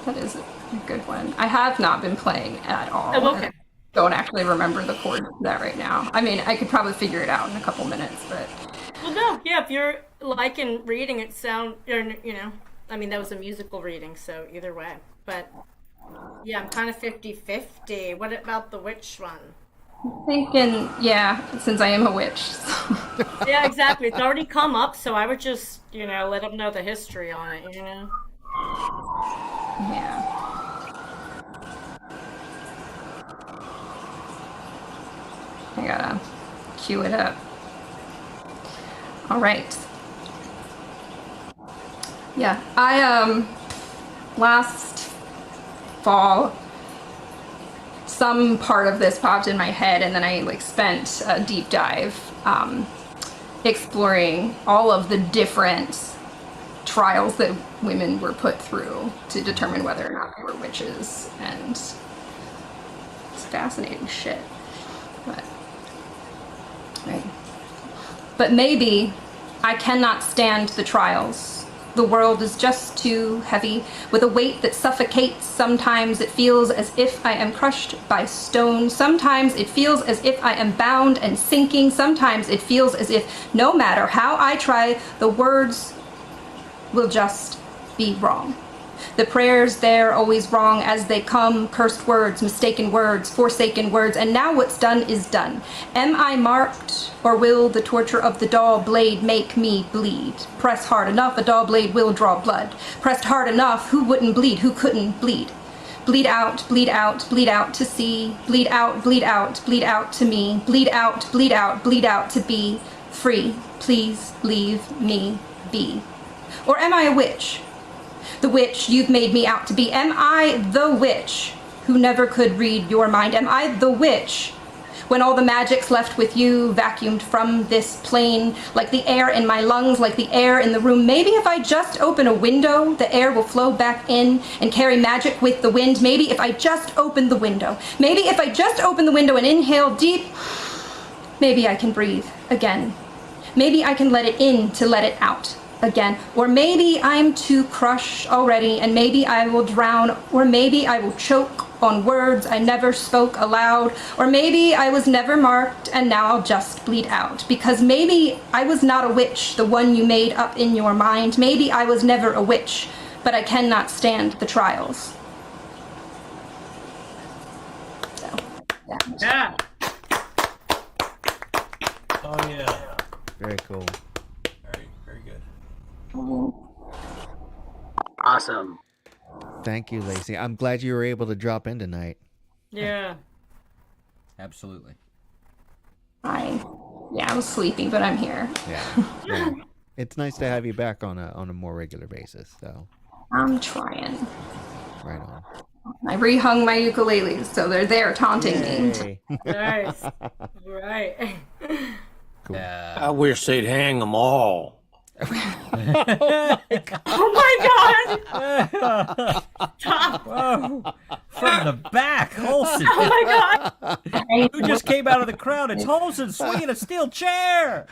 J: That is a good one. I have not been playing at all.
E: Oh, okay.
J: I don't actually remember the chords of that right now. I mean, I could probably figure it out in a couple minutes, but...
E: Well, no, yeah, if you're liking reading it I mean, that was a musical reading, so either way. But, yeah, I'm kind of 50-50. What about the witch one?
J: I'm thinking, yeah, since I am a witch. So.
E: Yeah, exactly. It's already come up, so I would just, let them know the history on it,
J: Yeah. I gotta cue it up. All right. Yeah, I last fall, some part of this popped in my head, and then I spent a deep dive exploring all of the different trials that women were put through to determine whether or not they were witches, and it's fascinating shit. But maybe I cannot stand the trials The world is just too heavy, with a weight that suffocates. Sometimes it feels as if I am crushed by stone. Sometimes it feels as if I am bound and sinking. Sometimes it feels as if no matter how I try, the words will just be wrong. The prayers there always wrong as they come, cursed words, mistaken words, forsaken words, and now what's done is done. Am I marked, or will the torture of the dull blade make me bleed? Press hard enough, a dull blade will draw blood. Pressed hard enough, who wouldn't bleed, who couldn't bleed? Bleed out, bleed out, bleed out to see. Bleed out, bleed out, bleed out to me. Bleed out, bleed out, bleed out to be free. Please leave me be. Or am I a witch? The witch you've made me out to be? Am I the witch who never could read your mind? Am I the witch when all the magic's left with you, vacuumed from this plane, like the air in my lungs, like the air in the room? Maybe if I just open a window, the air will flow back in and carry magic with the wind. Maybe if I just open the window. Maybe if I just open the window and inhale deep, maybe I can breathe again. Maybe I can let it in to let it out again. Or maybe I'm too crushed already, and maybe I will drown, or maybe I will choke on words I never spoke aloud, or maybe I was never marked and now I'll just bleed out. Because maybe I was not a witch, the one you made up in your mind. Maybe I was never a witch, but I cannot stand the trials. So,
F: yeah. Oh yeah.
A: Very cool.
F: Very good.
K: Awesome.
A: Thank you, Lacey. I'm glad you were able to drop in tonight.
E: Yeah.
C: Absolutely.
J: I was sleeping, but I'm here.
A: Yeah. It's nice to have you back on a more regular basis. So
J: I'm trying.
A: right on.
J: I rehung my ukuleles, so they're there taunting me.
A: Yay.
E: Nice. Right.
A: Cool.
I: I wish they'd hang them all.
E: Oh my God! Stop!
C: Whoa. From the back, Olsen.
E: Oh my God!
C: Who just came out of the crowd? It's Olsen swinging a steel chair.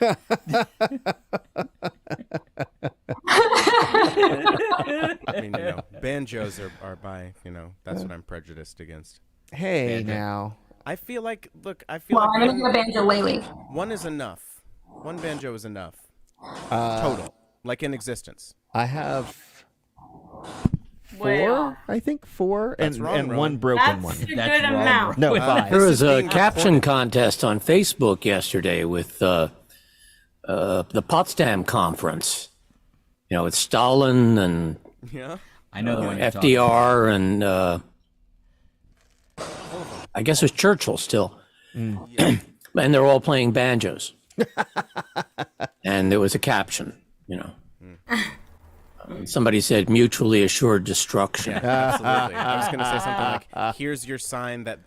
B: I mean, banjos are by, that's what I'm prejudiced against.
A: Hey, now.
B: I feel like,
J: Well, I'm gonna get a banjo lately.
B: one is enough. One banjo is enough. Total. Like in existence.
A: I have
E: Way
A: four,
E: off.
A: I think four,
B: That's
A: and,
B: wrong,
A: and
B: Rowan.
A: one broken
E: That's
A: one.
E: a good
C: That's wrong,
E: amount.
A: No,
B: This
A: five.
I: There was
B: is
I: a
B: being
I: caption
B: recorded.
I: contest on Facebook yesterday with the Potsdam Conference. With Stalin and
B: Yeah.
C: I know the one you're talking about.
I: FDR and I guess it was Churchill still. And they're all playing banjos. And there was a caption, Somebody said mutually assured destruction.
B: Yeah, absolutely. I was gonna say something like, "Here's your sign that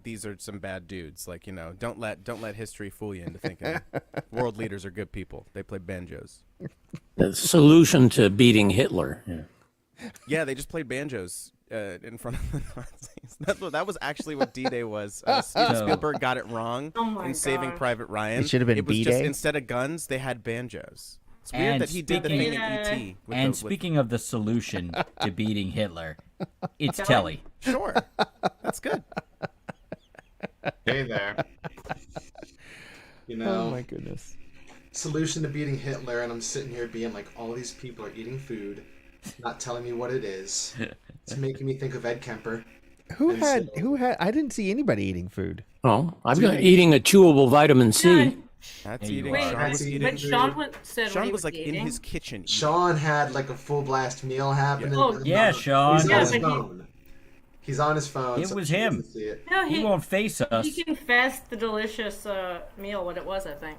B: these are some bad dudes." Like, don't let history fool you into thinking world leaders are good people. They play banjos.
I: The solution to beating Hitler.
B: Yeah, they just played banjos in front of the Nazis. That was actually what D-Day was. Steven Spielberg got it wrong in Saving
E: God.
B: Private Ryan.
A: It should have been
B: It was just
A: B-Day?
B: instead of guns, they had banjos. It's weird
C: And
B: that he did the thing in E.T. with
C: And
B: the-
C: speaking of the solution to beating Hitler, it's Telly.
B: Sure, that's good.
D: Hey there.
A: Oh my goodness.
M: Solution to beating Hitler, and I'm sitting here being like, all these people are eating food, not telling me what it is. It's making me think of Ed Kemper.
A: Who had? I didn't see anybody eating food.
I: Oh, I've got eating a chewable vitamin C.
B: That's
C: There you
B: eating.
C: are.
B: Sean was eating.
E: But Sean said
B: Sean
E: what he
B: was like
E: eating.
B: in his kitchen. eating.
M: Sean had like a full blast meal happening.
E: Oh,
C: yeah, Sean.
M: He's
E: Yeah,
M: on his
E: but he-
M: phone. He's on his phone.
C: It
M: so
C: was
M: he
C: him.
M: doesn't see it.
E: No,
C: He won't face us.
E: He confessed the delicious meal, what it was, I think.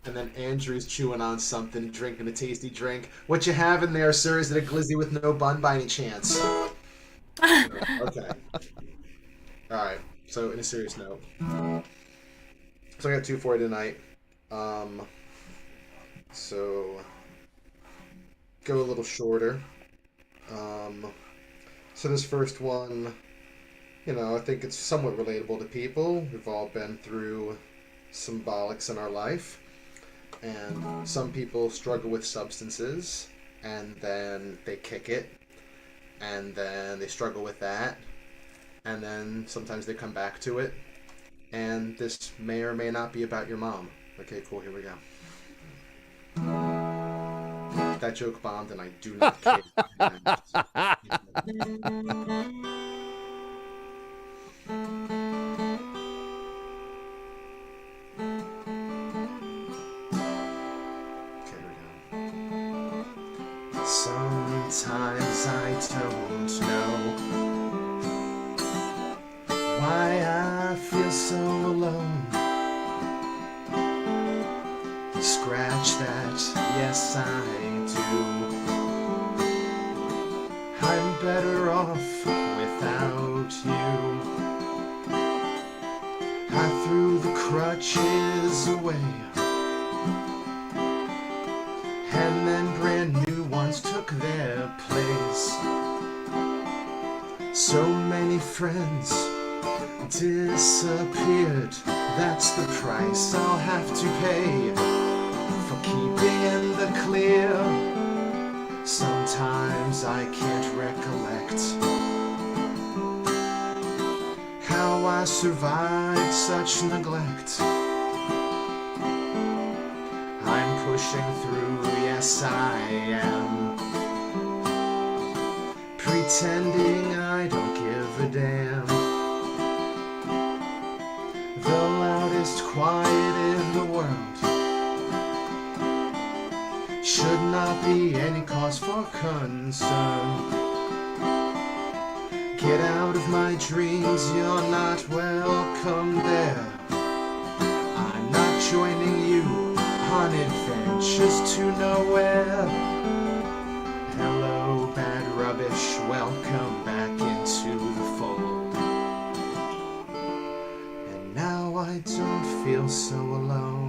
M: And then Andrew's chewing on something, drinking a tasty drink. What you have in there, sir? Is it a glizzy with no bun by any chance? Okay. Alright, so in a serious note. So I got two for you tonight. So go a little shorter. So this first one, I think it's somewhat relatable to people. We've all been through symbolics in our life. And some people struggle with substances, and then they kick it, and then they struggle with that, and then sometimes they come back to it, and this may or may not be about your mom. Okay, cool, here we go. That joke bombed, and I do not care. Sometimes I don't know why I feel so alone. Scratch that, yes I do. I'm better off without you. I threw the crutches away, and then brand new ones took their place. So many friends disappeared. That's the price I'll have to pay for keeping in the clear. Sometimes I can't recollect how I survived such neglect. I'm pushing through, yes I am, pretending I don't give a damn. The loudest quiet in the world should not be any cause for concern. Get out of my dreams, you're not welcome there. I'm not joining you on adventures to nowhere. Hello, bad rubbish, welcome back into the fold. And now I don't feel so alone.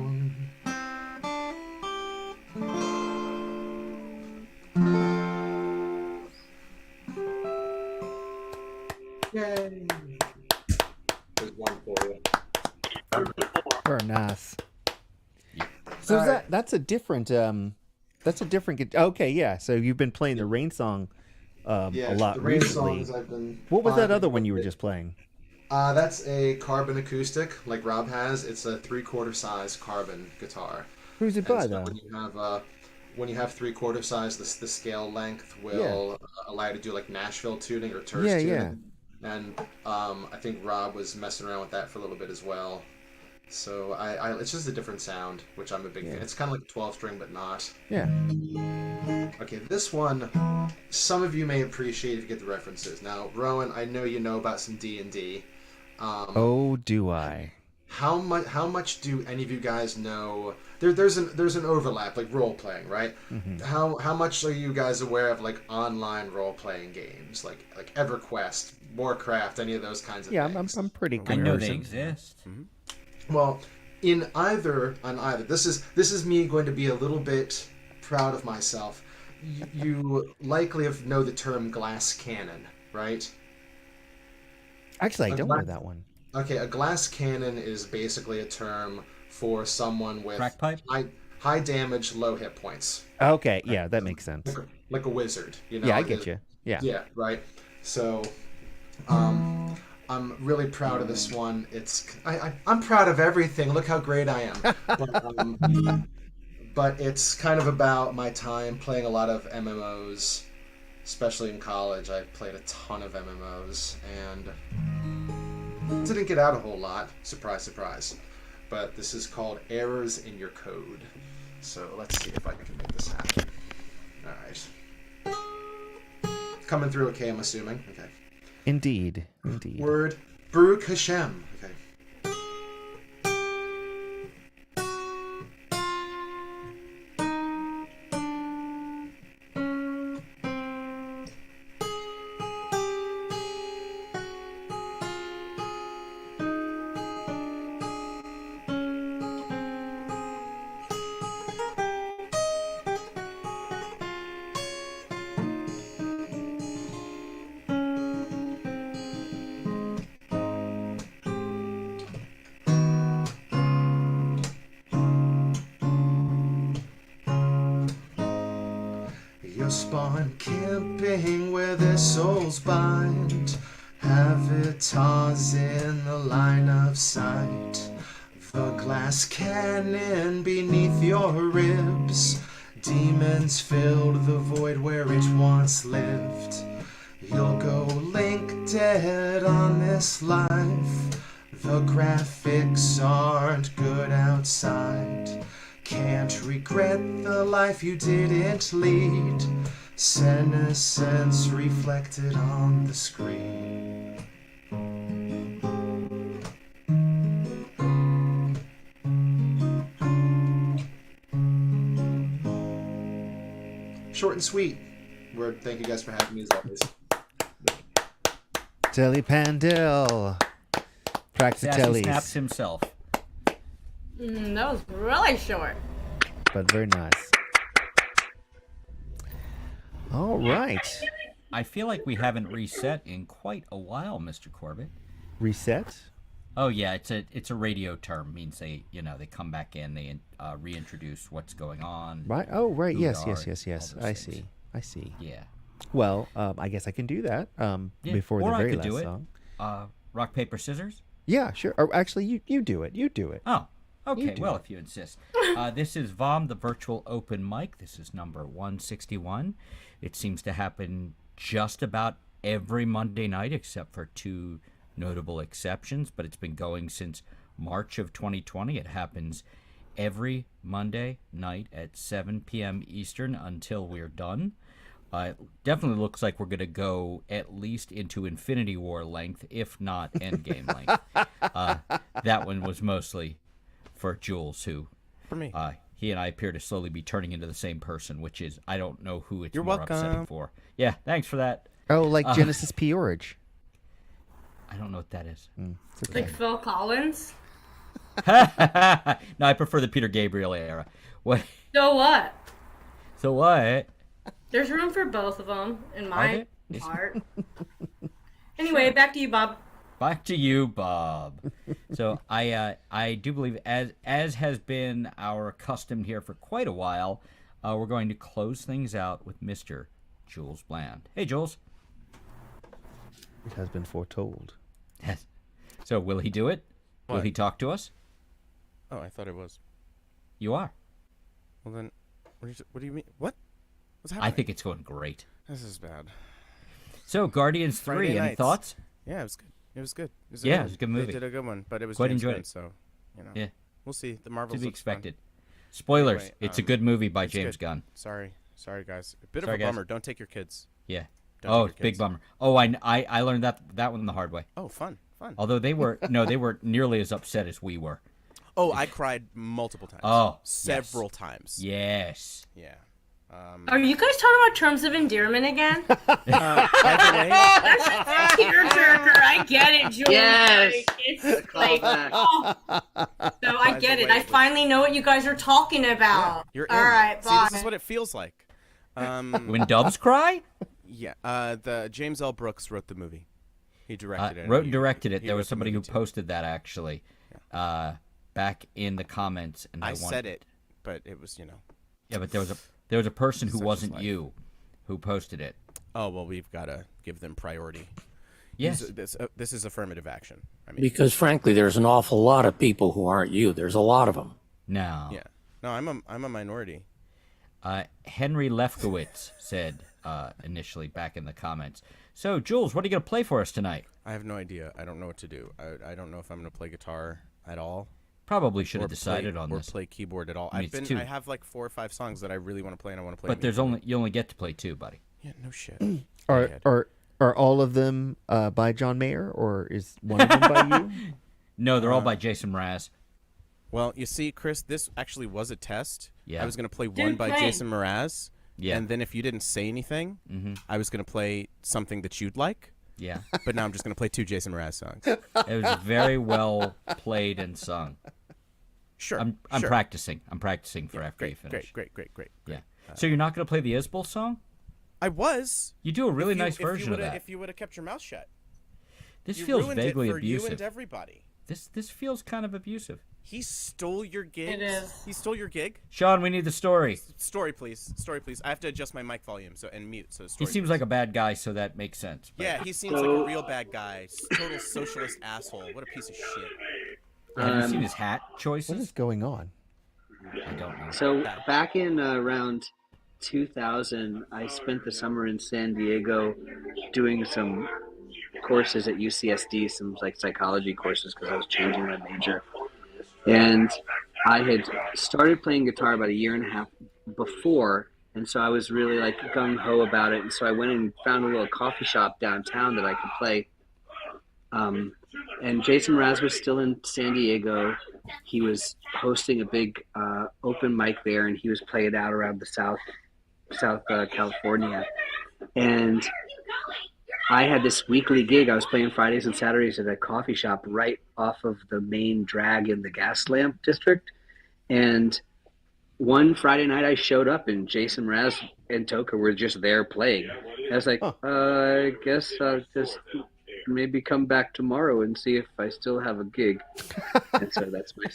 M: Yay! There's one for you.
A: Very nice. So is that's a different okay, yeah. So you've been playing the Rain song a lot
M: the Rain
A: recently.
M: songs I've been.
A: What was that other one you were just playing?
M: That's a carbon acoustic, like Rob has. It's a 3/4 size carbon guitar.
A: Who's it by, though?
M: When you have 3/4 size, the scale length will allow you to do like Nashville tuning or terse tuning.
A: Yeah.
M: And I think Rob was messing around with that for a little bit as well. So it's just a different sound, which I'm a big fan. It's kind of like a 12-string, but not.
A: Yeah.
M: Okay, this one, some of you may appreciate if you get the references. Now, Rowan, I know you know about some D&D.
A: Oh, do I?
M: How much do any of you guys know? There's an overlap, like role playing, right?
A: Mm-hmm.
M: How much are you guys aware of like online role playing games, like EverQuest, Warcraft, any of those kinds of things?
A: I'm pretty good.
C: I know they exist.
B: Mm-hmm.
M: Well, on either, this is me going to be a little bit proud of myself. You likely know the term glass cannon, right?
A: Actually, I don't know that one.
M: Okay, a glass cannon is basically a term for someone with
C: crack pipe?
M: high damage, low hit points.
A: Okay, yeah, that makes sense.
M: Like a wizard, you know?
A: Yeah, I get you. Yeah.
M: Yeah, right. So, I'm really proud of this one. I'm proud of everything. Look how great I am. But it's kind of about my time playing a lot of MMOs, especially in college. I played a ton of MMOs and didn't get out a whole lot. Surprise, surprise. But this is called Errors in Your Code. So let's see if I can make this happen. All right. Coming through okay, I'm assuming. Okay.
A: Indeed.
M: Word Baruch Hashem. Okay. spawn camping where their souls bind. Avatars in the line of sight. The glass cannon beneath your ribs. Demons filled the void where it once lived. You'll go link dead on this life. The graphics aren't good outside. Can't regret the life you didn't lead. Senescence reflected on the screen. Short and sweet. Thank you guys for having me as always.
A: Telly Pandel.
C: Sassy
A: Practitellis.
C: Snaps himself.
E: That was really short.
A: But very nice. All right.
C: I feel like we haven't reset in quite a while, Mr. Corbett.
A: Reset?
C: Oh yeah, it's a radio term. Means they come back in, they reintroduce what's going on.
A: Right. Oh, right.
C: who
A: Yes,
C: we
A: yes,
C: are,
A: yes, yes.
C: all
A: I
C: those
A: see.
C: things.
A: I see.
C: Yeah.
A: Well, I guess I can do that
C: Yeah.
A: before
C: or
A: the very
C: I could
A: last
C: do
A: song.
C: it. Rock, paper, scissors.
A: Yeah, sure. Or actually, you do it. You do it.
C: Oh,
A: You
C: okay.
A: do
C: Well,
A: it.
C: if you insist. This is VOM, the virtual open mic. This is number 161. It seems to happen just about every Monday night, except for two notable exceptions. But it's been going since March of 2020. It happens every Monday night at 7 p.m. Eastern until we're done. It definitely looks like we're going to go at least into Infinity War length, if not Endgame length. That one was mostly for Jules, who
B: For me.
C: he and I appear to slowly be turning into the same person, which is, I don't know who it's
B: You're
C: more
B: welcome.
C: upsetting for. Yeah, thanks for that.
A: Oh, like Genesis Peorage.
C: I don't know what that is.
A: It's okay.
E: Like Phil Collins.
C: No, I prefer the Peter Gabriel era. What?
E: So what?
C: So what?
E: There's room for both of them in
C: Are
E: my
C: there?
E: heart. Anyway, back to you, Bob.
C: Back to you, Bob. So I do believe, as has been our custom here for quite a while, we're going to close things out with Mr. Jules Bland. Hey, Jules.
A: It has been foretold.
C: Yes. So will he do it? Will
B: What?
C: he talk to us?
B: Oh, I thought it was.
C: You are.
B: Well then, what do you mean? What? What's happening?
C: I think it's going great.
B: This is bad.
C: So Guardians 3,
B: Friday
C: any
B: nights.
C: thoughts?
B: Yeah, it was good. It was good. It was
C: Yeah,
B: good
C: it was a good
B: one.
C: movie.
B: They did a good one, but it was
C: Quite
B: James
C: enjoyed
B: Gunn,
C: it.
B: so
C: Yeah.
B: we'll see. The Marvels
C: To be
B: looks fun.
C: expected. Spoilers.
B: Anyway,
C: it's a good movie by
B: it's
C: James
B: good.
C: Gunn.
B: Sorry, guys. A bit
C: Sorry,
B: of a
C: guys.
B: bummer. Don't take your kids.
C: Yeah.
B: Don't
C: Oh,
B: take your
C: big
B: kids.
C: bummer. Oh, I learned that one the hard way.
B: Oh, fun.
C: Although they weren't nearly as upset as we were.
B: Oh, I cried multiple times.
C: Oh,
B: several times.
C: Yes.
B: Yeah.
E: Are you guys talking about terms of endearment again?
B: By the way,
E: That's just a tearjerker. I get it, Julie.
K: Yes.
E: Like, it's like,
K: Callback.
E: oh. So I
B: By
E: get
B: the
E: it.
B: way,
E: I finally know what you guys are talking about.
B: you're in.
E: All right,
B: See,
E: bye.
B: this is what it feels like.
C: When doves cry?
B: Yeah. The James L. Brooks wrote the movie. He directed it.
C: Wrote and directed it.
B: He
C: There
B: wrote
C: was
B: the
C: somebody who
B: movie, too.
C: posted that actually, back in the comments, and
B: I said it, but it was
C: Yeah, but there was a person who
B: Such is
C: wasn't
B: life.
C: you, who posted it.
B: Oh well, we've got to give them priority.
C: Yes.
B: This is affirmative action. I mean,
I: Because frankly, there's an awful lot of people who aren't you. There's a lot of them.
C: No.
B: yeah. No, I'm a minority.
C: Henry Lefkowitz said initially back in the comments. So, Jules, what are you going to play for us tonight?
B: I have no idea. I don't know what to do. I don't know if I'm going to play guitar at all.
C: Probably should
B: or
C: have decided
B: play,
C: on
B: or
C: this.
B: play keyboard at all.
C: I mean, it's two.
B: I have like 4 or 5 songs that I really want to play, and I want to play.
C: But you only get to play 2, buddy.
B: Yeah, no shit.
A: Are all of them by John Mayer, or is one of them by you?
C: No, they're all by Jason Mraz.
B: Well, you see, Chris, this actually was a test.
C: Yeah.
B: I was going to play
E: Dude,
B: one by
E: play.
B: Jason Mraz.
C: Yeah.
B: And then if you didn't say anything, I was going to play something that you'd like.
C: Yeah.
B: But now I'm just going to play 2 Jason Mraz songs.
C: It was very well played and sung.
B: Sure.
C: I'm
B: sure.
C: practicing. I'm practicing for after you
B: Great,
C: finish.
B: great.
C: Yeah. So you're not going to play the Isbell song?
B: I was.
C: You do a really
B: If you-
C: nice
B: if you
C: version of
B: would've-
C: that.
B: If you would have kept your mouth shut.
C: This
B: You
C: feels
B: ruined
C: vaguely
B: it for
C: abusive.
B: you and everybody.
C: This feels kind of abusive.
B: He stole your gig.
E: It is.
B: He stole your gig.
C: Sean, we need the story.
B: Story, please. Story, please. I have to adjust my mic volume and mute. So
C: He
B: story.
C: seems like a bad guy, so that makes sense. But
B: Yeah, he seems like a real bad guy. Total socialist asshole. What a piece of shit.
C: Have you seen his hat choices?
A: What is going on?
C: I don't know.
N: So back in around 2000, I spent the summer in San Diego doing some courses at UCSD, some like psychology courses because I was changing my major. And I had started playing guitar about a year and a half before, and so I was really like gung-ho about it. And so I went and found a little coffee shop downtown that I could play. And Jason Mraz was still in San Diego. He was hosting a big open mic there, and he was playing out around the South California. And I had this weekly gig. I was playing Fridays and Saturdays at a coffee shop right off of the main drag in the gas lamp district. And one Friday night I showed up and Jason Mraz and Toka were just there playing. I was like, I guess I'll just maybe come back tomorrow and see if I still have a gig. And so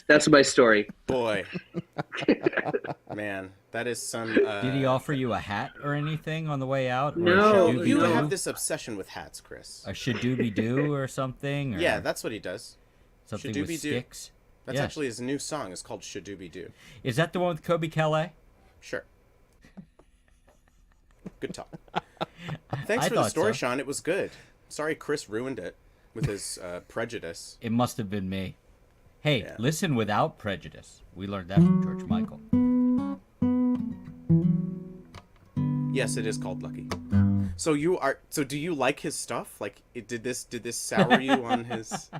N: that's my story.
B: Boy. Man, that is some...
C: Did he offer you a hat or anything on the way out?
N: No.
B: You have this obsession with hats, Chris.
C: A shadooby-doo or something? Or
B: Yeah, that's what he does.
C: something with
B: Shadooby-doo.
C: sticks?
B: That's
C: Yes.
B: actually his new song. It's called Shadooby Doo.
C: Is that the one with Kobe Calais?
B: Sure. Good talk. Thanks for the story, Sean. It was good. Sorry Chris ruined it with his prejudice.
C: It must have been me. Hey, listen without prejudice. We learned that from George Michael.
B: Yes, it is called Lucky. So do you like his stuff? Like, did this sour you on his?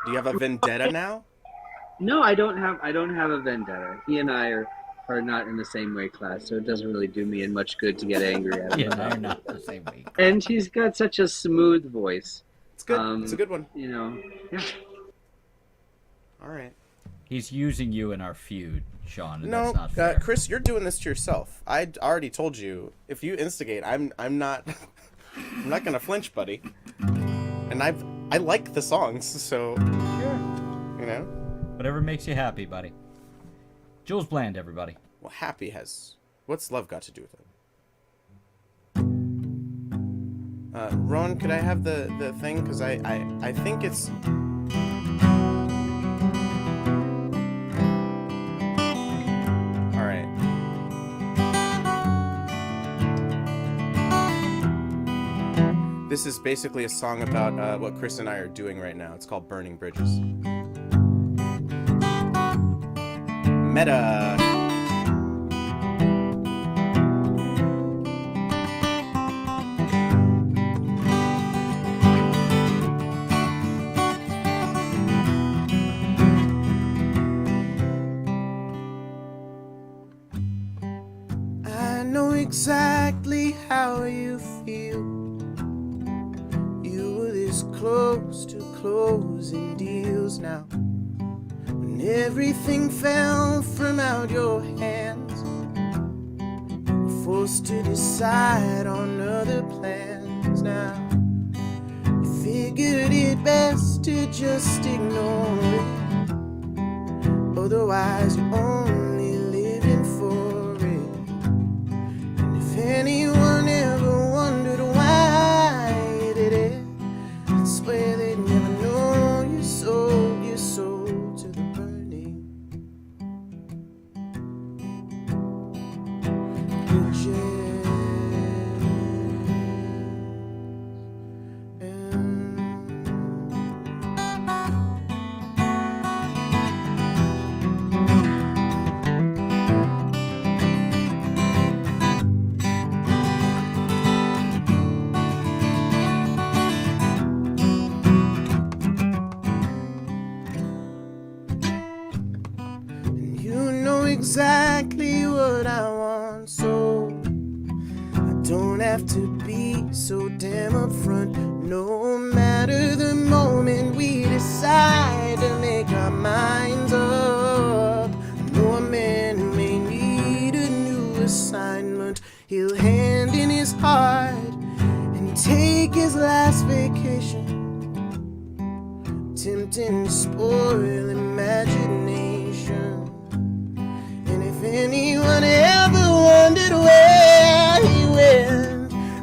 B: Do you have a vendetta now?
N: No, I don't have a vendetta. He and I are not in the same weight class, so it doesn't really do me much good to get angry at him.
C: Yeah, they're not the same weight.
N: And she's got such a smooth voice.
B: It's good. It's a good one.
N: You know. Yeah.
B: All right.
C: He's using you in our feud, Sean. And
B: No,
C: that's not fair.
B: Chris, you're doing this to yourself. I already told you. If you instigate, I'm not. I'm not gonna flinch, buddy. And I like the songs, so
C: Sure.
B: you know.
C: Whatever makes you happy, buddy. Jules Bland, everybody.
B: Well, happy has. What's love got to do with it? Ron, could I have the thing? Because I think it's. All right. This is basically a song about what Chris and I are doing right now. It's called Burning Bridges. Meta. I know exactly how you feel. You were this close to closing deals now. When everything fell from out your hands, we're forced to decide on other plans now. You figured it best to just ignore it. Otherwise you're only living for it. And if anyone ever wondered why you did it, I swear they'd never know you sold your soul to the burning bridges. You know exactly what I want, so I don't have to be so damn upfront. No matter the moment we decide to make our minds up, I know a man who may need a new assignment. He'll hand in his heart and take his last vacation, tempting to spoil imagination.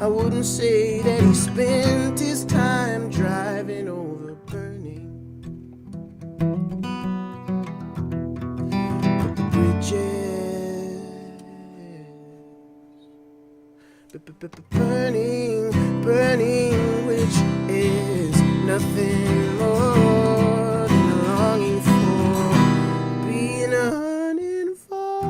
B: wouldn't say that he spent his time driving over burning bridges. Burning, burning, which is nothing more than a longing for being uninvolved.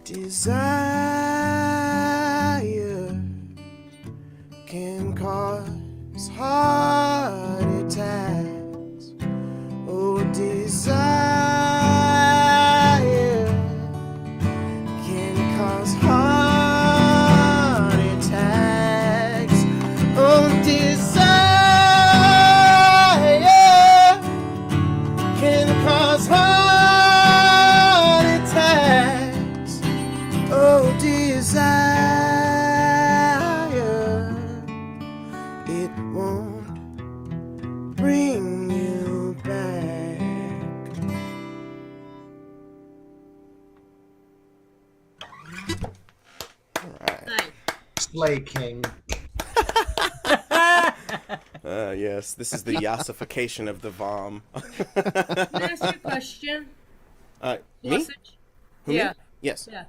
B: Desire can cause heart attacks. Oh, desire can cause heart attacks. Oh, desire can cause heart attacks. Oh, desire, it won't bring you back. All right.
M: Slay King.
B: Yes, this is the yassification of the VOM.
E: Can I ask you a question?
B: Me? Who,
E: Yeah.
B: me? Yes.
E: Yeah.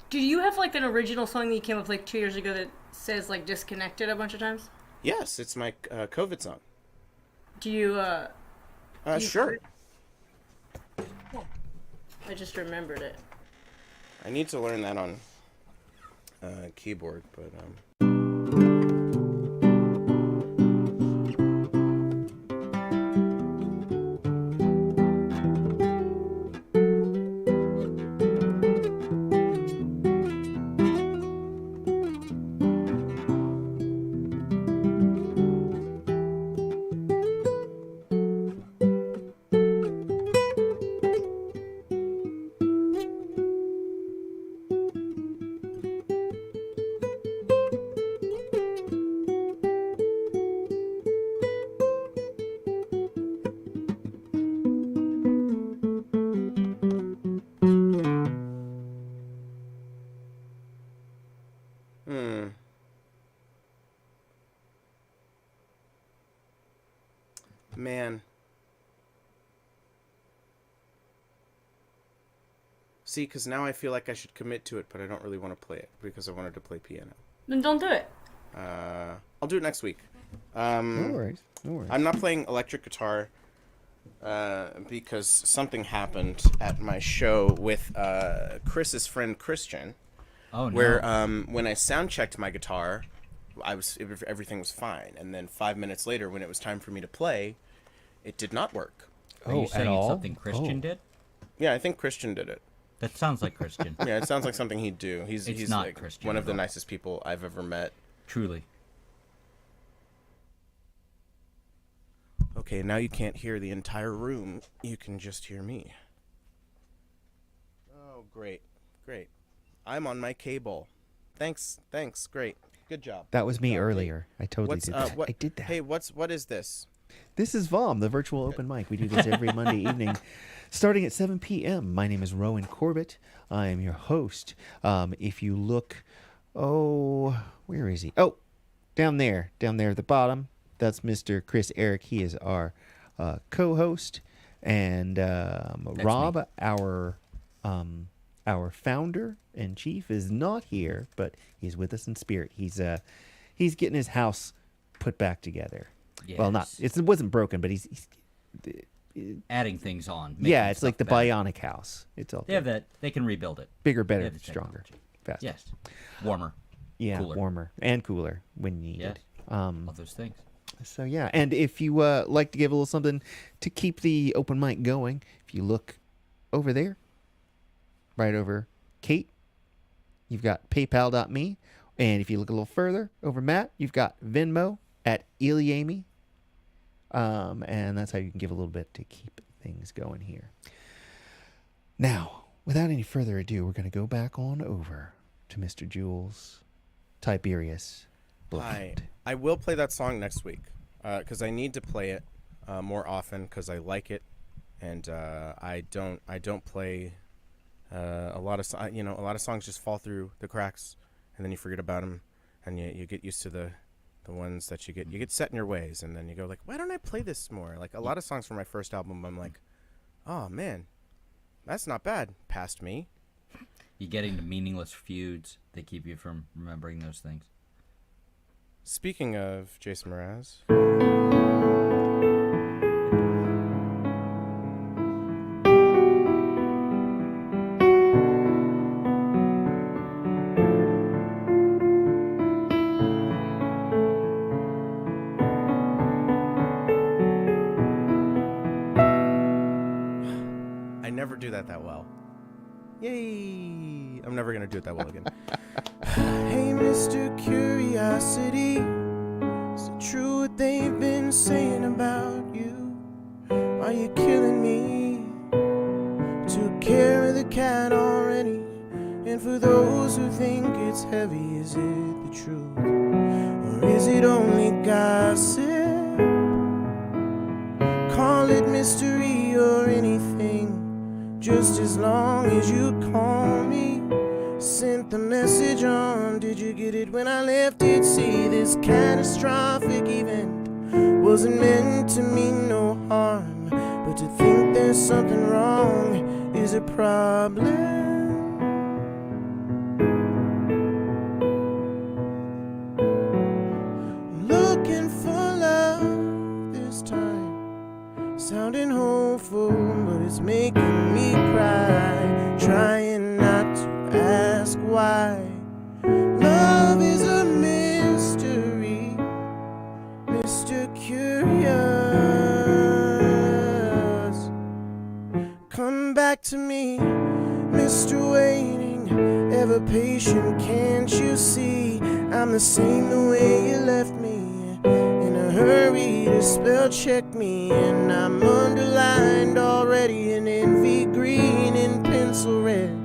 E: Do you have like an original song that you came up with like 2 years ago that says like disconnected a bunch of times?
B: Yes, it's my COVID song.
E: Do you
B: Sure.
E: I just remembered it.
B: I need to learn that on keyboard, but man. See, because now I feel like I should commit to it, but I don't really want to play it because I wanted to play piano.
E: Then don't do it.
B: I'll do it next week.
A: No worries. No worries.
B: I'm not playing electric guitar because something happened at my show with Chris's friend Christian.
C: Oh, no.
B: Where when I sound checked my guitar, everything was fine, and then 5 minutes later, when it was time for me to play, it did not work.
C: Are you saying it's something Christian did?
B: Yeah, I think Christian did it.
C: That sounds like Christian.
B: Yeah, it sounds like something he'd do. He's
C: not
B: like
C: Christian
B: one
C: at
B: of the
C: all.
B: nicest people I've ever met.
C: Truly.
B: Okay, now you can't hear the entire room. You can just hear me. Oh, great. Great. I'm on my cable. Thanks. Great. Good job.
A: That was me earlier. I totally did that. I did that.
B: Hey, what is this?
A: This is VOM, the virtual open mic. We do this every Monday evening, starting at 7 p.m. My name is Rowan Corbett. I am your host. If you look, where is he? Oh, down there at the bottom. That's Mr. Chris Eric. He is our co-host, and Rob,
C: me.
A: our founder and chief, is not here, but he's with us in spirit. He's getting his house put back together.
C: Yes.
A: Well, it wasn't broken, but he's
C: adding things on.
A: yeah, it's like the
C: better.
A: bionic house. It's all
C: They have that. They can rebuild it.
A: bigger,
C: They
A: better,
C: have the
A: stronger,
C: technology.
A: faster.
C: Yes. Warmer.
A: Yeah,
C: Cooler.
A: warmer and cooler when needed.
C: Yes. All those things.
A: So yeah, and if you like to give a little something to keep the open mic going, if you look over there, right over Kate, you've got PayPal.me, and if you look a little further over Matt, you've got Venmo at Iliami, and that's how you can give a little bit to keep things going here. Now, without any further ado, we're going to go back on over to Mr. Jules Tiberius Blunt.
B: I will play that song next week because I need to play it more often because I like it, and I don't play a lot of a lot of songs just fall through the cracks, and then you forget about them, and you get used to the ones that you get set in your ways, and then you go like, why don't I play this more? Like a lot of songs from my first album, I'm like, oh man, that's not bad. Past me.
C: You get into meaningless feuds that keep you from remembering those things.
B: Speaking of Jason Mraz. I never do that well. Yay! I'm never gonna do it that well again. Hey, Mr. Curiosity, is it true what they've been saying about you? Are you killing me? Took care of the cat already, and for those who think it's heavy, is it the truth? Or is it only gossip? Call it mystery or anything, just as long as you call me. Sent the message on, did you get it when I left it? See, this catastrophic event wasn't meant to mean no harm, but to think there's something wrong is a problem. Looking for love this time, sounding hopeful, but it's making me cry, trying not to ask why. Love is a mystery, Mr. Curious. Come back to me, Mr. Waiting, ever patient, can't you see? I'm the same the way you left me, in a hurry to spell check me, and I'm underlined already in envy green in pencil red.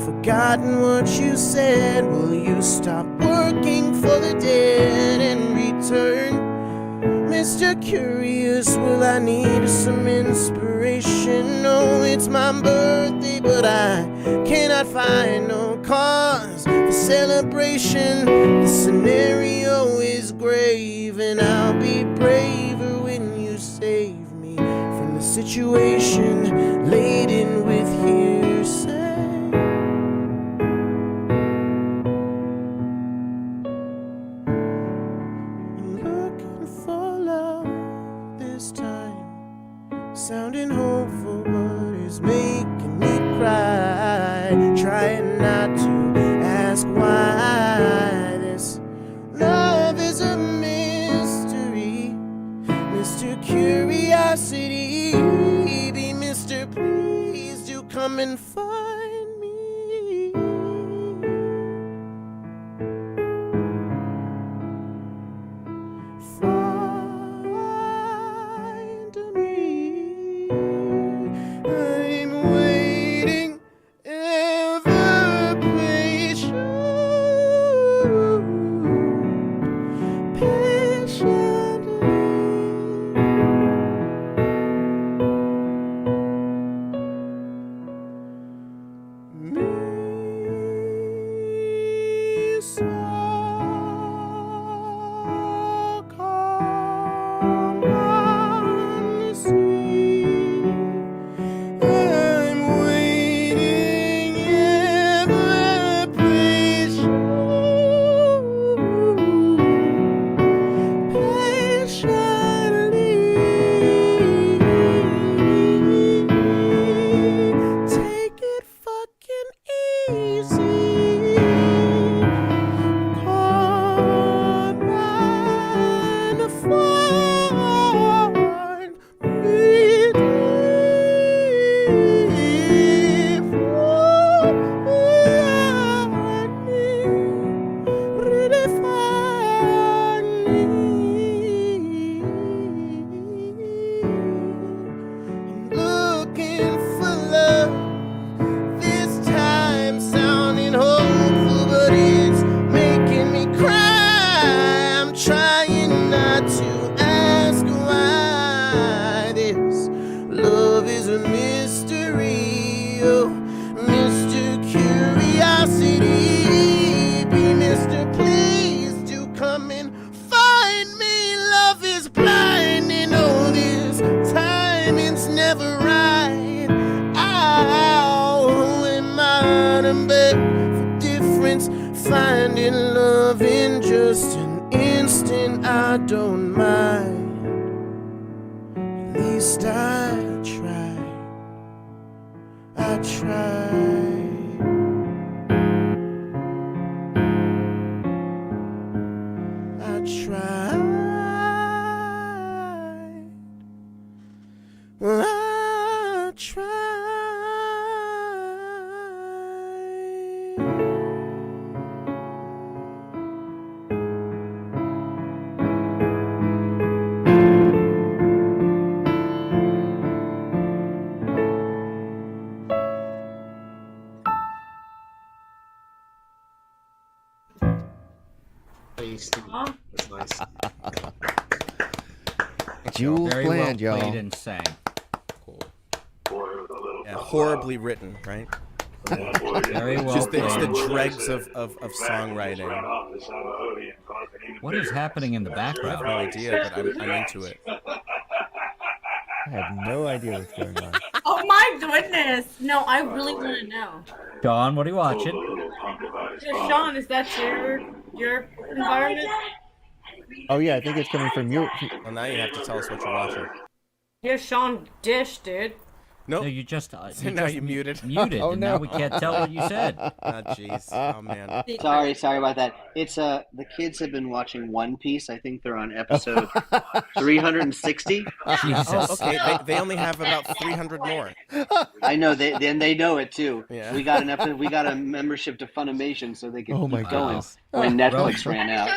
B: Forgotten what you said. Will you stop working for the dead and return? Mr. Curious, will I need some inspiration? No, it's my birthday, but I cannot find no cause for celebration. The scenario is grave, and I'll be braver when you save me from the situation laden with hearsay. Sounding hopeful, but it's making me cry, trying not to ask why. This love is a mystery, Mr. Curiosity. Be Mr. Please do come and find me. beg for difference, finding love in just an instant. I don't mind, at least I try. I try. I tried. Well, I tried.
M: That's nice.
A: Jules
C: Very
A: Bland,
C: well
A: y'all.
C: played and sang.
B: Yeah, horribly written, right?
C: Very well
B: Just it's the
C: played.
B: dregs of songwriting.
C: What is happening in the
B: I have
C: background?
B: no idea, but I'm into it.
A: I have no idea what's going on.
E: Oh my goodness! No, I really want to know.
C: Sean, what are you watching?
E: Yeah, Sean, is that your environment?
A: Oh yeah, I think it's coming from your.
B: Well, now you have to tell us what you're watching.
E: Here's Sean Dish, dude.
B: Nope.
C: No, you just
B: Now you muted.
C: Muted,
A: Oh,
C: and
A: no.
C: now we can't tell what you said.
B: Ah, jeez. Oh man.
N: Sorry about that. It's the kids have been watching One Piece. I think they're on episode 360.
C: Jesus.
B: Oh, okay. They only have about 300 more.
N: I know they know it too.
B: Yeah.
N: We got a membership to Funimation so they could
A: Oh, my
N: keep going
A: goodness.
N: when Netflix ran out.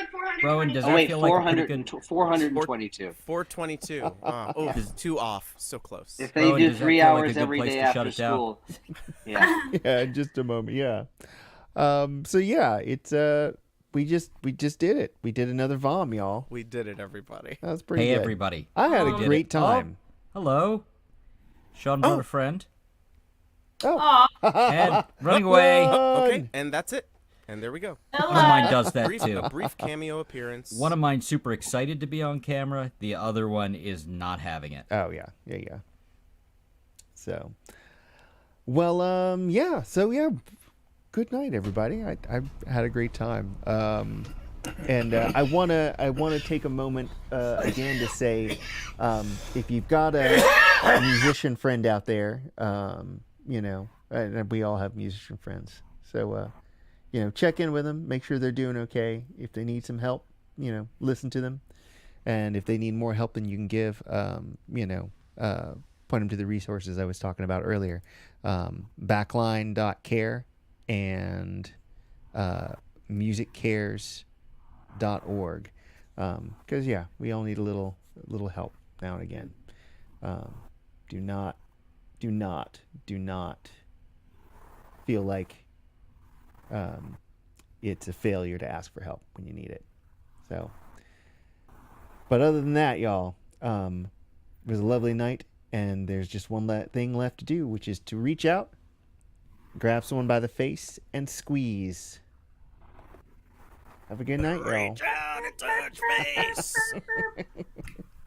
C: Rowan, does
N: Oh
C: that
N: wait,
C: feel like a pretty good...
N: 422.
B: 422. Oh, two off. So close.
N: If they
C: Rowan,
N: do
C: does that
N: 3
C: feel like a
N: hours
C: good
N: every
C: place
N: day
C: to shut
N: after
C: it down?
N: school, yeah.
A: Yeah, in just a moment. Yeah. So yeah, it's we just did it. We did another VOM, y'all.
B: We did it, everybody.
A: That was pretty
C: Hey,
A: good.
C: everybody.
A: I had a
C: We did
A: great
C: it.
A: time.
C: Oh, hello. Sean brought a friend.
A: Oh.
C: And running away.
B: Okay, and that's it. And there we go.
C: One of mine does that too.
B: A brief cameo appearance.
C: One of mine's super excited to be on camera. The other one is not having it.
A: Oh yeah. So, well, yeah. So yeah, good night, everybody. I had a great time. And I wanna take a moment again to say, if you've got a musician friend out there, you know, and we all have musician friends, so you know, check in with them, make sure they're doing okay. If they need some help, you know, listen to them, and if they need more help than you can give, you know, point them to the resources I was talking about earlier, backline.care and musiccares.org, because yeah, we all need a little help now and again. Do not feel like it's a failure to ask for help when you need it. So, but other than that, y'all, it was a lovely night, and there's just one thing left to do, which is to reach out, grab someone by the face, and squeeze. Have a good night, y'all.
B: Reach out and touch face.